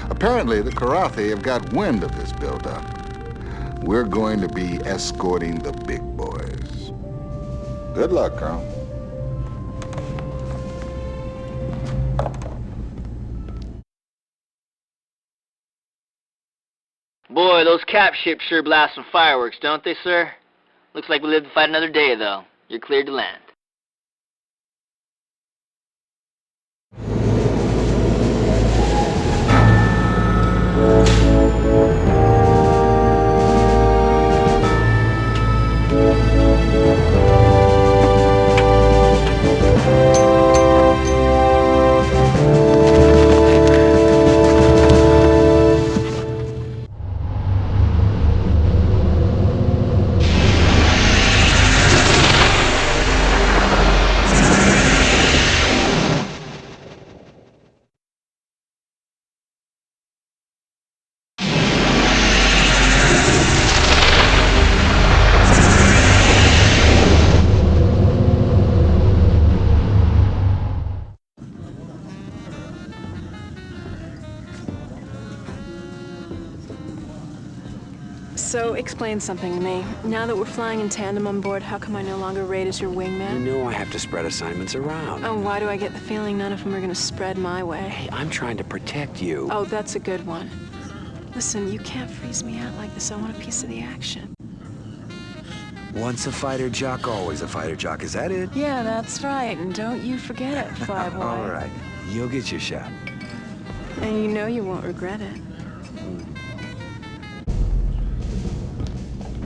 Apparently, the Karathi have got wind of this buildup. We're going to be escorting the big boys. Good luck, Colonel. Boy, those cap ships sure blast some fireworks, don't they, sir? Looks like we live to fight another day, though. You're cleared to land. So, explain something to me. Now that we're flying in tandem on board, how come I no longer rate as your wingman? You know I have to spread assignments around. Oh, why do I get the feeling none of them are gonna spread my way? Hey, I'm trying to protect you. Oh, that's a good one. Listen, you can't freeze me out like this. I want a piece of the action. Once a fighter jock, always a fighter jock. Is that it? Yeah, that's right. And don't you forget it, Flyboy. All right. You'll get your shot. And you know you won't regret it.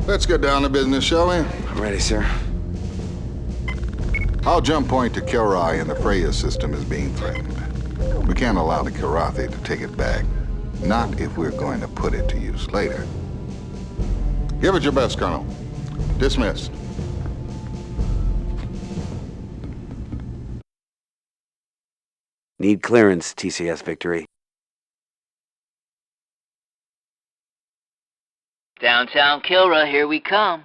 Let's get down to business, shall we? I'm ready, sir. Our jump point to Kilrai in the Freya system is being threatened. We can't allow the Karathi to take it back. Not if we're going to put it to use later. Give it your best, Colonel. Dismissed. Need clearance, TCS Victory. Downtown Kilra, here we come.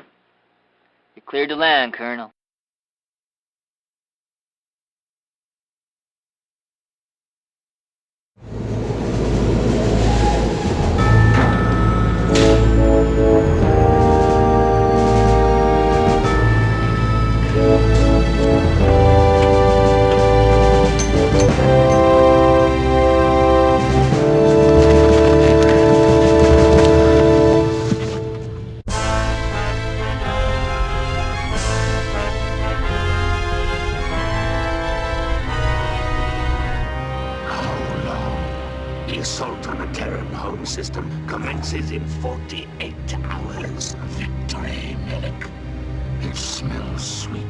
You're cleared to land, Colonel. The assault on the Terran home system commences in 48 hours. Victory, Medic. It smells sweet.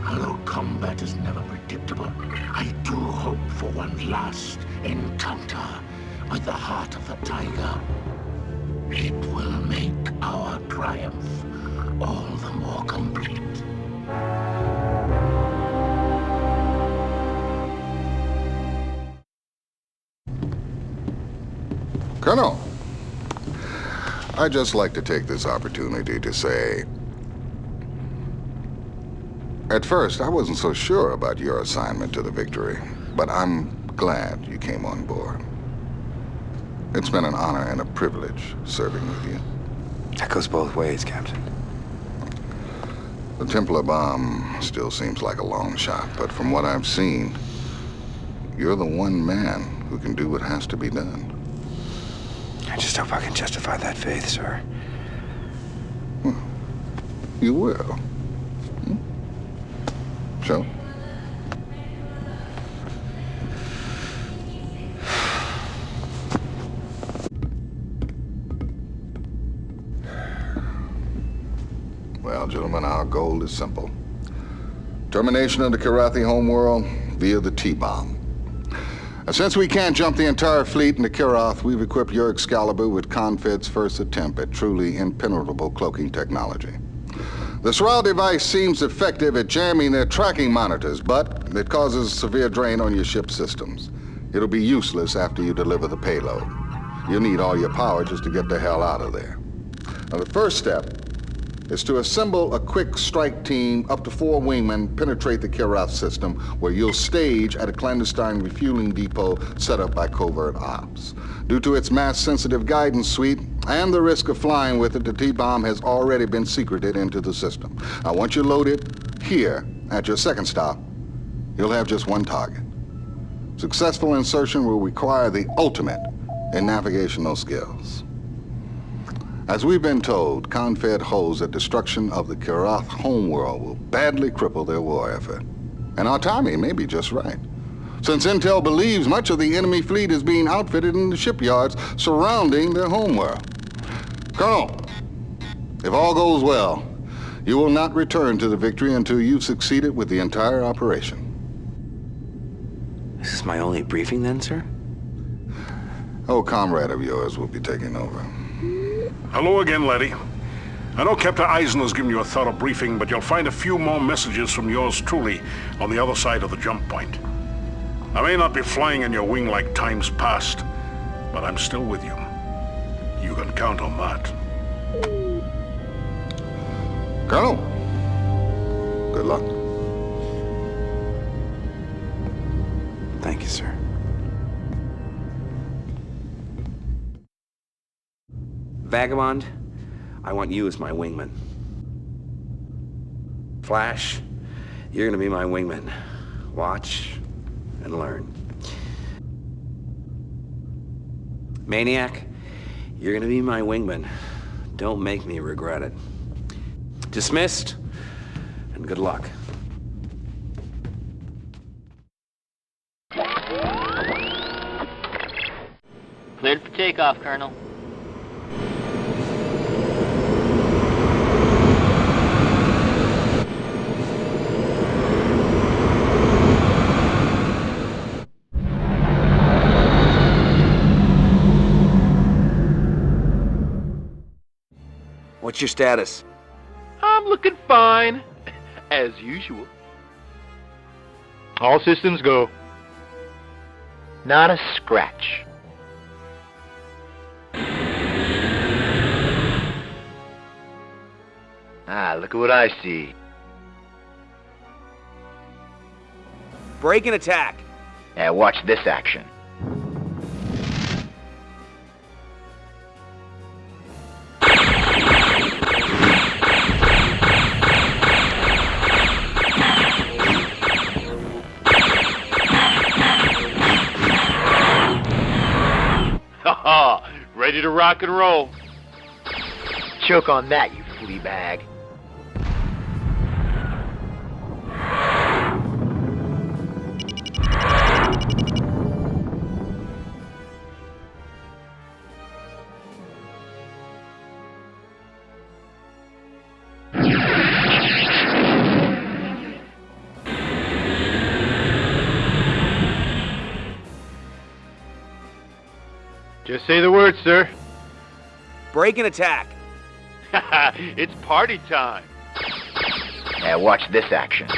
Although combat is never predictable, I do hope for one last encounter with the heart of the tiger. It will make our triumph all the more complete. Colonel, I'd just like to take this opportunity to say, at first, I wasn't so sure about your assignment to the Victory, but I'm glad you came on board. It's been an honor and a privilege serving with you. That goes both ways, Captain. The Templar bomb still seems like a long shot, but from what I've seen, you're the one man who can do what has to be done. I just hope I can justify that faith, sir. You will. So? Well, gentlemen, our goal is simple. Termination of the Kilrathi homeworld via the T-bomb. Since we can't jump the entire fleet into Kilrath, we've equipped your Excalibur with Confed's first attempt at truly impenetrable cloaking technology. The Sorrel device seems effective at jamming their tracking monitors, but it causes severe drain on your ship's systems. It'll be useless after you deliver the payload. You'll need all your power just to get the hell out of there. Now, the first step is to assemble a quick strike team, up to 4 wingmen, penetrate the Kilrath system, where you'll stage at a clandestine refueling depot set up by covert ops. Due to its mass-sensitive guidance suite and the risk of flying with it, the T-bomb has already been secreted into the system. Now, once you load it here at your second stop, you'll have just one target. Successful insertion will require the ultimate in navigational skills. As we've been told, Confed holds that destruction of the Kilrath homeworld will badly cripple their war effort. And our timing may be just right, since Intel believes much of the enemy fleet is being outfitted in the shipyards surrounding their homeworld. Colonel, if all goes well, you will not return to the Victory until you've succeeded with the entire operation. This is my only briefing then, sir? Oh, comrade of yours will be taking over. Hello again, Letty. I know Captain Eisen's given you a thorough briefing, but you'll find a few more messages from yours truly on the other side of the jump point. I may not be flying in your wing like times past, but I'm still with you. You can count on that. Colonel, good luck. Thank you, sir. Vagabond, I want you as my wingman. Flash, you're gonna be my wingman. Watch and learn. Maniac, you're gonna be my wingman. Don't make me regret it. Dismissed, and good luck. Cleared for takeoff, Colonel. What's your status? I'm looking fine, as usual. All systems go. Not a scratch. Ah, look at what I see. Break and attack. Yeah, watch this action. Haha, ready to rock and roll. Choke on that, you flea bag. Just say the word, sir. Break and attack. It's party time. Yeah, watch this action.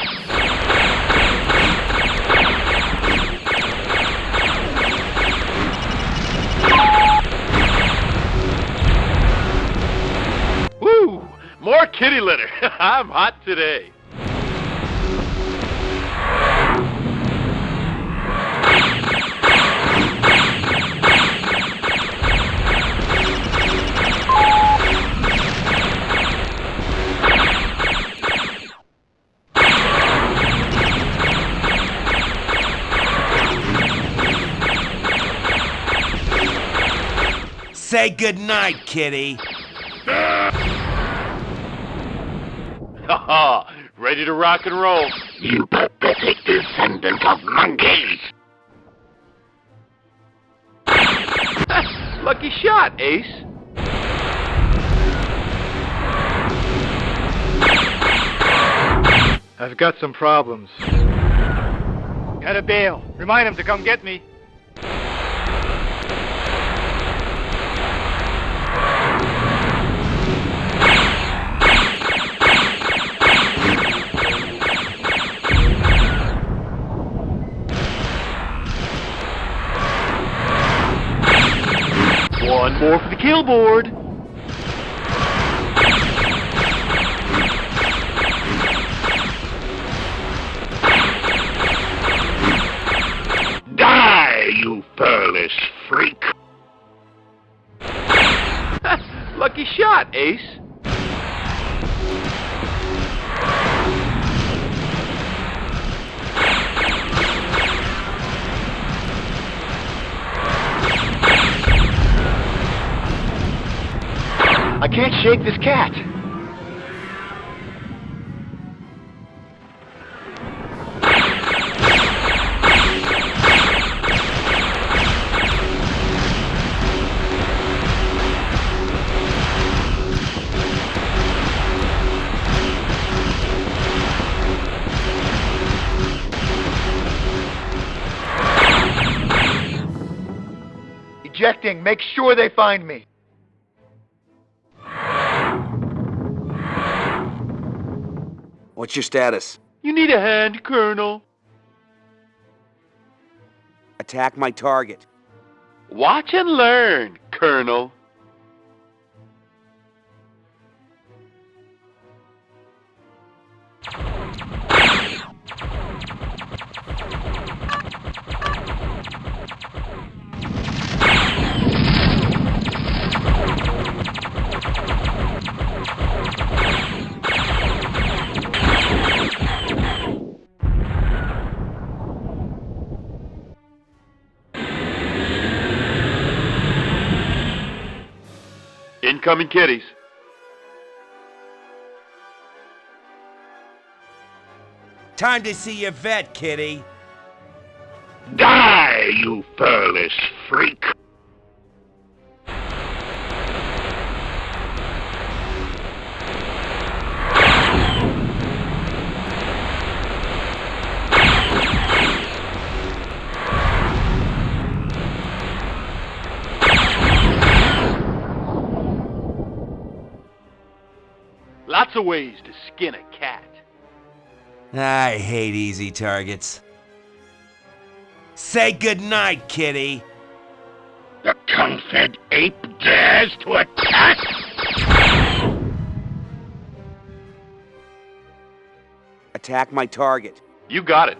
Woo! More kitty litter. I'm hot today. Say goodnight, kitty. Haha, ready to rock and roll. You pathetic descendant of monkeys! Lucky shot, Ace. I've got some problems. Gotta bail. Remind him to come get me. One more for the kill board. Die, you furless freak! Lucky shot, Ace. I can't shake this cat. Ejecting. Make sure they find me. What's your status? You need a hand, Colonel. Attack my target. Watch and learn, Colonel. Incoming kitties. Time to see your vet, kitty. Die, you furless freak! Lots of ways to skin a cat. I hate easy targets. Say goodnight, kitty. The tongue-fed ape dares to attack? Attack my target. You got it.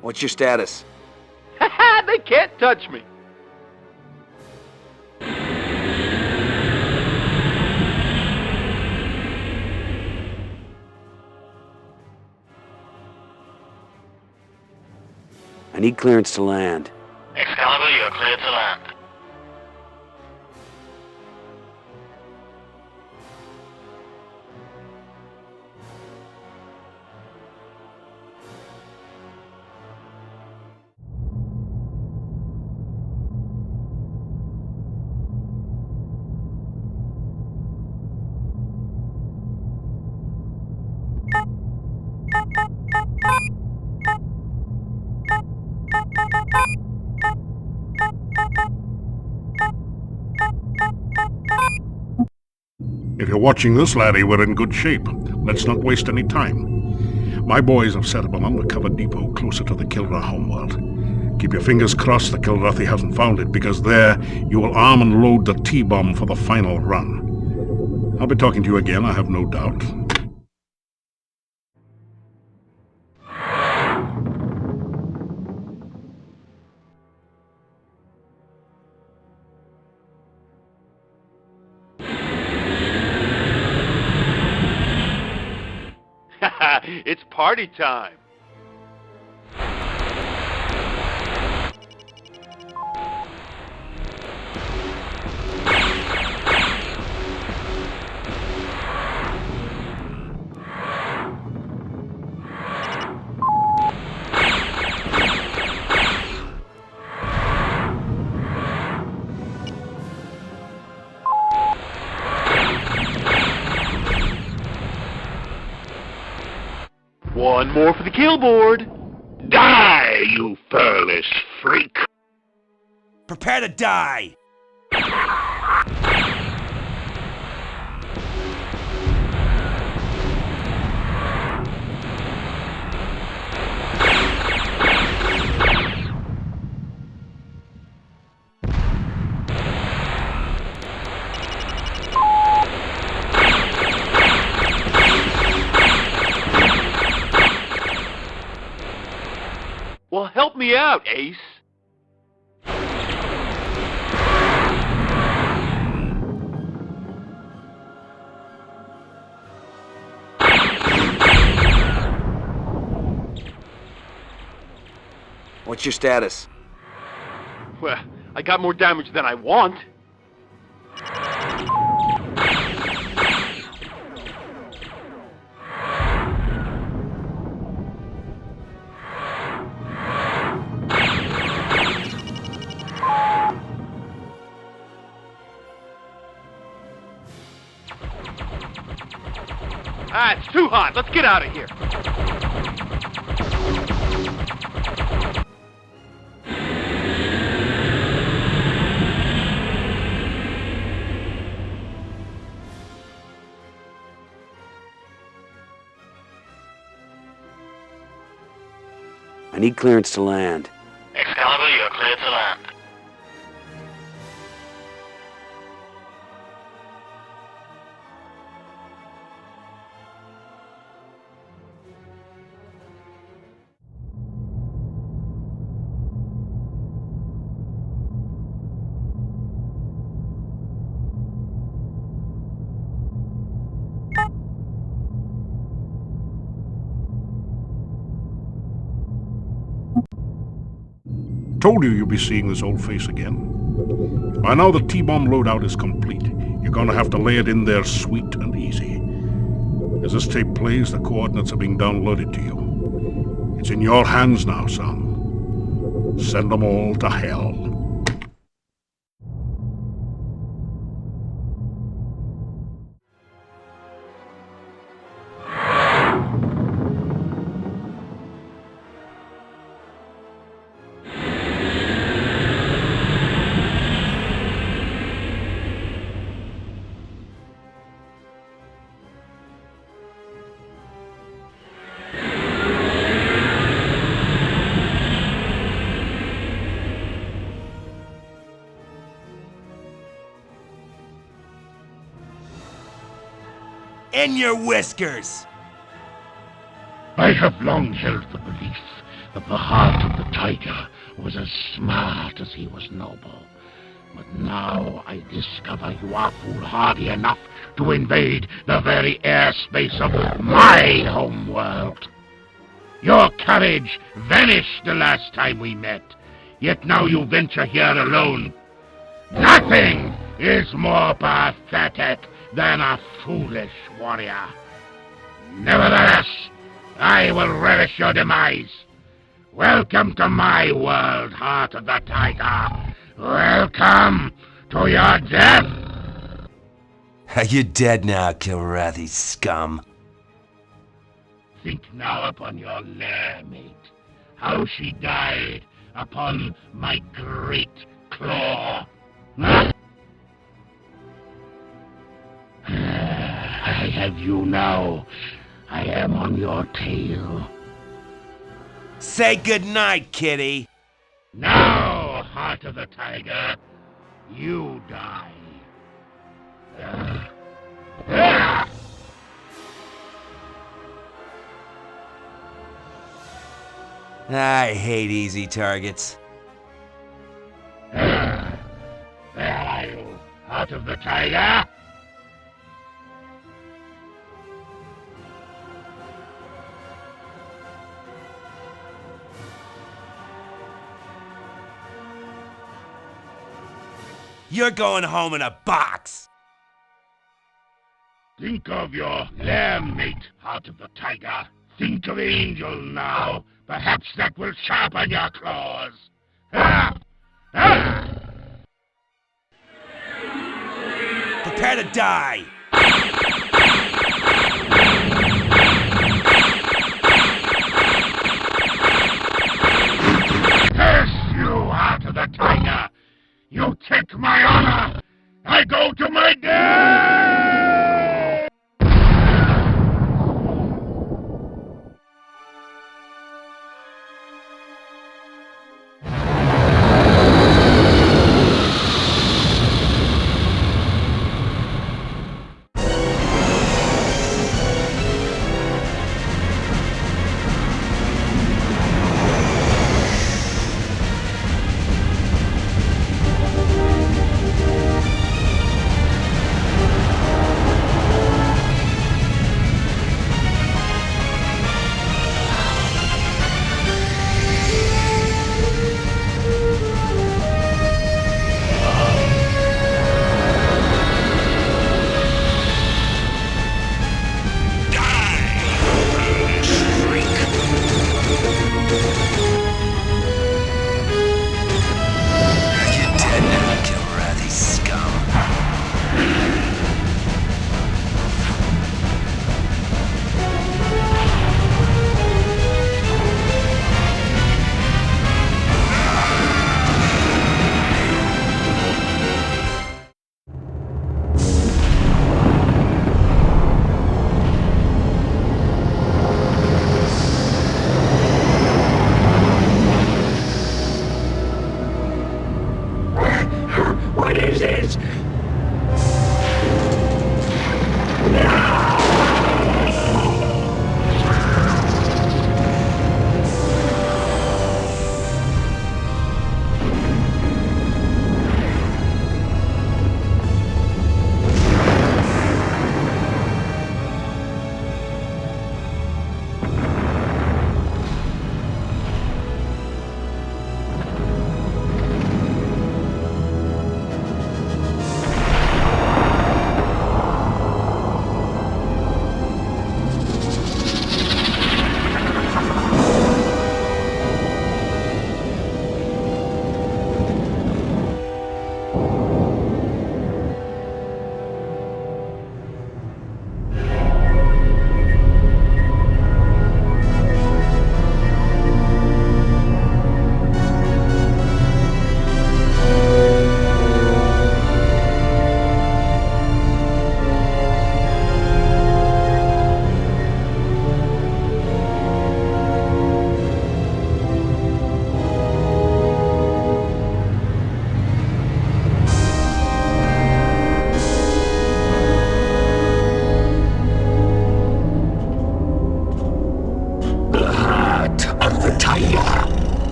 What's your status? They can't touch me. I need clearance to land. Excalibur, you're cleared to land. If you're watching this, laddie, we're in good shape. Let's not waste any time. My boys have set up an undercover depot closer to the Kilra homeworld. Keep your fingers crossed the Kilrathi hasn't found it, because there you will arm and load the T-bomb for the final run. I'll be talking to you again, I have no doubt. It's party time. One more for the kill board. Die, you furless freak! Prepare to die! Well, help me out, Ace. What's your status? Well, I got more damage than I want. Ah, it's too hot. Let's get out of here. I need clearance to land. Excalibur, you're cleared to land. Told you you'd be seeing this old face again. By now the T-bomb loadout is complete. You're gonna have to lay it in there sweet and easy. As this tape plays, the coordinates are being downloaded to you. It's in your hands now, son. Send them all to hell. In your whiskers! I have long held the belief that the heart of the tiger was as smart as he was noble. But now I discover you are foolhardy enough to invade the very airspace of my homeworld. Your courage vanished the last time we met, yet now you venture here alone. Nothing is more pathetic than a foolish warrior. Nevertheless, I will relish your demise. Welcome to my world, Heart of the Tiger. Welcome to your death. You're dead now, Kilrathi scum. Think now upon your lair, mate. How she died upon my great claw. I have you now. I am on your tail. Say goodnight, kitty. Now, Heart of the Tiger, you die. I hate easy targets. Where are you, Heart of the Tiger? You're going home in a box! Think of your lair mate, Heart of the Tiger. Think of Angel now. Perhaps that will sharpen your claws. Prepare to die! Curse you, Heart of the Tiger! You take my honor! I go to my death!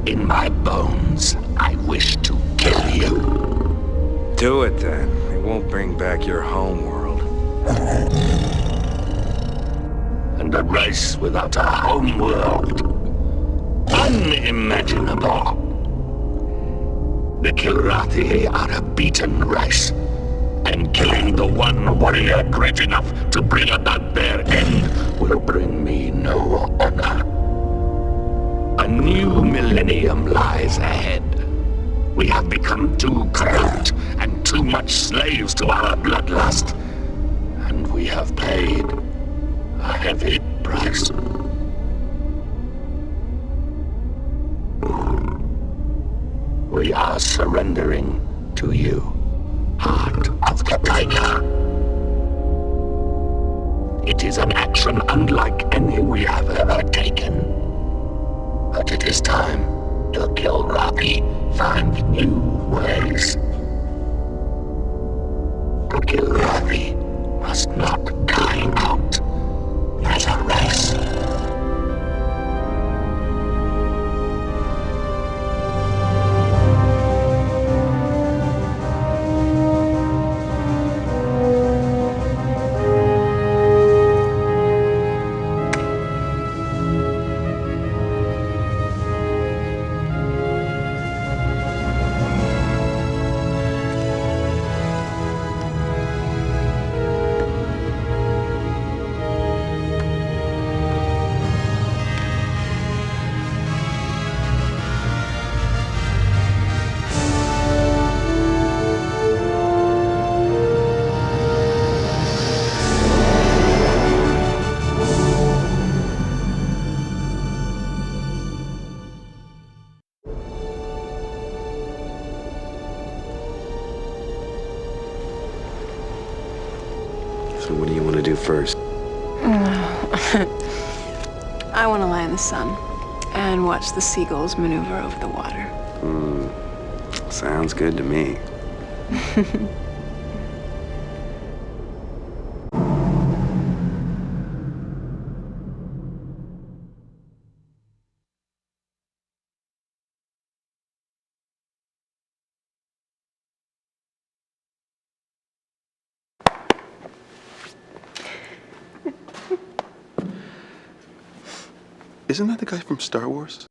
In my bones, I wish to kill you. Do it then. It won't bring back your homeworld. And a race without a homeworld. Unimaginable. The Kilrathi are a beaten race, and killing the one warrior great enough to bring about their end will bring me no honor. A new millennium lies ahead. We have become too corrupt and too much slaves to our bloodlust, and we have paid a heavy price. We are surrendering to you, Heart of the Tiger. It is an action unlike any we have ever taken. But it is time the Kilrathi find new ways. The Kilrathi must not die out as a race. So what do you want to do first? I want to lie in the sun and watch the seagulls maneuver over the water. Sounds good to me. Isn't that the guy from Star Wars?